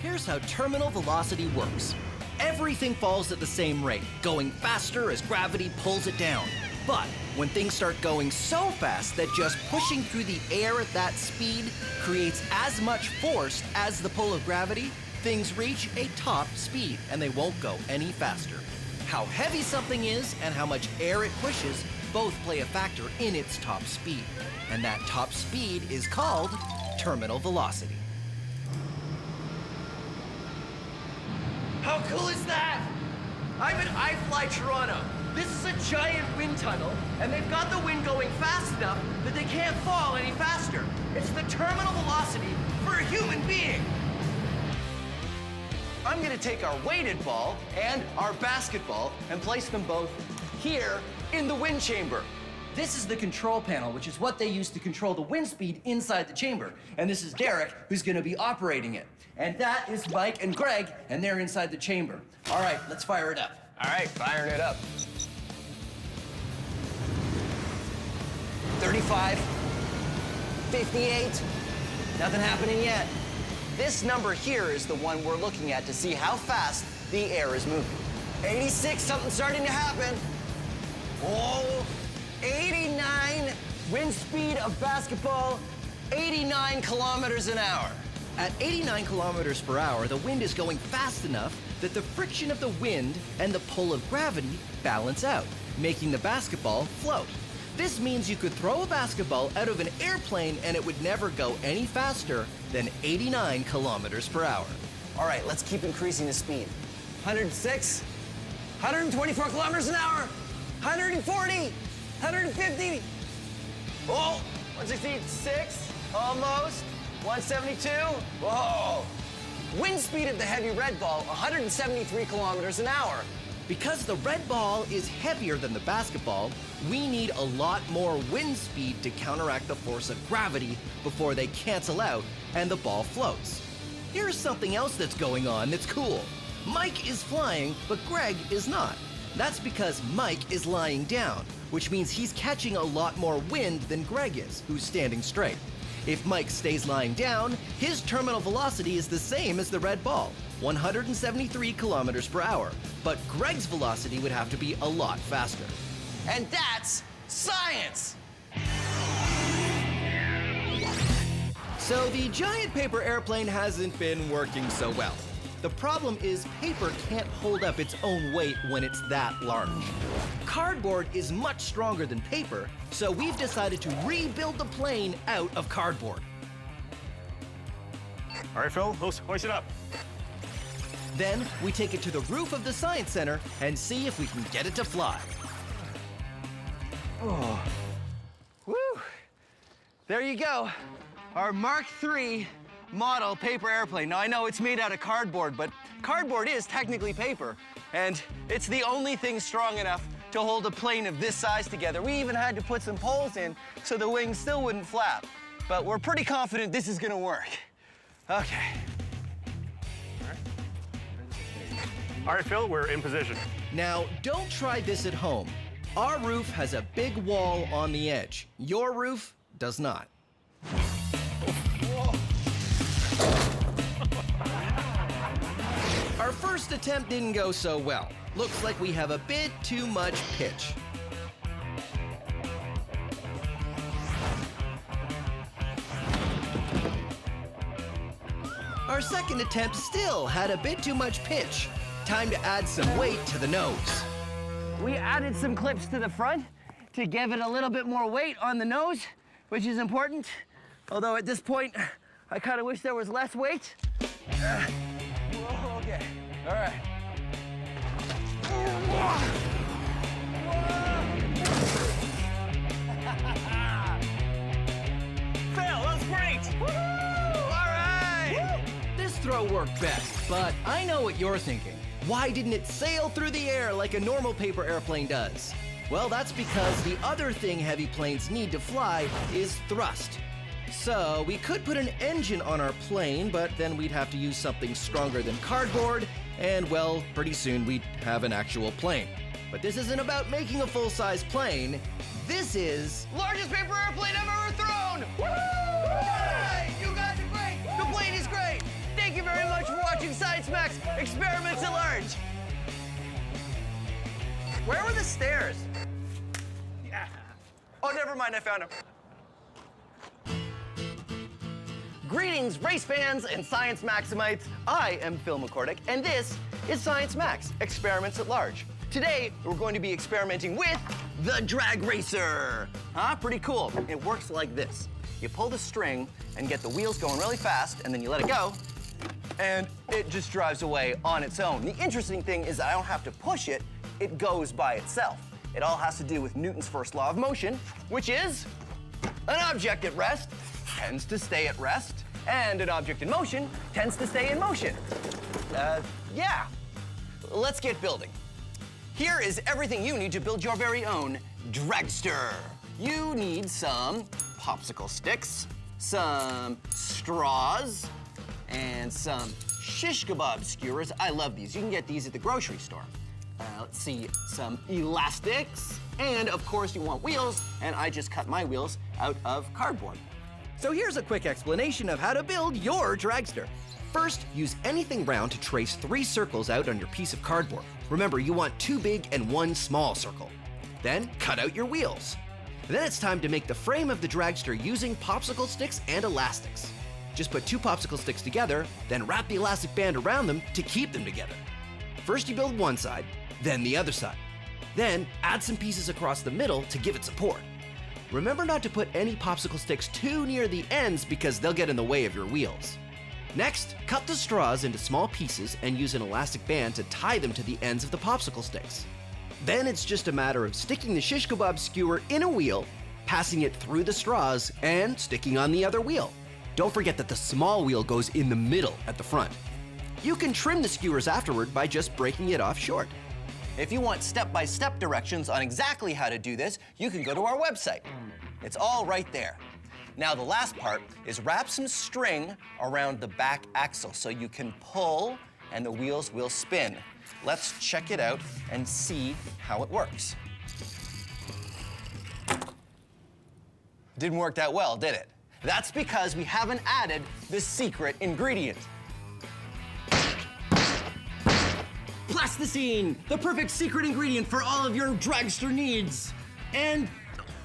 Here's how terminal velocity works. Everything falls at the same rate, going faster as gravity pulls it down. But when things start going so fast that just pushing through the air at that speed creates as much force as the pull of gravity, things reach a top speed and they won't go any faster. How heavy something is and how much air it pushes both play a factor in its top speed. And that top speed is called terminal velocity. How cool is that? I'm at iFly Toronto. This is a giant wind tunnel, and they've got the wind going fast enough that they can't fall any faster. It's the terminal velocity for a human being. I'm gonna take our weighted ball and our basketball and place them both here in the wind chamber. This is the control panel, which is what they use to control the wind speed inside the chamber. And this is Derek, who's gonna be operating it. And that is Mike and Greg, and they're inside the chamber. All right, let's fire it up. All right, firing it up. 35, 58, nothing happening yet. This number here is the one we're looking at to see how fast the air is moving. 86, something's starting to happen. Oh, 89, wind speed of basketball, 89 kilometers an hour. At 89 kilometers per hour, the wind is going fast enough that the friction of the wind and the pull of gravity balance out, making the basketball float. This means you could throw a basketball out of an airplane and it would never go any faster than 89 kilometers per hour. All right, let's keep increasing the speed. 106, 124 kilometers an hour, 140, 150. Oh, 166, almost. 172, whoa. Wind speed of the heavy red ball, 173 kilometers an hour. Because the red ball is heavier than the basketball, we need a lot more wind speed to counteract the force of gravity before they cancel out and the ball floats. Here's something else that's going on that's cool. Mike is flying, but Greg is not. That's because Mike is lying down, which means he's catching a lot more wind than Greg is, who's standing straight. If Mike stays lying down, his terminal velocity is the same as the red ball, 173 kilometers per hour. But Greg's velocity would have to be a lot faster. And that's science! So the giant paper airplane hasn't been working so well. The problem is paper can't hold up its own weight when it's that large. Cardboard is much stronger than paper, so we've decided to rebuild the plane out of cardboard. All right, Phil, hoist it up. Then we take it to the roof of the Science Center and see if we can get it to fly. Oh, woo! There you go, our Mark III model paper airplane. Now, I know it's made out of cardboard, but cardboard is technically paper, and it's the only thing strong enough to hold a plane of this size together. We even had to put some poles in so the wings still wouldn't flap, but we're pretty confident this is gonna work. Okay. All right, Phil, we're in position. Now, don't try this at home. Our roof has a big wall on the edge. Your roof does not. Our first attempt didn't go so well. Looks like we have a bit too much pitch. Our second attempt still had a bit too much pitch. Time to add some weight to the nose. We added some clips to the front to give it a little bit more weight on the nose, which is important. Although at this point, I kind of wish there was less weight. Whoa, okay, all right. Phil, that was great! Woo! All right! Woo! This throw worked best, but I know what you're thinking. Why didn't it sail through the air like a normal paper airplane does? Well, that's because the other thing heavy planes need to fly is thrust. So we could put an engine on our plane, but then we'd have to use something stronger than cardboard, and well, pretty soon we'd have an actual plane. But this isn't about making a full-size plane. This is... largest paper airplane I've ever thrown! Woo! Hey, you guys are great! The plane is great! Thank you very much for watching Science Max Experiments at Large. Where were the stairs? Yeah. Oh, never mind, I found them. Greetings, race fans and science maximites. I am Phil McCordick, and this is Science Max Experiments at Large. Today, we're going to be experimenting with the drag racer. Huh? Pretty cool. It works like this. You pull the string and get the wheels going really fast, and then you let it go, and it just drives away on its own. The interesting thing is that I don't have to push it, it goes by itself. It all has to do with Newton's first law of motion, which is an object at rest tends to stay at rest, and an object in motion tends to stay in motion. Yeah. Let's get building. Here is everything you need to build your very own Dragster. You need some popsicle sticks, some straws, and some shish kebab skewers. I love these. You can get these at the grocery store. Let's see, some elastics, and of course you want wheels, and I just cut my wheels out of cardboard. So here's a quick explanation of how to build your Dragster. First, use anything round to trace 3 circles out on your piece of cardboard. Remember, you want 2 big and 1 small circle. Then, cut out your wheels. Then it's time to make the frame of the Dragster using popsicle sticks and elastics. Just put 2 popsicle sticks together, then wrap the elastic band around them to keep them together. First you build one side, then the other side. Then add some pieces across the middle to give it support. Remember not to put any popsicle sticks too near the ends because they'll get in the way of your wheels. Next, cut the straws into small pieces and use an elastic band to tie them to the ends of the popsicle sticks. Then it's just a matter of sticking the shish kebab skewer in a wheel, passing it through the straws, and sticking on the other wheel. Don't forget that the small wheel goes in the middle at the front. You can trim the skewers afterward by just breaking it off short. If you want step-by-step directions on exactly how to do this, you can go to our website. It's all right there. Now the last part is wrap some string around the back axle so you can pull and the wheels will spin. Let's check it out and see how it works. Didn't work that well, did it? That's because we haven't added the secret ingredient. Plasticine, the perfect secret ingredient for all of your Dragster needs. And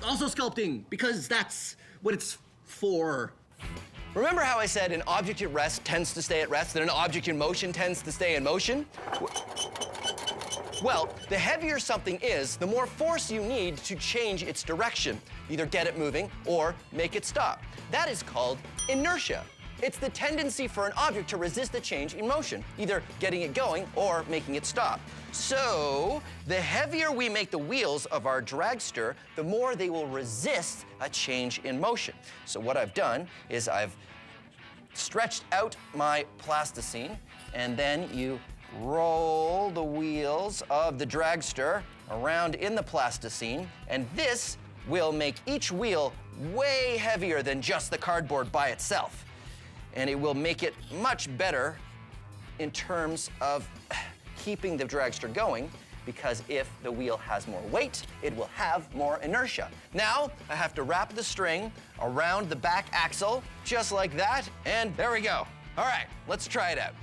also sculpting, because that's what it's for. Remember how I said an object at rest tends to stay at rest and an object in motion tends to stay in motion? Well, the heavier something is, the more force you need to change its direction, either get it moving or make it stop. That is called inertia. It's the tendency for an object to resist a change in motion, either getting it going or making it stop. So, the heavier we make the wheels of our Dragster, the more they will resist a change in motion. So what I've done is I've stretched out my plasticine, and then you roll the wheels of the Dragster around in the plasticine, and this will make each wheel way heavier than just the cardboard by itself. And it will make it much better in terms of keeping the Dragster going, because if the wheel has more weight, it will have more inertia. Now, I have to wrap the string around the back axle, just like that, and there we go. All right, let's try it out.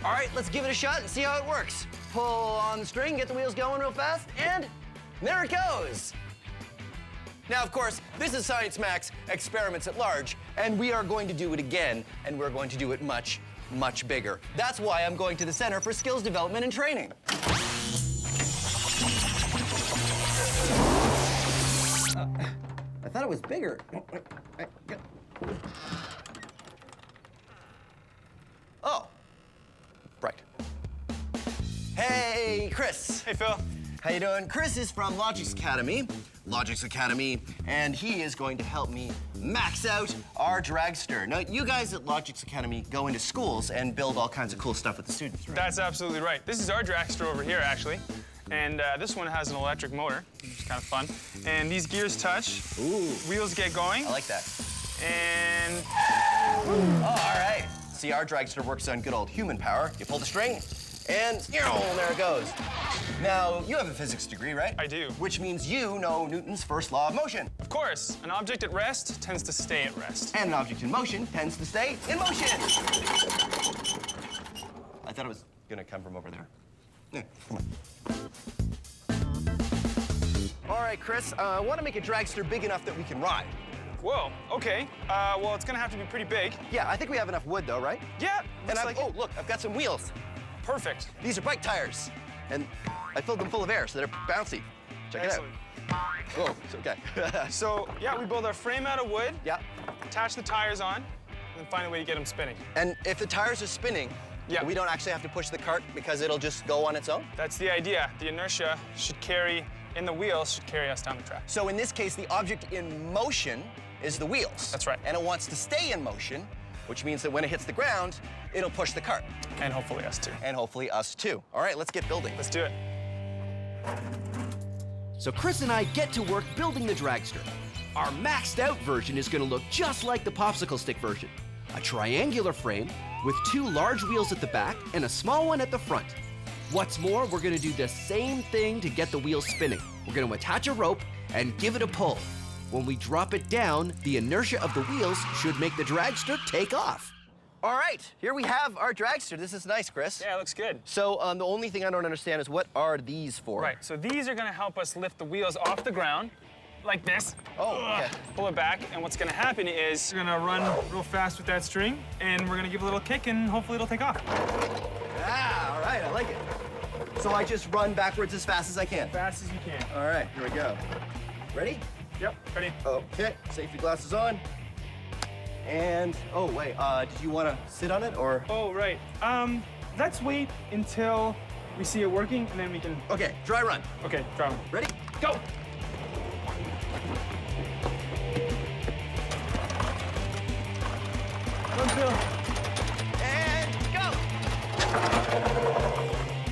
All right, let's give it a shot and see how it works. Pull on the string, get the wheels going real fast, and there it goes. Now, of course, this is Science Max Experiments at Large, and we are going to do it again, and we're going to do it much, much bigger. That's why I'm going to the Center for Skills Development and Training. I thought it was bigger. Oh, right. Hey, Chris. Hey, Phil. How you doing? Chris is from Logix Academy, and he is going to help me max out our Dragster. Now, you guys at Logix Academy go into schools and build all kinds of cool stuff with the students, right? That's absolutely right. This is our Dragster over here, actually. And this one has an electric motor, which is kind of fun. And these gears touch. Ooh. Wheels get going. I like that. And... Oh, all right. See, our Dragster works on good old human power. You pull the string, and there it goes. Now, you have a physics degree, right? I do. Which means you know Newton's first law of motion. Of course. An object at rest tends to stay at rest. And an object in motion tends to stay in motion. I thought it was gonna come from over there. Yeah, come on. All right, Chris, I want to make a Dragster big enough that we can ride. Whoa, okay. Well, it's gonna have to be pretty big. Yeah, I think we have enough wood, though, right? Yeah, And oh, look, I've got some wheels. Perfect. These are bike tires, and I filled them full of air, so they're bouncy. Check Excellent. it out. Oh, it's okay. So, yeah, we build our frame out of wood. Yeah. Attach the tires on, and then find a way to get them spinning. And if the tires are spinning, Yeah. We don't actually have to push the cart because it'll just go on its own? That's the idea. The inertia in the wheels should carry us down the track. So in this case, the object in motion is the wheels. That's right. And it wants to stay in motion, which means that when it hits the ground, it'll push the cart. And hopefully us too. And hopefully us too. All right, let's get building. Let's do it. So Chris and I get to work building the dragster. Our maxed out version is gonna look just like the popsicle stick version. A triangular frame with 2 large wheels at the back and a small one at the front. What's more, we're gonna do the same thing to get the wheels spinning. We're gonna attach a rope and give it a pull. When we drop it down, the inertia of the wheels should make the dragster take off. All right, here we have our dragster. This is nice, Chris. Yeah, it looks good. So the only thing I don't understand is what are these for? Right, so these are gonna help us lift the wheels off the ground, like this. Oh, okay. Pull it back, and what's gonna happen is we're gonna run real fast with that string, and we're gonna give a little kick, and hopefully it'll take off. Ah, all right, I like it. So I just run backwards as fast as I can? As fast as you can. All right, here we go. Ready? Yep, ready. Okay, safety glasses on. And, oh, wait, did you want to sit on it, or? Oh, right. Let's wait until we see it working, and then we can... Okay, dry run. Okay, dry run. Ready? Go! Run, Phil. And go!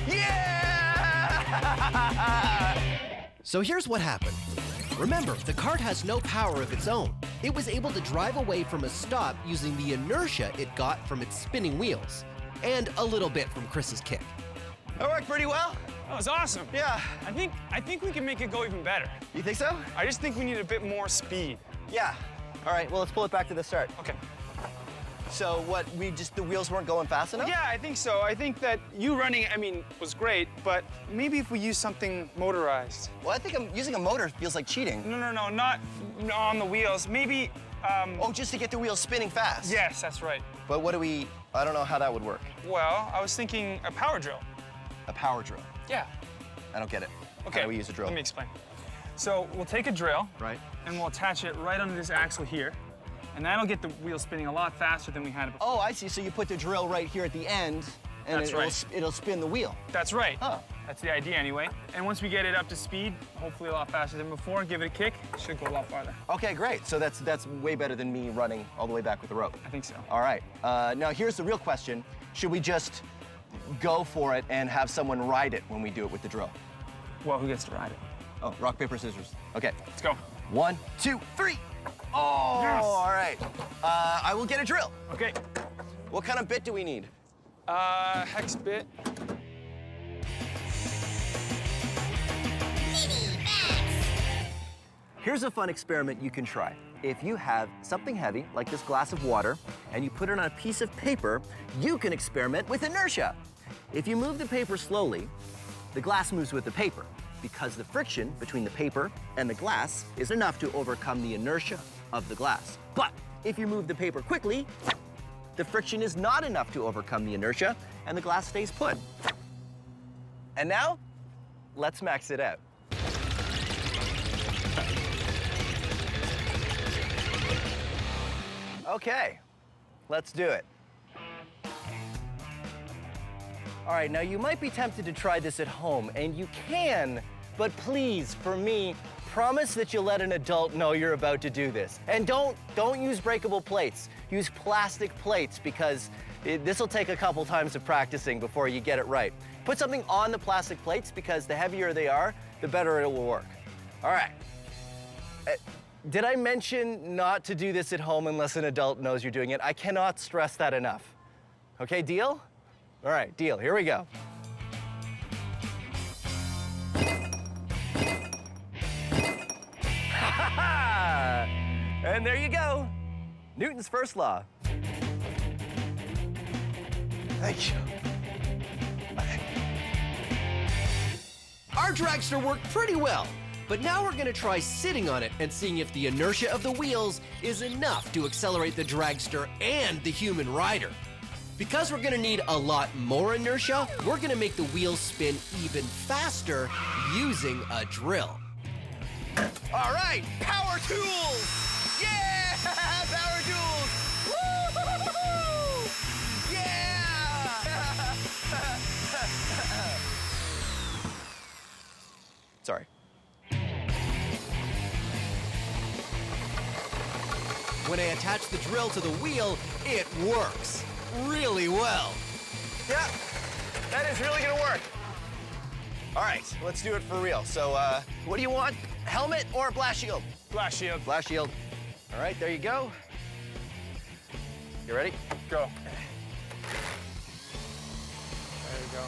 Yeah! So here's what happened. Remember, the cart has no power of its own. It was able to drive away from a stop using the inertia it got from its spinning wheels, and a little bit from Chris's kick. That worked pretty well. That was awesome. Yeah. I think we can make it go even better. You think so? I just think we need a bit more speed. Yeah. All right, well, let's pull it back to the start. Okay. So what, the wheels weren't going fast enough? Yeah, I think so. I think that you running, was great, but maybe if we use something motorized. Well, I think using a motor feels like cheating. No, not on the wheels. Maybe, Oh, just to get the wheels spinning fast? Yes, that's right. But I don't know how that would work. Well, I was thinking a power drill. A power drill? Yeah. I don't get it. Okay. How do we use a drill? Let me explain. So we'll take a drill. Right. And we'll attach it right under this axle here. And that'll get the wheel spinning a lot faster than we had it before. Oh, I see. So you put the drill right here at the end, and it'll spin the wheel. That's right. Oh. That's the idea anyway. And once we get it up to speed, hopefully a lot faster than before, give it a kick, it should go a lot farther. Okay, great. So that's way better than me running all the way back with the rope. I think so. All right. Now here's the real question. Should we just go for it and have someone ride it when we do it with the drill? Well, who gets to ride it? Oh, rock, paper, scissors. Okay. Let's go. 1, 2, 3. Oh, yes. All right. I will get a drill. Okay. What kind of bit do we need? Hex bit. Here's a fun experiment you can try. If you have something heavy, like this glass of water, and you put it on a piece of paper, you can experiment with inertia. If you move the paper slowly, the glass moves with the paper, because the friction between the paper and the glass is enough to overcome the inertia of the glass. But if you move the paper quickly, the friction is not enough to overcome the inertia, and the glass stays put. And now, let's max it out. Okay, let's do it. All right, now you might be tempted to try this at home, and you can, but please, for me, promise that you'll let an adult know you're about to do this. And don't use breakable plates. Use plastic plates, because this will take a couple times of practicing before you get it right. Put something on the plastic plates, because the heavier they are, the better it will work. All right. Did I mention not to do this at home unless an adult knows you're doing it? I cannot stress that enough. Okay, deal? All right, deal. Here we go. And there you go. Newton's first law. Thank you. Our dragster worked pretty well, but now we're gonna try sitting on it and seeing if the inertia of the wheels is enough to accelerate the dragster and the human rider. Because we're gonna need a lot more inertia, we're gonna make the wheels spin even faster using a drill. All right, power tools! Yeah, power tools! Woo! Yeah! Sorry. When I attach the drill to the wheel, it works really well. Yeah, that is really gonna work. All right, let's do it for real. So, what do you want? Helmet or blast shield? Blast shield. Blast shield. All right, there you go. You ready? Go. There you go.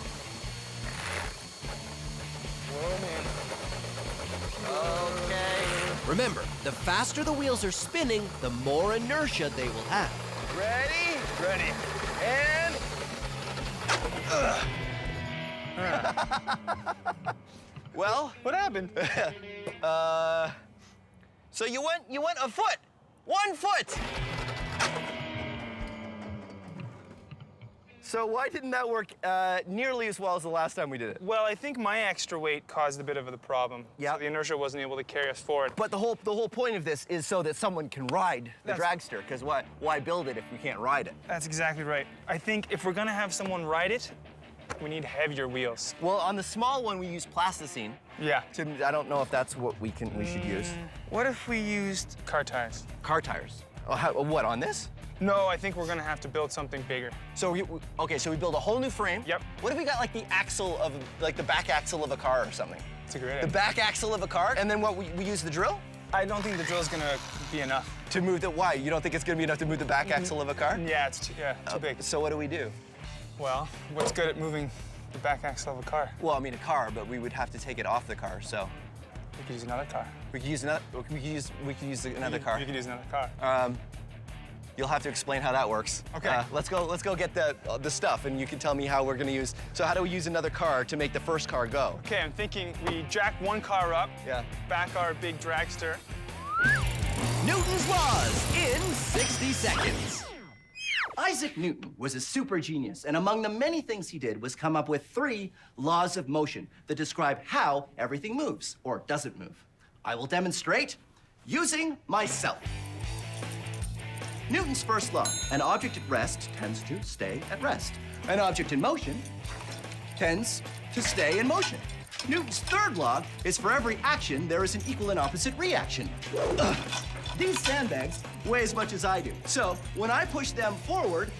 Whoa, man. Okay. Remember, the faster the wheels are spinning, the more inertia they will have. Ready? Ready. And... Well, what happened? So you went a foot. 1 foot. So why didn't that work nearly as well as the last time we did it? Well, I think my extra weight caused a bit of the problem. Yeah. So the inertia wasn't able to carry us forward. But the whole point of this is so that someone can ride the dragster, because why build it if you can't ride it? That's exactly right. I think if we're gonna have someone ride it, we need heavier wheels. Well, on the small one we use plasticine. Yeah. I don't know if that's what we should use. What if we used car tires? Car tires. Oh, what, on this? No, I think we're gonna have to build something bigger. So okay, so we build a whole new frame. Yep. What if we got like the axle of, like the back axle of a car or something? That's a great idea. The back axle of a car, and then what, we use the drill? I don't think the drill's gonna be enough. To move the, why? You don't think it's gonna be enough to move the back axle of a car? Yeah, it's too big. So what do we do? Well, what's good at moving the back axle of a car? Well, I mean a car, but we would have to take it off the car, so. We could use another car. We could use another, we could use another car. You could use another car. You'll have to explain how that works. Okay. Let's go get the stuff, and you can tell me how we're gonna use. So how do we use another car to make the first car go? Okay, I'm thinking we jack one car up, yeah, back our big dragster. Newton's laws in 60 seconds. Isaac Newton was a super genius, and among the many things he did was come up with 3 laws of motion that describe how everything moves or doesn't move. I will demonstrate using myself. Newton's first law: an object at rest tends to stay at rest. An object in motion tends to stay in motion. Newton's third law is for every action, there is an equal and opposite reaction. These sandbags weigh as much as I do. So when I push them forward,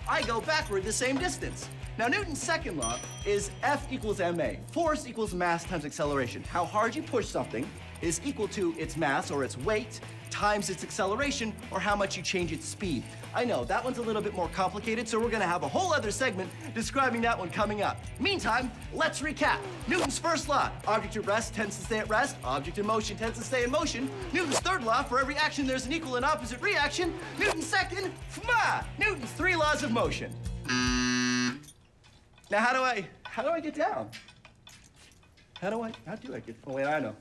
I go backward the same distance. Now, Newton's second law is F equals ma. Force equals mass times acceleration. How hard you push something is equal to its mass or its weight times its acceleration, or how much you change its speed. I know, that one's a little bit more complicated, so we're gonna have a whole other segment describing that one coming up. Meantime, let's recap. Newton's first law: object at rest tends to stay at rest, object in motion tends to stay in motion. Newton's third law: for every action there's an equal and opposite reaction. Newton's second, Newton's 3 laws of motion. Now how do I get down? How do I get, oh wait, I know.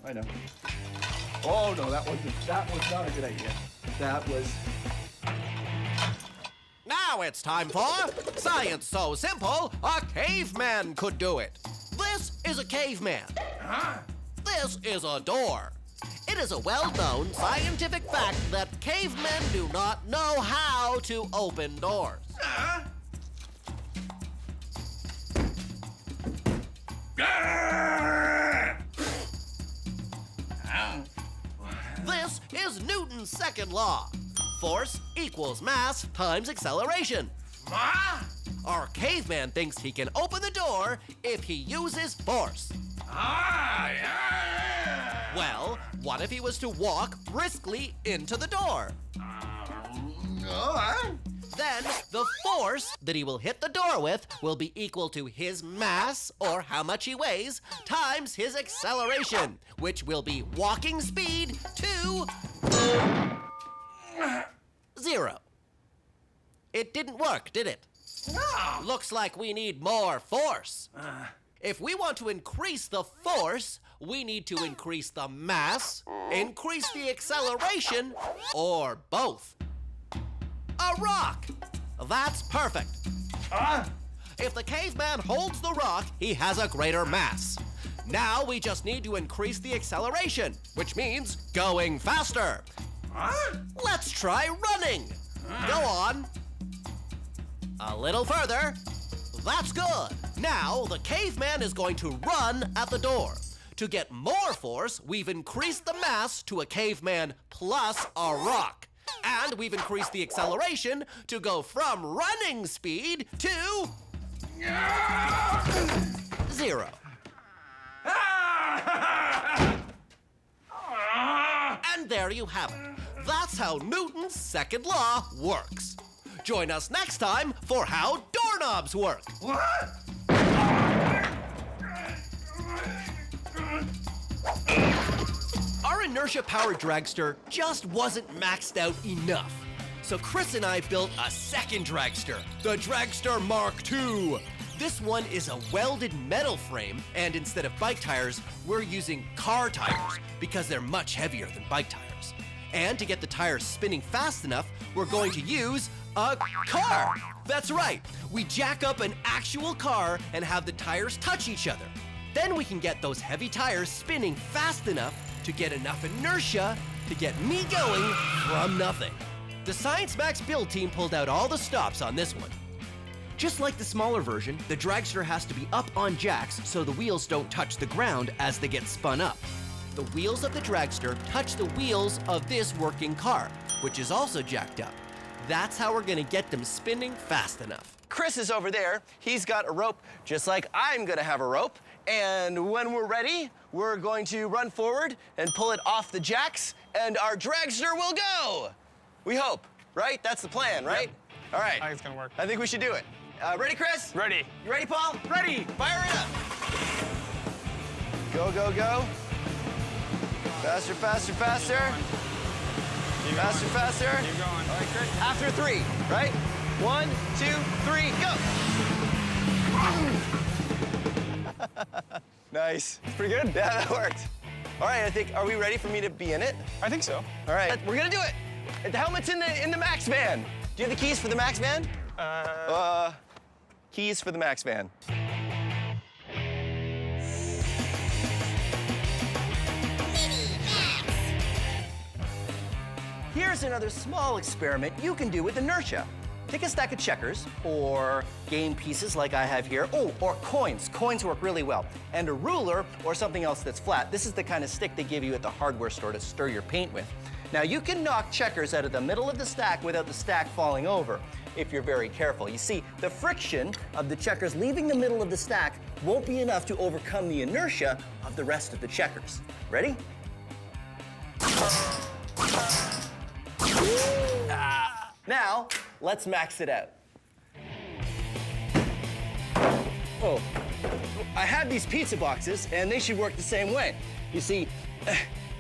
Oh no, that was not a good idea. That was... Now it's time for Science So Simple, a caveman could do it. This is a caveman. This is a door. It is a well-known scientific fact that cavemen do not know how to open doors. This is Newton's second law. Force equals mass times acceleration. Our caveman thinks he can open the door if he uses force. Well, what if he was to walk briskly into the door? Then the force that he will hit the door with will be equal to his mass, or how much he weighs, times his acceleration, which will be walking speed to 0. It didn't work, did it? No. Looks like we need more force. If we want to increase the force, we need to increase the mass, increase the acceleration, or both. A rock! That's perfect. If the caveman holds the rock, he has a greater mass. Now we just need to increase the acceleration, which means going faster. Let's try running. Go on. A little further. That's good. Now, the caveman is going to run at the door. To get more force, we've increased the mass to a caveman plus a rock. And we've increased the acceleration to go from running speed to 0. And there you have it. That's how Newton's second law works. Join us next time for how doorknobs work. What? Our inertia-powered dragster just wasn't maxed out enough. So Chris and I built a second dragster, the Dragster Mark II. This one is a welded metal frame, and instead of bike tires, we're using car tires because they're much heavier than bike tires. And to get the tires spinning fast enough, we're going to use a car. That's right. We jack up an actual car and have the tires touch each other. Then we can get those heavy tires spinning fast enough to get enough inertia to get me going from nothing. The Science Max build team pulled out all the stops on this one. Just like the smaller version, the dragster has to be up on jacks so the wheels don't touch the ground as they get spun up. The wheels of the dragster touch the wheels of this working car, which is also jacked up. That's how we're gonna get them spinning fast enough. Chris is over there. He's got a rope, just like I'm gonna have a rope. And when we're ready, we're going to run forward and pull it off the jacks, and our dragster will go. We hope, right? That's the plan, right? Yep. All right. I think it's gonna work. I think we should do it. Ready, Chris? Ready. You ready, Paul? Ready. Fire it up. Go, go, go. Faster, faster, faster. Keep Faster, going. faster. Keep going. All right, Chris. After 3, right? 1, 2, 3, go. Nice. It's pretty good. Yeah, that worked. All right, I think, are we ready for me to be in it? I think so. All right, we're gonna do it. The helmet's in the Max van. Do you have the keys for the Max van? Keys for the Max van. Here's another small experiment you can do with inertia. Take a stack of checkers or game pieces like I have here. Oh, or coins. Coins work really well. And a ruler or something else that's flat. This is the kind of stick they give you at the hardware store to stir your paint with. Now you can knock checkers out of the middle of the stack without the stack falling over, if you're very careful. You see, the friction of the checkers leaving the middle of the stack won't be enough to overcome the inertia of the rest of the checkers. Ready? Now, let's max it out. Oh, I have these pizza boxes, and they should work the same way. You see,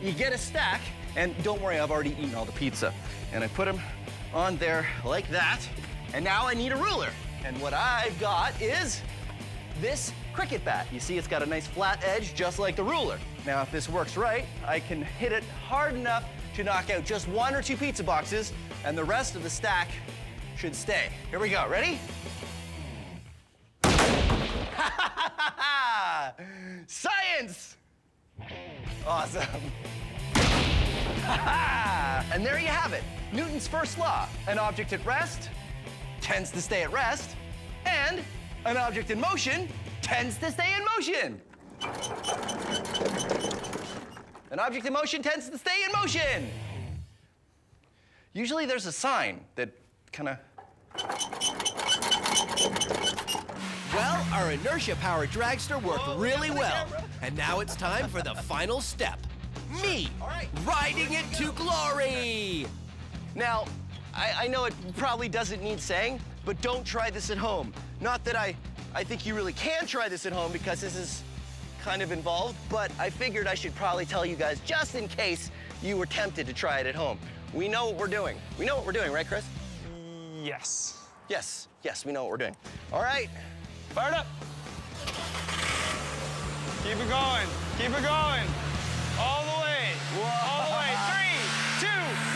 you get a stack, and don't worry, I've already eaten all the pizza. And I put them on there like that, and now I need a ruler. And what I've got is this cricket bat. You see, it's got a nice flat edge, just like the ruler. Now, if this works right, I can hit it hard enough to knock out just 1 or 2 pizza boxes, and the rest of the stack should stay. Here we go, ready? Science! Awesome. And there you have it. Newton's first law. An object at rest tends to stay at rest, and an object in motion tends to stay in motion. An object in motion tends to stay in motion. Usually there's a sign that kind of... Well, our inertia-powered dragster worked really well. And now it's time for the final step. Me, riding it to glory! Now, I know it probably doesn't need saying, but don't try this at home. Not that I think you really can try this at home because this is kind of involved, but I figured I should probably tell you guys just in case you were tempted to try it at home. We know what we're doing. We know what we're doing, right, Chris? Yes. Yes, we know what we're doing. All right. Fire it up. Keep it going. Keep it going. All the way. Whoa. All the way. 3, 2,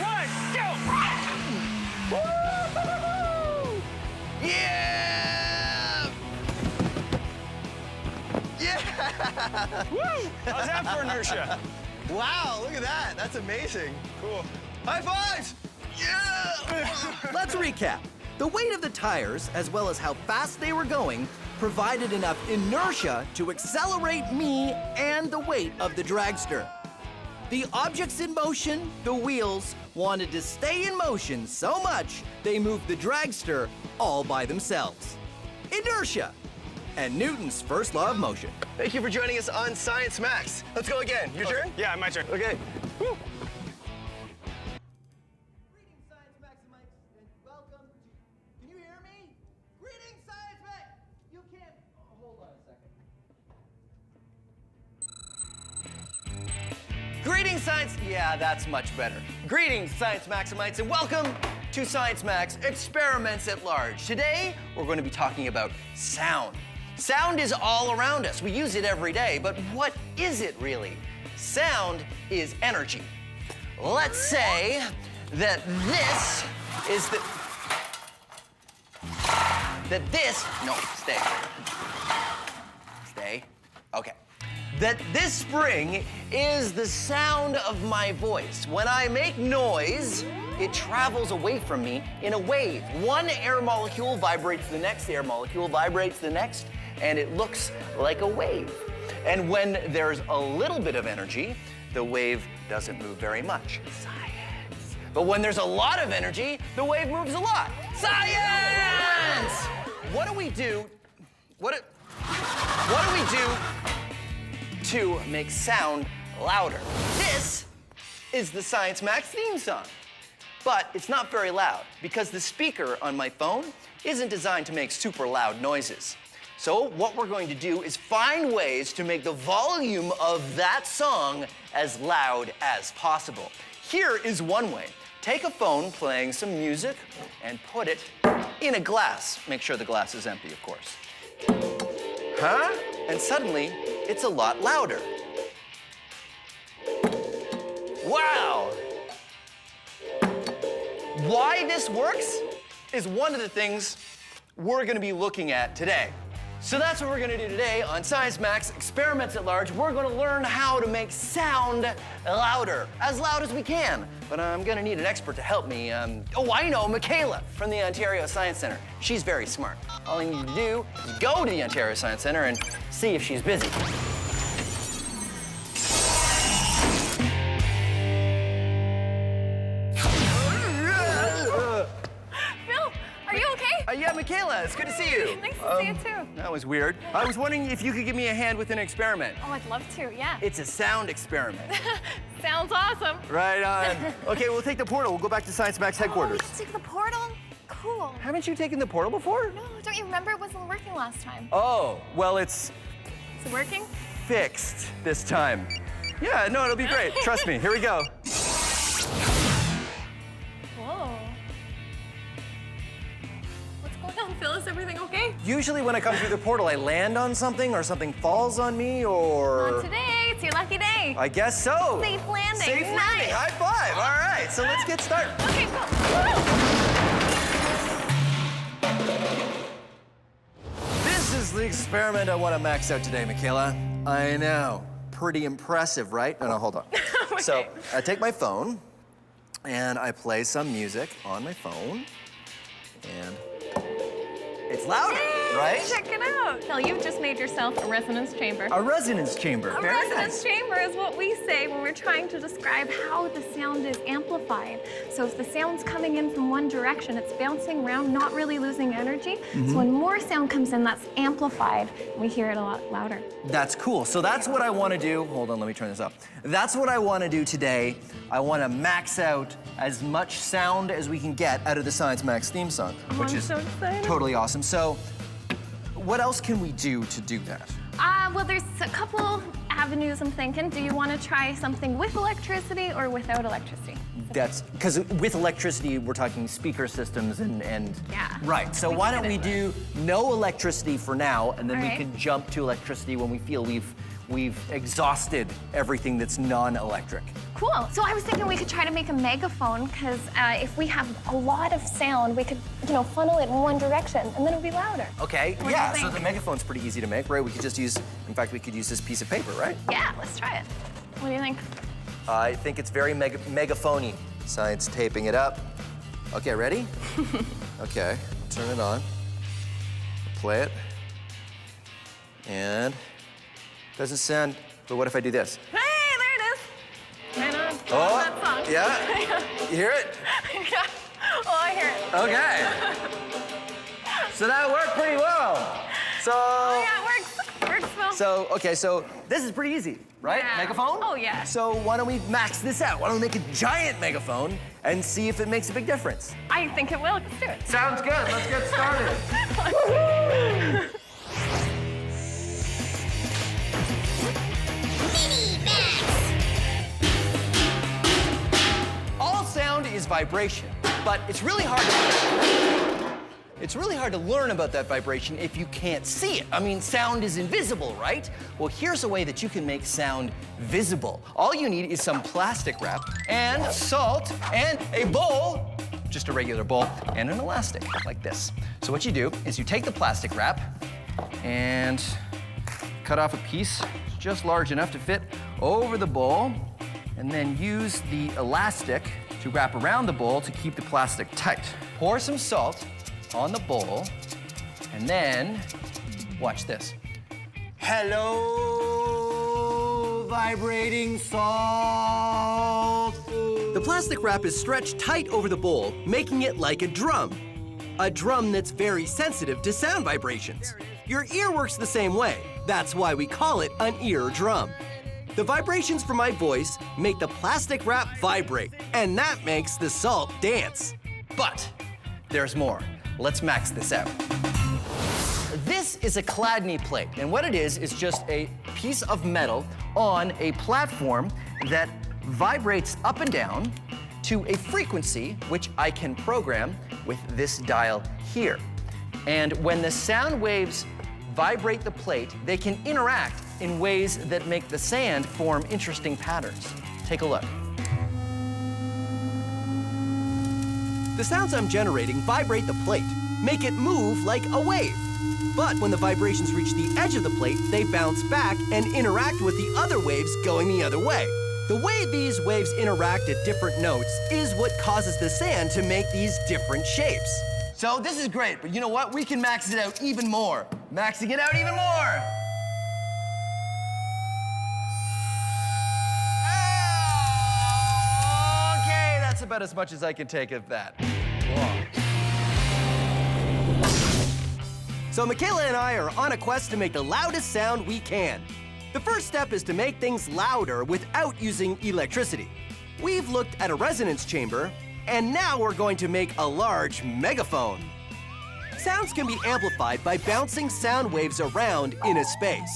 1, go! Woo! Yeah! Yeah! Woo! How's that for inertia? Wow, look at that. That's amazing. Cool. High fives! Yeah! Let's recap. The weight of the tires, as well as how fast they were going, provided enough inertia to accelerate me and the weight of the dragster. The objects in motion, the wheels, wanted to stay in motion so much they moved the dragster all by themselves. Inertia, and Newton's first law of motion. Thank you for joining us on Science Max. Let's go again. Your turn? Yeah, my turn. Okay. Woo. Greetings, Science Maximites, and welcome to... Can you hear me? Greetings, Science Max! You can't... hold on a second. Greetings, Science... Yeah, that's much better. Greetings, Science Maximites, and welcome to Science Max Experiments at Large. Today, we're going to be talking about sound. Sound is all around us. We use it every day, but what is it really? Sound is energy. Let's say that this is the... No, stay. Stay. Okay. That this spring is the sound of my voice. When I make noise, it travels away from me in a wave. One air molecule vibrates the next, air molecule vibrates the next, and it looks like a wave. And when there's a little bit of energy, the wave doesn't move very much. Science. But when there's a lot of energy, the wave moves a lot. Science! What do we do? What do we do to make sound louder? This is the Science Max theme song. But it's not very loud because the speaker on my phone isn't designed to make super loud noises. So what we're going to do is find ways to make the volume of that song as loud as possible. Here is one way. Take a phone playing some music and put it in a glass. Make sure the glass is empty, of course. Huh? And suddenly, it's a lot louder. Wow! Why this works is one of the things we're going to be looking at today. So that's what we're going to do today on Science Max Experiments at Large. We're going to learn how to make sound louder, as loud as we can. But I'm going to need an expert to help me. Oh, I know, Michaela from the Ontario Science Centre. She's very smart. All I need to do is go to the Ontario Science Centre and see if she's busy. Are you okay? Yeah, Michaela, it's good to see you. Nice to see you too. That was weird. I was wondering if you could give me a hand with an experiment. Oh, I'd love to, yeah. It's a sound experiment. Sounds awesome. Right on. Okay, we'll take the portal. We'll go back to Science Max headquarters. Oh, take the portal? Cool. Haven't you taken the portal before? No, don't you remember? It wasn't working last time. Oh, well, it's Is it working? fixed this time. Yeah, no, it'll be great. Trust me. Here we go. Whoa. What's going on, Phil? Is everything okay? Usually when I come through the portal, I land on something or something falls on me or... Not today. It's your lucky day. I guess so. Safe landing. Safe landing. High five. All right, so let's get started. Okay, go. This is the experiment I want to max out today, Michaela. I know. Pretty impressive, right? No, hold on. Okay. So I take my phone and I play some music on my phone and it's louder, right? Check it out. Phil, you've just made yourself a resonance chamber. A resonance chamber. A Very resonance nice. chamber is what we say when we're trying to describe how the sound is amplified. So if the sound's coming in from one direction, it's bouncing around, not really losing energy. So when more sound comes in, that's amplified. We hear it a lot louder. That's cool. So that's what I want to do. Hold on, let me turn this up. That's what I want to do today. I want to max out as much sound as we can get out of the Science Max theme song, which I'm is so excited. totally awesome. So what else can we do to do that? Well, there's a couple avenues I'm thinking. Do you want to try something with electricity or without electricity? That's because with electricity, we're talking speaker systems and Yeah. Right. So why don't we do no electricity for now, and then All we right. can jump to electricity when we feel we've exhausted everything that's non-electric. Cool. So I was thinking we could try to make a megaphone because if we have a lot of sound, we could, funnel it in one direction and then it would be louder. Okay. What do Yeah. you So think? the megaphone's pretty easy to make, right? We could just use. In fact, we could use this piece of paper, right? Yeah, let's try it. What do you think? I think it's very megaphony. Science taping it up. Okay, ready? Okay, turn it on. Play it. And doesn't sound, but what if I do this? Hey, there it is. I know. Oh, that song. yeah? You hear it? Yeah. Oh, I hear it. Okay. So that worked pretty well. So. Oh, yeah, it works. Works well. So, okay, so this is pretty easy, right? Yeah. Megaphone? Oh, yeah. So why don't we max this out? Why don't we make a giant megaphone and see if it makes a big difference? I think it will. Let's do it. Sounds good. Let's get started. All sound is vibration, but it's really hard to learn about that vibration if you can't see it. I mean, sound is invisible, right? Well, here's a way that you can make sound visible. All you need is some plastic wrap and salt and a bowl, just a regular bowl, and an elastic, like this. So what you do is you take the plastic wrap and cut off a piece just large enough to fit over the bowl, and then use the elastic to wrap around the bowl to keep the plastic tight. Pour some salt on the bowl, and then watch this. Hello, vibrating salt. The plastic wrap is stretched tight over the bowl, making it like a drum. A drum that's very sensitive to sound vibrations. Your ear works the same way. That's why we call it an ear drum. The vibrations from my voice make the plastic wrap vibrate, and that makes the salt dance. But there's more. Let's max this out. This is a Chladni plate, and what it is just a piece of metal on a platform that vibrates up and down to a frequency which I can program with this dial here. And when the sound waves vibrate the plate, they can interact in ways that make the sand form interesting patterns. Take a look. The sounds I'm generating vibrate the plate, make it move like a wave. But when the vibrations reach the edge of the plate, they bounce back and interact with the other waves going the other way. The way these waves interact at different notes is what causes the sand to make these different shapes. So this is great, but you know what? We can max it out even more. Maxing it out even more. Okay, that's about as much as I can take of that. Whoa. So Michaela and I are on a quest to make the loudest sound we can. The first step is to make things louder without using electricity. We've looked at a resonance chamber, and now we're going to make a large megaphone. Sounds can be amplified by bouncing sound waves around in a space.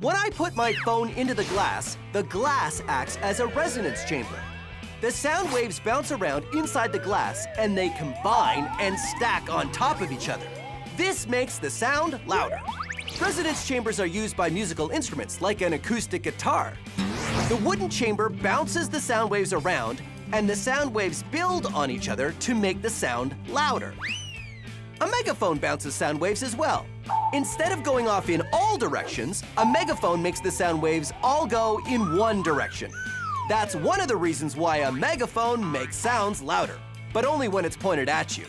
When I put my phone into the glass acts as a resonance chamber. The sound waves bounce around inside the glass, and they combine and stack on top of each other. This makes the sound louder. Resonance chambers are used by musical instruments, like an acoustic guitar. The wooden chamber bounces the sound waves around, and the sound waves build on each other to make the sound louder. A megaphone bounces sound waves as well. Instead of going off in all directions, a megaphone makes the sound waves all go in one direction. That's one of the reasons why a megaphone makes sounds louder, but only when it's pointed at you.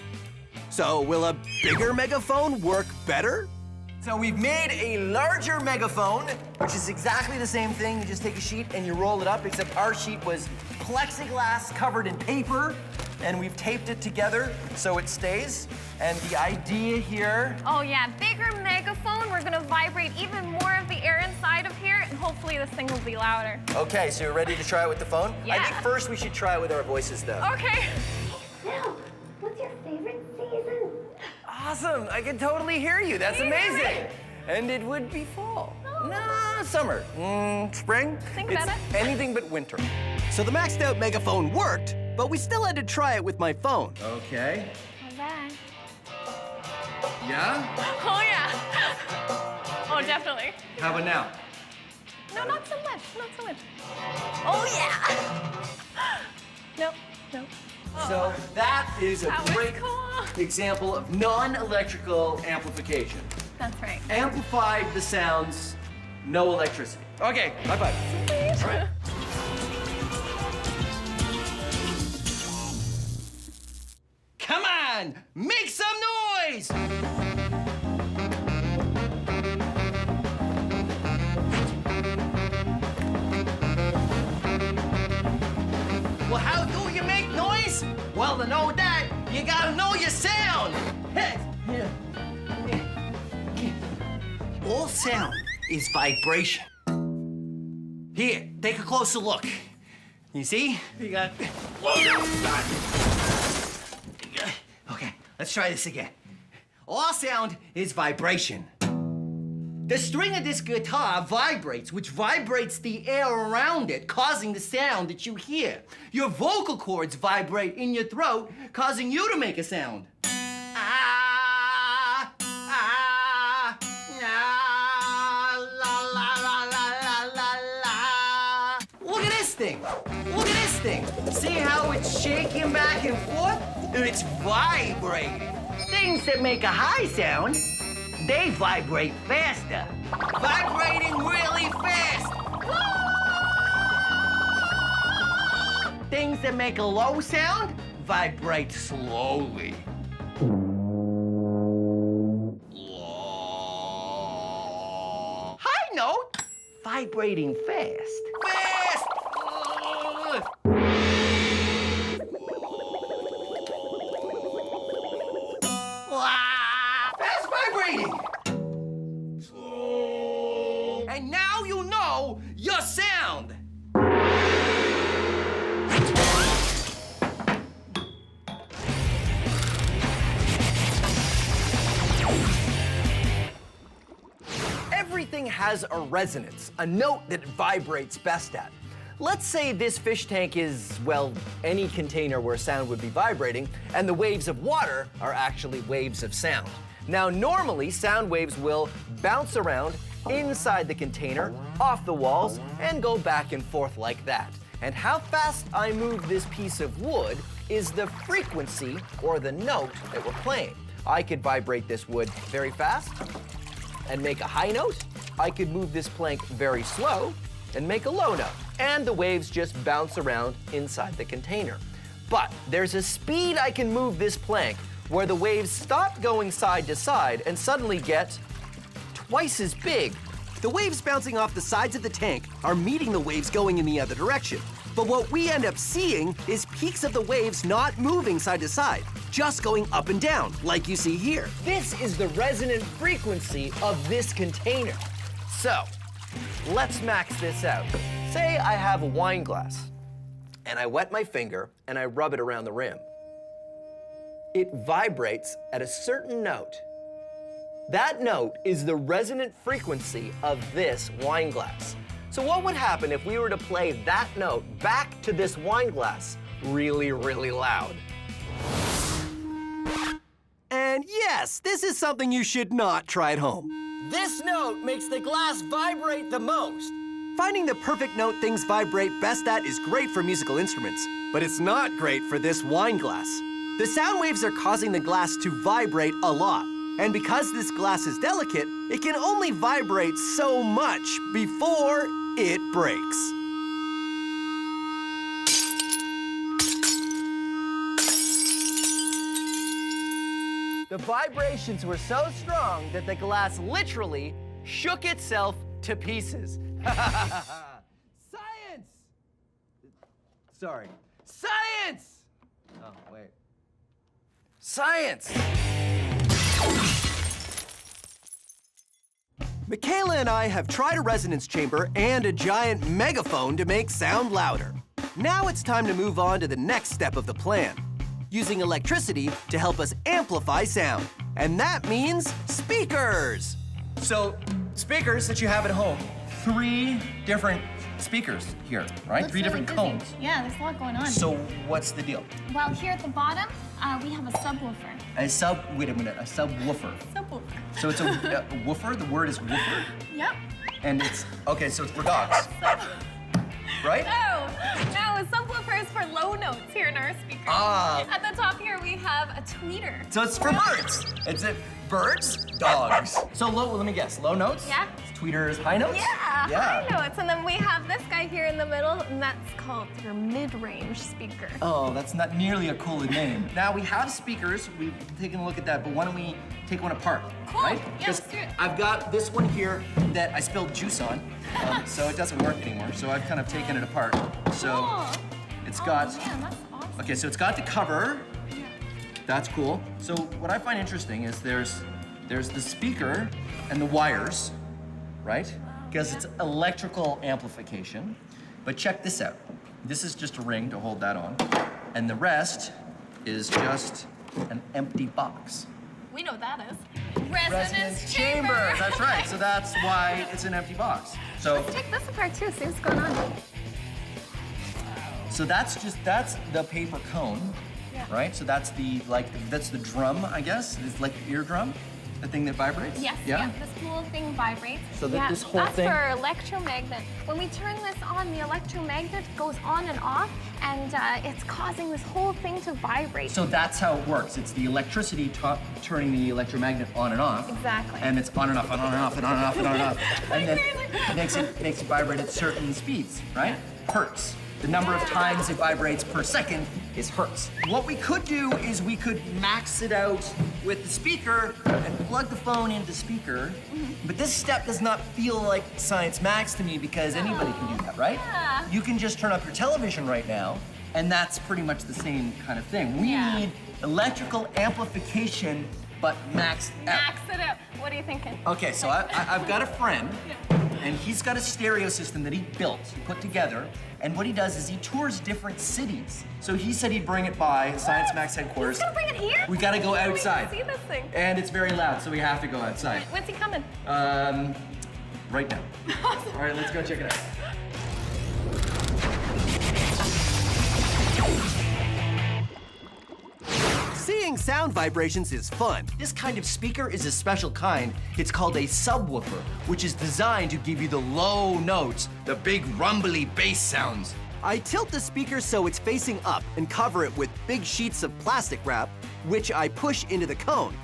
So will a bigger megaphone work better? So we've made a larger megaphone, which is exactly the same thing. You just take a sheet and you roll it up, except our sheet was plexiglass covered in paper, and we've taped it together so it stays. And the idea here... Oh yeah, bigger megaphone. We're gonna vibrate even more of the air inside of here, and hopefully this thing will be louder. Okay, so you're ready to try it with the phone? Yeah. I think first we should try it with our voices, though. Okay. Now, what's your favorite season? Awesome, I can totally hear you. That's amazing. And it would be fall. No, summer. Spring? Think it's about it. anything but winter. So the maxed out megaphone worked, but we still had to try it with my phone. Okay. All right. Yeah? Oh yeah. Oh, definitely. How about now? No, not so much. Not so much. Oh yeah. Nope. Nope. So that is a That was great cool. example of non-electrical amplification. That's right. Amplified the sounds, no electricity. Okay, bye-bye. All right. Come on, on! Make some noise! Well, how do you make noise? Well, to know that, you gotta know your sound. All sound is vibration. Here, take a closer look. You see? You got... Okay, let's try this again. All sound is vibration. The string of this guitar vibrates, which vibrates the air around it, causing the sound that you hear. Your vocal cords vibrate in your throat, causing you to make a sound. Ah, ah, ah, la, la, la, la, la, la, la. Look at this thing. Look at this thing. See how it's shaking back and forth? It's vibrating. Things that make a high sound, they vibrate faster. Vibrating really fast. Things that make a low sound vibrate slowly. High note, vibrating fast. Fast! Fast vibrating! And now you know your sound. Everything has a resonance, a note that vibrates best at. Let's say this fish tank is, well, any container where sound would be vibrating, and the waves of water are actually waves of sound. Now, normally, sound waves will bounce around inside the container, off the walls, and go back and forth like that. And how fast I move this piece of wood is the frequency, or the note, that we're playing. I could vibrate this wood very fast and make a high note. I could move this plank very slow and make a low note. And the waves just bounce around inside the container. But there's a speed I can move this plank where the waves stop going side to side and suddenly get twice as big. The waves bouncing off the sides of the tank are meeting the waves going in the other direction. But what we end up seeing is peaks of the waves not moving side to side, just going up and down, like you see here. This is the resonant frequency of this container. So, let's max this out. Say I have a wine glass, and I wet my finger, and I rub it around the rim. It vibrates at a certain note. That note is the resonant frequency of this wine glass. So what would happen if we were to play that note back to this wine glass really, really loud? And yes, this is something you should not try at home. This note makes the glass vibrate the most. Finding the perfect note things vibrate best at is great for musical instruments, but it's not great for this wine glass. The sound waves are causing the glass to vibrate a lot. And because this glass is delicate, it can only vibrate so much before it breaks. The vibrations were so strong that the glass literally shook itself to pieces. Science! Sorry. Science! Oh, wait. Science! Michaela and I have tried a resonance chamber and a giant megaphone to make sound louder. Now it's time to move on to the next step of the plan, using electricity to help us amplify sound. And that means speakers! So, speakers that you have at home, 3 different speakers here, right? Looks 3 really different busy. cones. Yeah, there's a lot going on. So, what's the deal? Well, here at the bottom, we have a subwoofer. Wait a minute, a subwoofer. Subwoofer. So it's a woofer? The word is woofer? Yep. And it's, okay, so it's for dogs. Right? No, a subwoofer is for low notes here in our speakers. At the top here, we have a tweeter. So it's for birds. It's birds, dogs. So low, let me guess, low notes? Yeah. Tweeters, high notes? Yeah, high notes. And then we have this guy here in the middle, and that's called your mid-range speaker. Oh, that's not nearly a cool name. Now we have speakers, we've taken a look at that, but why don't we take one apart, Cool. right? Yeah, Because let's do it. I've got this one here that I spilled juice on, so it doesn't work anymore. So I've kind of taken it apart. So Cool. it's got, Man, that's awesome. okay, so it's got the cover. That's cool. So what I find interesting is there's the speaker and the wires, right? Because it's electrical amplification. But check this out. This is just a ring to hold that on. And the rest is just an empty box. We know what that is. Resonance chamber. That's right. So that's why it's an empty box. So Let's take this apart too, see what's going on. So that's the paper cone, right? So that's that's the drum, I guess. It's like the eardrum, the thing that vibrates. Yes, yeah, this cool thing vibrates. So this whole thing. That's for electromagnet. When we turn this on, the electromagnet goes on and off, and it's causing this whole thing to vibrate. So that's how it works. It's the electricity turning the electromagnet on and off. Exactly. And it's on and off, and on and off, and on and off, and on and off. And then it makes it vibrate at certain speeds, right? Hertz. The number of times it vibrates per second is hertz. What we could do is we could max it out with the speaker and plug the phone into speaker. But this step does not feel like Science Max to me because anybody can do that, right? Yeah. You can just turn up your television right now, and that's pretty much the same kind of thing. We need electrical amplification, but maxed out. Max it out. What are you thinking? Okay, so I've got a friend, and he's got a stereo system that he built, he put together, and what he does is he tours different cities. So he said he'd bring it by Science Max headquarters. He's gonna bring it here? We gotta go outside. We can see this thing. And it's very loud, so we have to go outside. When's he coming? Right now. All right, let's go check it out. Seeing sound vibrations is fun. This kind of speaker is a special kind. It's called a subwoofer, which is designed to give you the low notes, the big rumbly bass sounds. I tilt the speaker so it's facing up and cover it with big sheets of plastic wrap, which I push into the cone.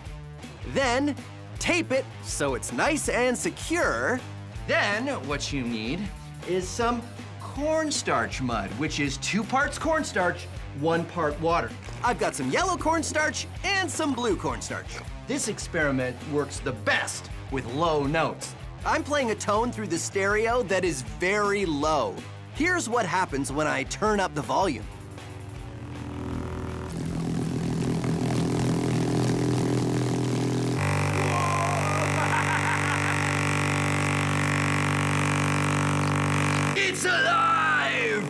Then, tape it so it's nice and secure. Then, what you need is some cornstarch mud, which is 2 parts cornstarch, 1 part water. I've got some yellow cornstarch and some blue cornstarch. This experiment works the best with low notes. I'm playing a tone through the stereo that is very low. Here's what happens when I turn up the volume. It's alive!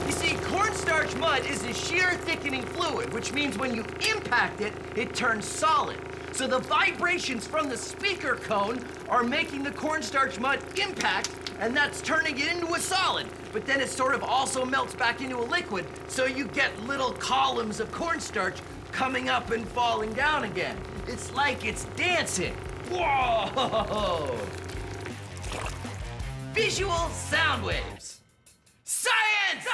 You see, cornstarch mud is a shear thickening fluid, which means when you impact it, it turns solid. So the vibrations from the speaker cone are making the cornstarch mud impact, and that's turning it into a solid. But then it sort of also melts back into a liquid, so you get little columns of cornstarch coming up and falling down again. It's like it's dancing. Whoa! Visual sound waves. Science!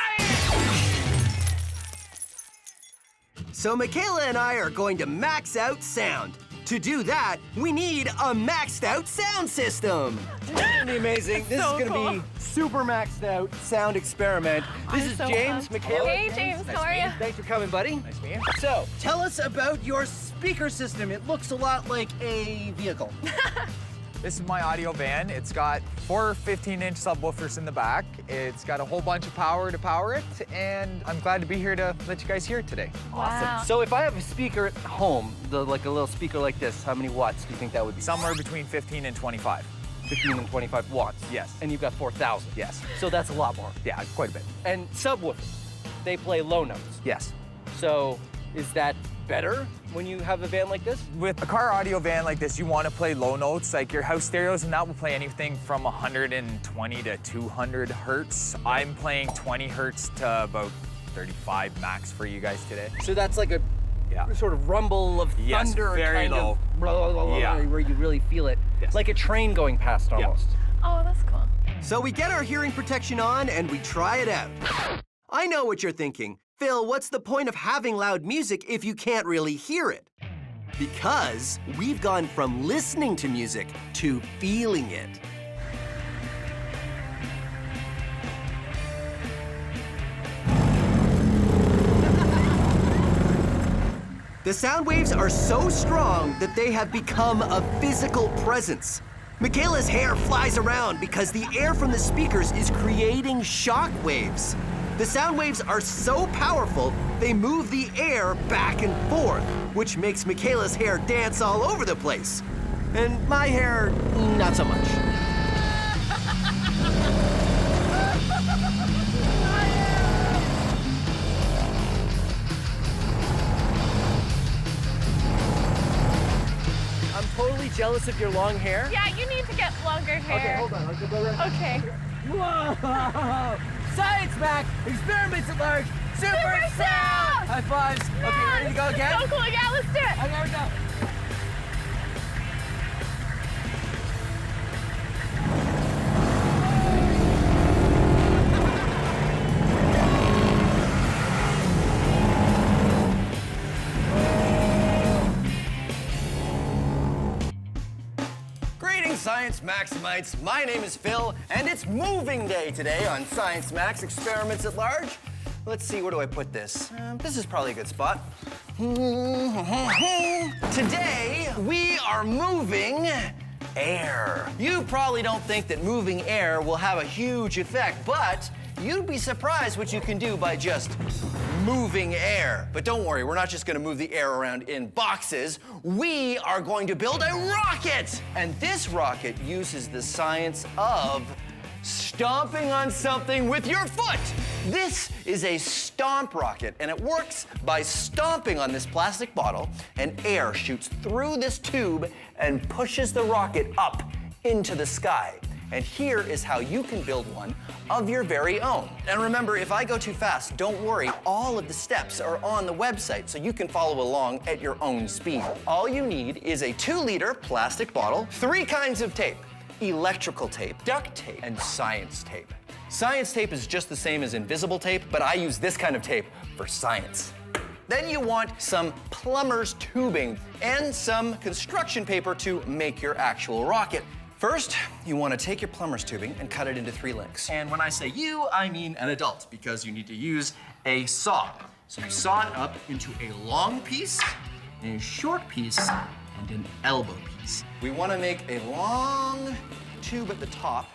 So Michaela and I are going to max out sound. To do that, we need a maxed out sound system. This is gonna be amazing. This is gonna be super maxed out sound experiment. This is James, Michaela. Hey, James, how are you? Thanks for coming, buddy. Nice to meet you. So, tell us about your speaker system. It looks a lot like a vehicle. This is my audio van. It's got 4 15-inch subwoofers in the back. It's got a whole bunch of power to power it, and I'm glad to be here to let you guys hear it today. Awesome. So if I have a speaker at home, like a little speaker like this, how many watts do you think that would be? Somewhere between 15 and 25. 15 and 25 watts? Yes. And you've got 4,000? Yes. So that's a lot more? Yeah, quite a bit. And subwoofers, they play low notes? Yes. So is that better when you have a van like this? With a car audio van like this, you want to play low notes. Like your house stereos and that will play anything from 120 to 200 hertz. I'm playing 20 hertz to about 35 max for you guys today. So that's like a sort of rumble of thunder, very kind low. of blah, blah, blah, Yeah. where you really feel it. Yes. Like a train going past almost. Oh, that's cool. So we get our hearing protection on and we try it out. I know what you're thinking. Phil, what's the point of having loud music if you can't really hear it? Because we've gone from listening to music to feeling it. The sound waves are so strong that they have become a physical presence. Michaela's hair flies around because the air from the speakers is creating shock waves. The sound waves are so powerful, they move the air back and forth, which makes Michaela's hair dance all over the place. And my hair, not so much. I'm totally jealous of your long hair. Yeah, you need to get longer hair. Okay, hold on. I'll go right. Okay. Whoa! Science Mac, experiments at large, super sound! High fives. Yeah. Okay, ready to go again? So cool. Yeah, let's do it. Okay, here we go. Greetings, Science Maximites. My name is Phil, and it's moving day today on Science Max Experiments at Large. Let's see, where do I put this? This is probably a good spot. Today, we are moving air. You probably don't think that moving air will have a huge effect, but you'd be surprised what you can do by just moving air. But don't worry, we're not just gonna move the air around in boxes. We are going to build a rocket! And this rocket uses the science of stomping on something with your foot. This is a Stomp rocket, and it works by stomping on this plastic bottle, and air shoots through this tube and pushes the rocket up into the sky. And here is how you can build one of your very own. And remember, if I go too fast, don't worry. All of the steps are on the website, so you can follow along at your own speed. All you need is a 2-liter plastic bottle, 3 kinds of tape: electrical tape, duct tape, and science tape. Science tape is just the same as invisible tape, but I use this kind of tape for science. Then you want some plumber's tubing and some construction paper to make your actual rocket. First, you want to take your plumber's tubing and cut it into 3 lengths. And when I say you, I mean an adult, because you need to use a saw. So you saw it up into a long piece, a short piece, and an elbow piece. We want to make a long tube at the top,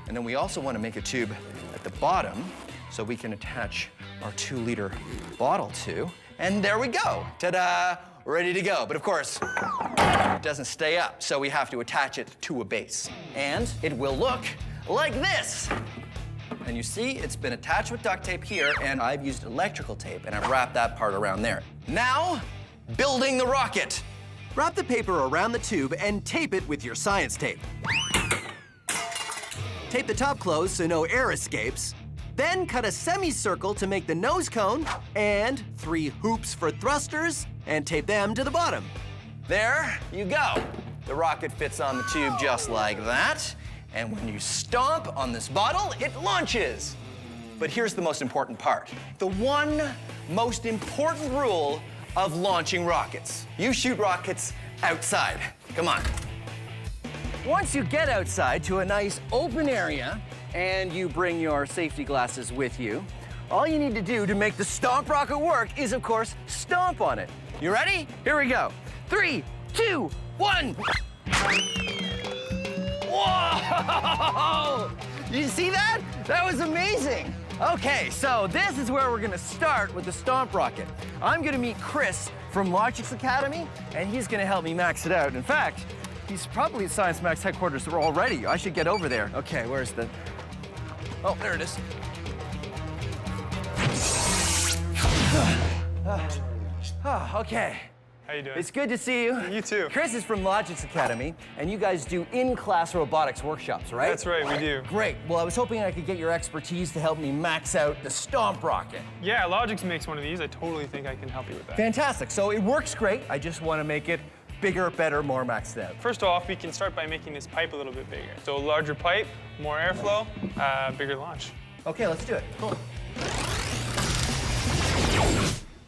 and then we also want to make a tube at the bottom so we can attach our 2-liter bottle to. And there we go. Ta-da! Ready to go. But of course, it doesn't stay up, so we have to attach it to a base. And it will look like this. And you see, it's been attached with duct tape here, and I've used electrical tape, and I've wrapped that part around there. Now, building the rocket. Wrap the paper around the tube and tape it with your science tape. Tape the top closed so no air escapes. Then cut a semicircle to make the nose cone, and 3 hoops for thrusters, and tape them to the bottom. There you go. The rocket fits on the tube just like that, and when you stomp on this bottle, it launches. But here's the most important part. The one most important rule of launching rockets. You shoot rockets outside. Come on. Once you get outside to a nice open area, and you bring your safety glasses with you, all you need to do to make the Stomp rocket work is, of course, stomp on it. You ready? Here we go. 3, 2, 1. Whoa! You see that? That was amazing. Okay, so this is where we're gonna start with the Stomp rocket. I'm gonna meet Chris from Logic's Academy, and he's gonna help me max it out. In fact, he's probably at Science Max headquarters already. I should get over there. Okay, where's the... Oh, there it is. Okay. How you doing? It's good to see you. You too. Chris is from Logic's Academy, and you guys do in-class robotics workshops, right? That's right, we do. Great. Well, I was hoping I could get your expertise to help me max out the Stomp rocket. Yeah, Logix makes one of these. I totally think I can help you with that. Fantastic. So it works great. I just want to make it bigger, better, more maxed out. First off, we can start by making this pipe a little bit bigger. So a larger pipe, more airflow, bigger launch. Okay, let's do it. Cool.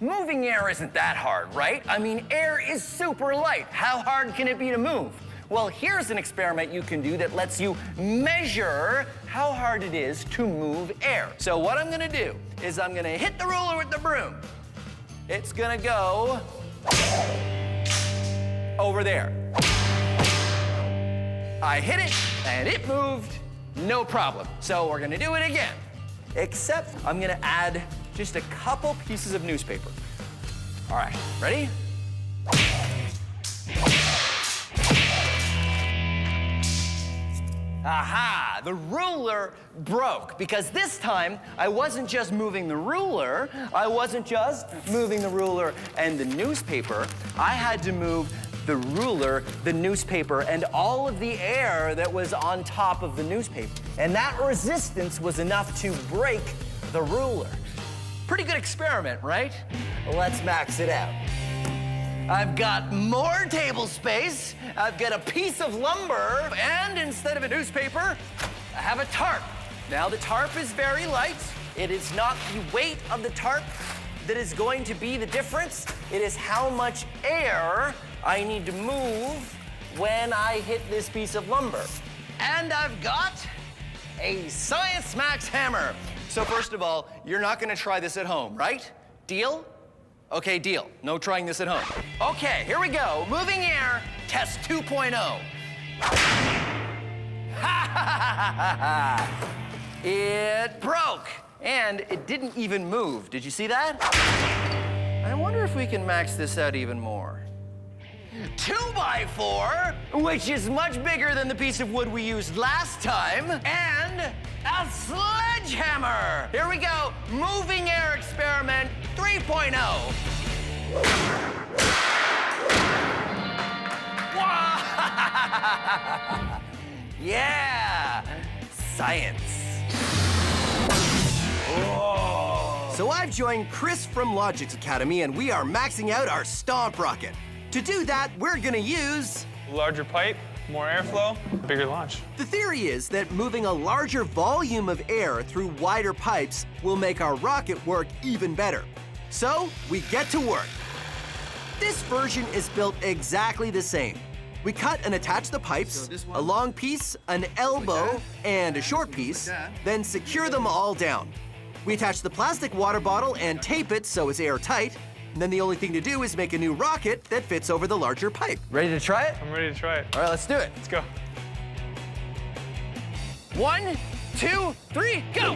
Moving air isn't that hard, right? I mean, air is super light. How hard can it be to move? Well, here's an experiment you can do that lets you measure how hard it is to move air. So what I'm gonna do is I'm gonna hit the ruler with the broom. It's gonna go over there. I hit it, and it moved, no problem. So we're gonna do it again, except I'm gonna add just a couple pieces of newspaper. All right, ready? Aha, the ruler broke because this time I wasn't just moving the ruler, I wasn't just moving the ruler and the newspaper, I had to move the ruler, the newspaper, and all of the air that was on top of the newspaper. And that resistance was enough to break the ruler. Pretty good experiment, right? Let's max it out. I've got more table space, I've got a piece of lumber, and instead of a newspaper, I have a tarp. Now the tarp is very light. It is not the weight of the tarp that is going to be the difference. It is how much air I need to move when I hit this piece of lumber. And I've got a Science Max hammer. So first of all, you're not gonna try this at home, right? Deal? Okay, deal. No trying this at home. Okay, here we go. Moving air, test 2.0. It broke, and it didn't even move. Did you see that? I wonder if we can max this out even more. 2x4, which is much bigger than the piece of wood we used last time, and a sledgehammer. Here we go, moving air experiment 3.0. Yeah, science. Whoa. So I've joined Chris from Logic's Academy, and we are maxing out our Stomp rocket. To do that, we're gonna use larger pipe, more airflow, bigger launch. The theory is that moving a larger volume of air through wider pipes will make our rocket work even better. So we get to work. This version is built exactly the same. We cut and attach the pipes, a long piece, an elbow, and a short piece, then secure them all down. We attach the plastic water bottle and tape it so it's airtight. And then the only thing to do is make a new rocket that fits over the larger pipe. Ready to try it? I'm ready to try it. All right, let's do it. Let's go. 1, 2, 3, go!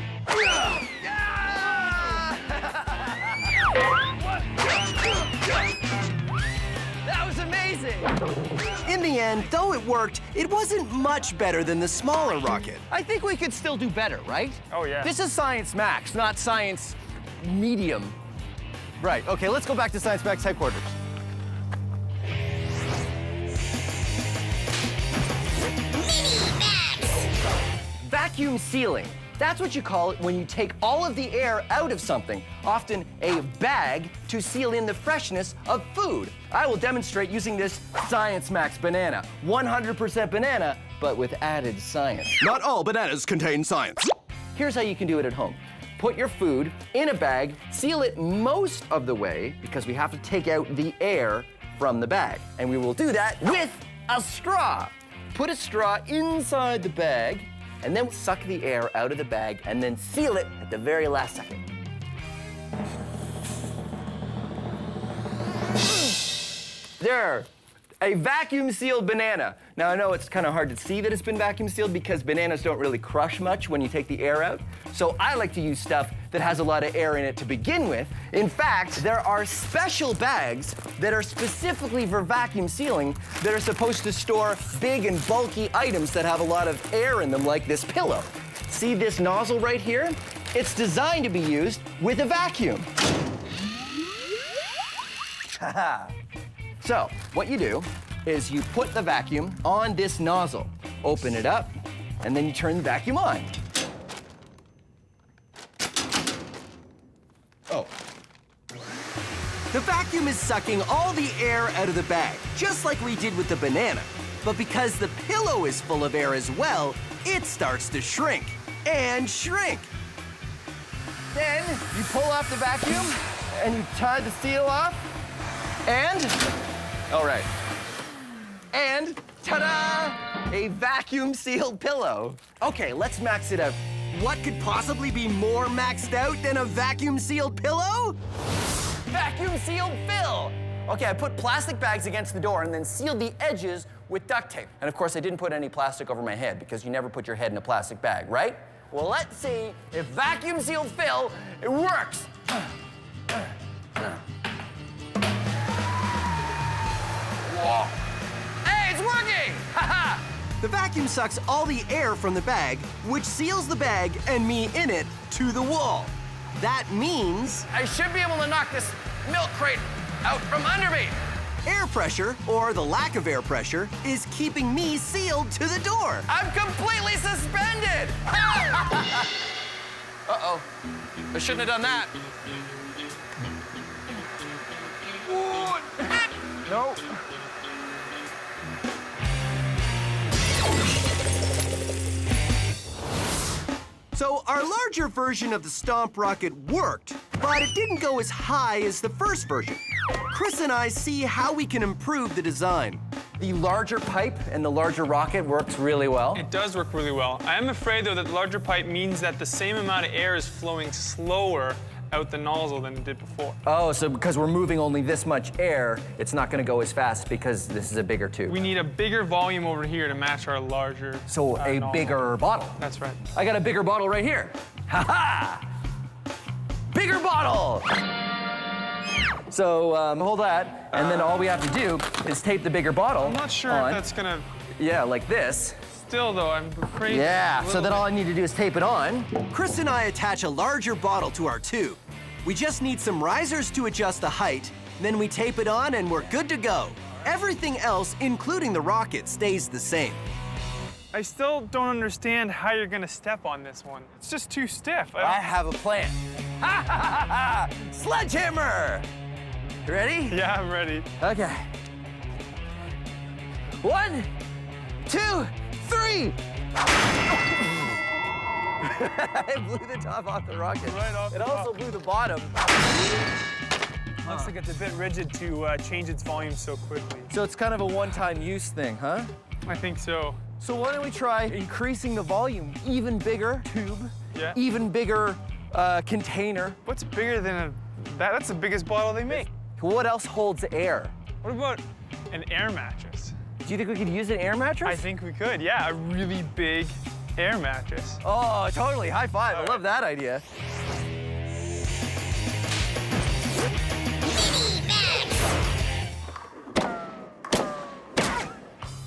That was amazing! In the end, though it worked, it wasn't much better than the smaller rocket. I think we could still do better, right? Oh, yeah. This is Science Max, not Science Medium. Right, okay, let's go back to Science Max headquarters. Vacuum sealing. That's what you call it when you take all of the air out of something, often a bag, to seal in the freshness of food. I will demonstrate using this Science Max banana. 100% banana, but with added science. Not all bananas contain science. Here's how you can do it at home. Put your food in a bag, seal it most of the way, because we have to take out the air from the bag. And we will do that with a straw. Put a straw inside the bag, and then suck the air out of the bag, and then seal it at the very last second. There, a vacuum-sealed banana. Now, I know it's kind of hard to see that it's been vacuum-sealed because bananas don't really crush much when you take the air out. So I like to use stuff that has a lot of air in it to begin with. In fact, there are special bags that are specifically for vacuum sealing that are supposed to store big and bulky items that have a lot of air in them, like this pillow. See this nozzle right here? It's designed to be used with a vacuum. So, what you do is you put the vacuum on this nozzle, open it up, and then you turn the vacuum on. Oh. The vacuum is sucking all the air out of the bag, just like we did with the banana. But because the pillow is full of air as well, it starts to shrink and shrink. Then you pull off the vacuum, and you tie the seal off, and, all right. And, ta-da! A vacuum-sealed pillow. Okay, let's max it out. What could possibly be more maxed out than a vacuum-sealed pillow? Vacuum-sealed fill! Okay, I put plastic bags against the door and then sealed the edges with duct tape. And of course, I didn't put any plastic over my head because you never put your head in a plastic bag, right? Well, let's see if vacuum-sealed fill, it works. Whoa. Hey, it's working! Ha-ha! The vacuum sucks all the air from the bag, which seals the bag and me in it to the wall. That means I should be able to knock this milk crate out from under me. Air pressure, or the lack of air pressure, is keeping me sealed to the door. I'm completely suspended! Uh-oh. I shouldn't have done that. No. So our larger version of the Stomp rocket worked, but it didn't go as high as the first version. Chris and I see how we can improve the design. The larger pipe and the larger rocket works really well. It does work really well. I am afraid, though, that the larger pipe means that the same amount of air is flowing slower out the nozzle than it did before. Oh, so because we're moving only this much air, it's not going to go as fast because this is a bigger tube. We need a bigger volume over here to match our larger So a nozzle. bigger bottle. That's right. I got a bigger bottle right here. Ha-ha! Bigger bottle! So hold that, and then all we have to do is tape the bigger bottle I'm not sure on. if that's gonna... Yeah, like this. Still, though, I'm afraid... Yeah, so then all I need to do is tape it on. Chris and I attach a larger bottle to our tube. We just need some risers to adjust the height, then we tape it on and we're good to go. Everything else, including the rocket, stays the same. I still don't understand how you're gonna step on this one. It's just too stiff. I have a plan. Ha ha ha ha! Sledgehammer! You ready? Yeah, I'm ready. Okay. 1, 2, 3! I blew the top off the rocket. Right off it the also top. blew the bottom. Looks like it's a bit rigid to change its volume so quickly. So it's kind of a one-time use thing, huh? I think so. So why don't we try increasing the volume? Even bigger tube, Yeah. even bigger container. What's bigger than a... That's the biggest bottle they make. What else holds air? What about an air mattress? Do you think we could use an air mattress? I think we could, yeah. A really big air mattress. Oh, totally. High five. I love that idea.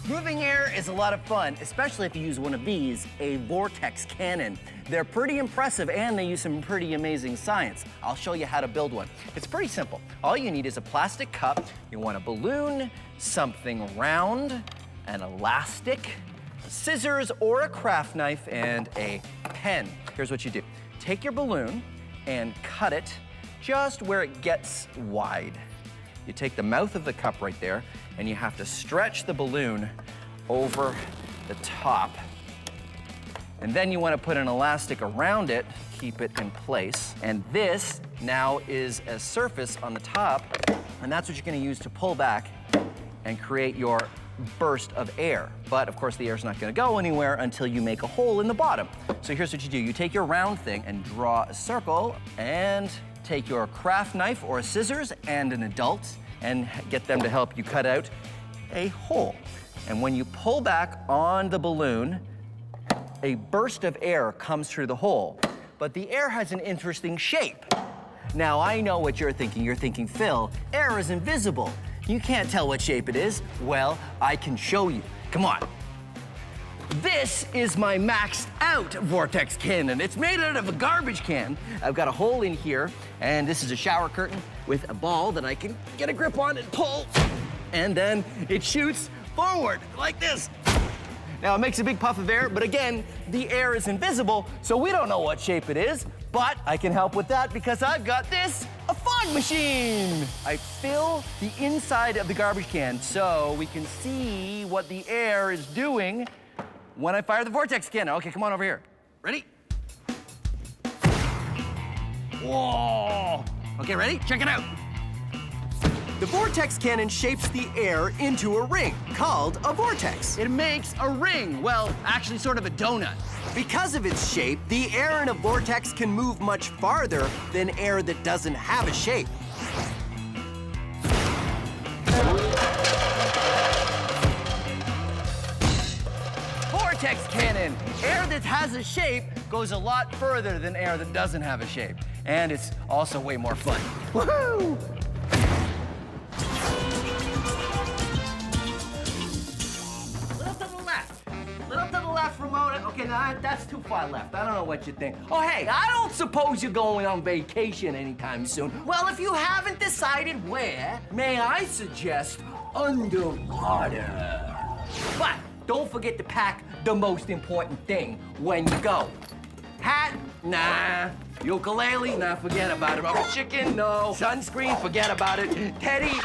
Moving air is a lot of fun, especially if you use one of these, a vortex cannon. They're pretty impressive and they use some pretty amazing science. I'll show you how to build one. It's pretty simple. All you need is a plastic cup, you want a balloon, something round, an elastic, scissors or a craft knife, and a pen. Here's what you do. Take your balloon and cut it just where it gets wide. You take the mouth of the cup right there, and you have to stretch the balloon over the top. And then you want to put an elastic around it, keep it in place. And this now is a surface on the top, and that's what you're going to use to pull back and create your burst of air. But of course the air's not going to go anywhere until you make a hole in the bottom. So here's what you do. You take your round thing and draw a circle, and take your craft knife or scissors and an adult and get them to help you cut out a hole. And when you pull back on the balloon, a burst of air comes through the hole. But the air has an interesting shape. Now I know what you're thinking. You're thinking, Phil, air is invisible. You can't tell what shape it is. Well, I can show you. Come on. This is my maxed out vortex cannon. It's made out of a garbage can. I've got a hole in here, and this is a shower curtain with a ball that I can get a grip on and pull. And then it shoots forward like this. Now it makes a big puff of air, but again, the air is invisible, so we don't know what shape it is, but I can help with that because I've got this, a fog machine. I fill the inside of the garbage can so we can see what the air is doing when I fire the vortex cannon. Okay, come on over here. Ready? Whoa! Okay, ready? Check it out. The vortex cannon shapes the air into a ring, called a vortex. It makes a ring. Well, actually sort of a donut. Because of its shape, the air in a vortex can move much farther than air that doesn't have a shape. Vortex cannon. Air that has a shape goes a lot further than air that doesn't have a shape. And it's also way more fun. Woohoo! Little to the left, Ramona. Okay, now that's too far left. I don't know what you think. Oh, hey, I don't suppose you're going on vacation anytime soon. Well, if you haven't decided where, may I suggest underwater. But don't forget to pack the most important thing when you go. Hat? Nah. Ukulele? Nah, forget about it. Oh, chicken? No. Sunscreen? Forget about it. Teddy?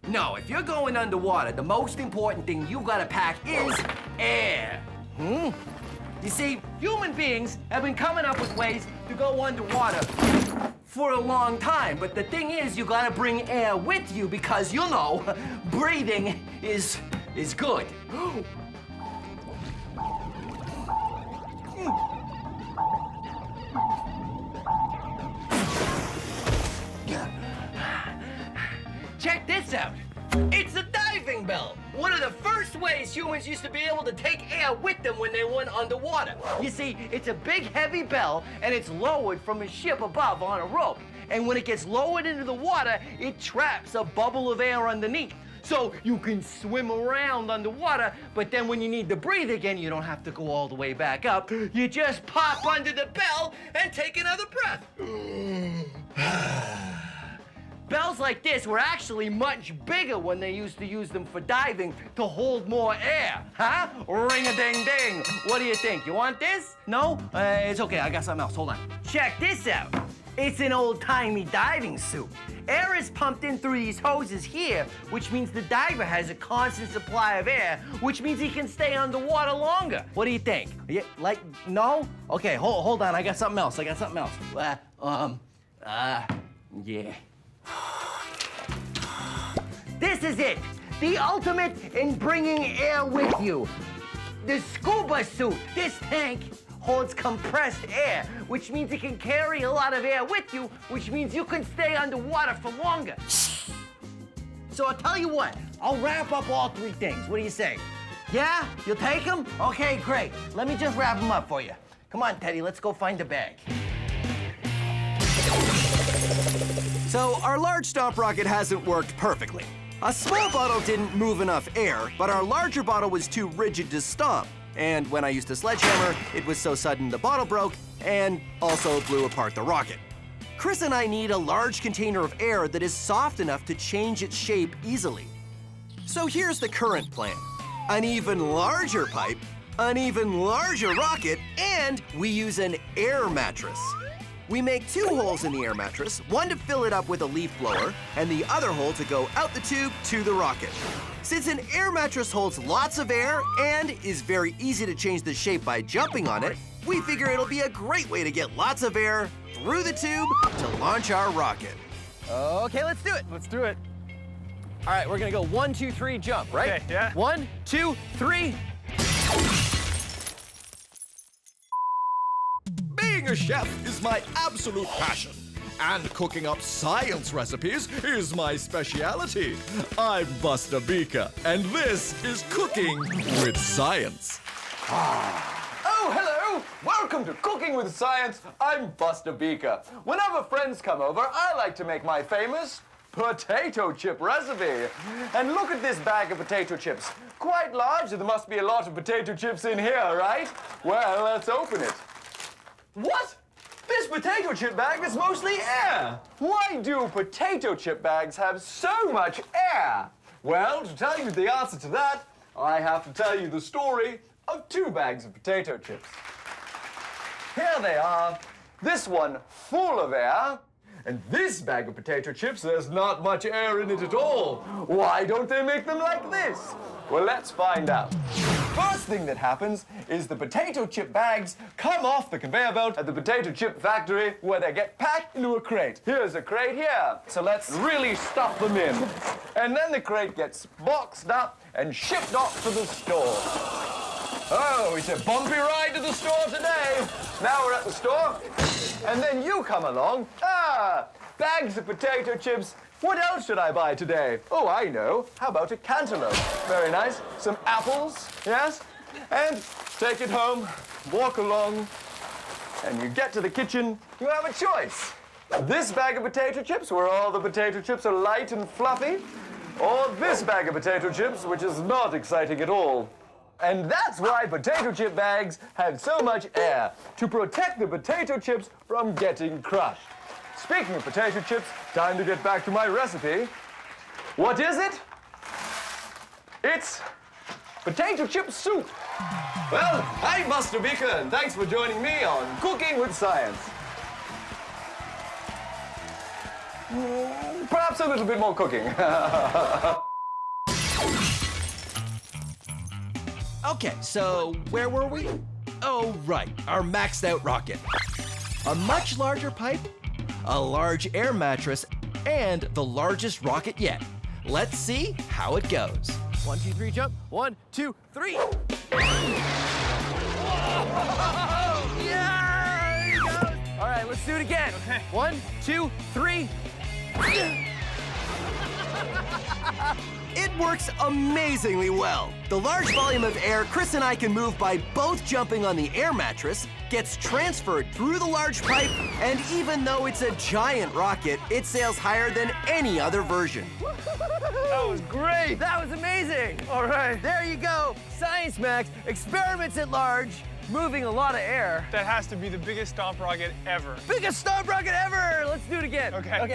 No, if you're going underwater, the most important thing you gotta pack is air. You see, human beings have been coming up with ways to go underwater for a long time. But the thing is, you gotta bring air with you because, you know, breathing is good. Check this out. It's a diving bell. One of the first ways humans used to be able to take air with them when they went underwater. You see, it's a big, heavy bell, and it's lowered from a ship above on a rope. And when it gets lowered into the water, it traps a bubble of air underneath. So you can swim around underwater, but then when you need to breathe again, you don't have to go all the way back up. You just pop under the bell and take another breath. Bells like this were actually much bigger when they used to use them for diving to hold more air. Huh? Ring-a-ding-ding. What do you think? You want this? No? It's okay. I got something else. Hold on. Check this out. It's an old-timey diving suit. Air is pumped in through these hoses here, which means the diver has a constant supply of air, which means he can stay underwater longer. What do you think? No? Okay, hold on. I got something else. Yeah. This is it. The ultimate in bringing air with you. The scuba suit. This tank holds compressed air, which means it can carry a lot of air with you, which means you can stay underwater for longer. So I'll tell you what, I'll wrap up all three things. What do you say? Yeah? You'll take them? Okay, great. Let me just wrap them up for you. Come on, Teddy, let's go find the bag. So our large Stomp rocket hasn't worked perfectly. A small bottle didn't move enough air, but our larger bottle was too rigid to stomp. And when I used a sledgehammer, it was so sudden the bottle broke and also blew apart the rocket. Chris and I need a large container of air that is soft enough to change its shape easily. So here's the current plan. An even larger pipe, an even larger rocket, and we use an air mattress. We make 2 holes in the air mattress, one to fill it up with a leaf blower, and the other hole to go out the tube to the rocket. Since an air mattress holds lots of air and is very easy to change the shape by jumping on it, we figure it'll be a great way to get lots of air through the tube to launch our rocket. Okay, let's do it. Let's do it. All right, we're gonna go 1, 2, 3, jump, right? Okay, yeah. 1, 2, 3. Being a chef is my absolute passion, and cooking up science recipes is my speciality. I'm Buster Beaker, and this is Cooking with Science. Oh, hello! Welcome to Cooking with Science. I'm Buster Beaker. Whenever friends come over, I like to make my famous potato chip recipe. And look at this bag of potato chips. Quite large, there must be a lot of potato chips in here, right? Well, let's open it. What? This potato chip bag is mostly air. Why do potato chip bags have so much air? Well, to tell you the answer to that, I have to tell you the story of 2 bags of potato chips. Here they are. This one full of air, and this bag of potato chips, there's not much air in it at all. Why don't they make them like this? Well, let's find out. first thing that happens is the potato chip bags come off the conveyor belt at the potato chip factory where they get packed into a crate. Here's a crate here. So let's really stuff them in. And then the crate gets boxed up and shipped off to the store. Oh, it's a bumpy ride to the store today. Now we're at the store, and then you come along. Ah, bags of potato chips. What else should I buy today? Oh, I know. How about a cantaloupe? Very nice. Some apples, yes? And take it home, walk along, and you get to the kitchen, you have a choice. This bag of potato chips, where all the potato chips are light and fluffy, or this bag of potato chips, which is not exciting at all. And that's why potato chip bags have so much air, to protect the potato chips from getting crushed. Speaking of potato chips, time to get back to my recipe. What is it? It's potato chip soup. Well, I'm Master Beaker, and thanks for joining me on Cooking with Science. Perhaps a little bit more cooking. Okay, so where were we? Oh, right, our maxed out rocket. A much larger pipe, a large air mattress, and the largest rocket yet. Let's see how it goes. 1, 2, 3, jump. 1, 2, 3. Yeah! There he goes. All right, let's do it again. Okay. 1, 2, 3. It works amazingly well. The large volume of air Chris and I can move by both jumping on the air mattress gets transferred through the large pipe, and even though it's a giant rocket, it sails higher than any other version. That was great. That was amazing. All right. There you go. Science Max, experiments at large, moving a lot of air. That has to be the biggest stomp rocket ever. Biggest stomp rocket ever. Let's do it again. Okay. Okay.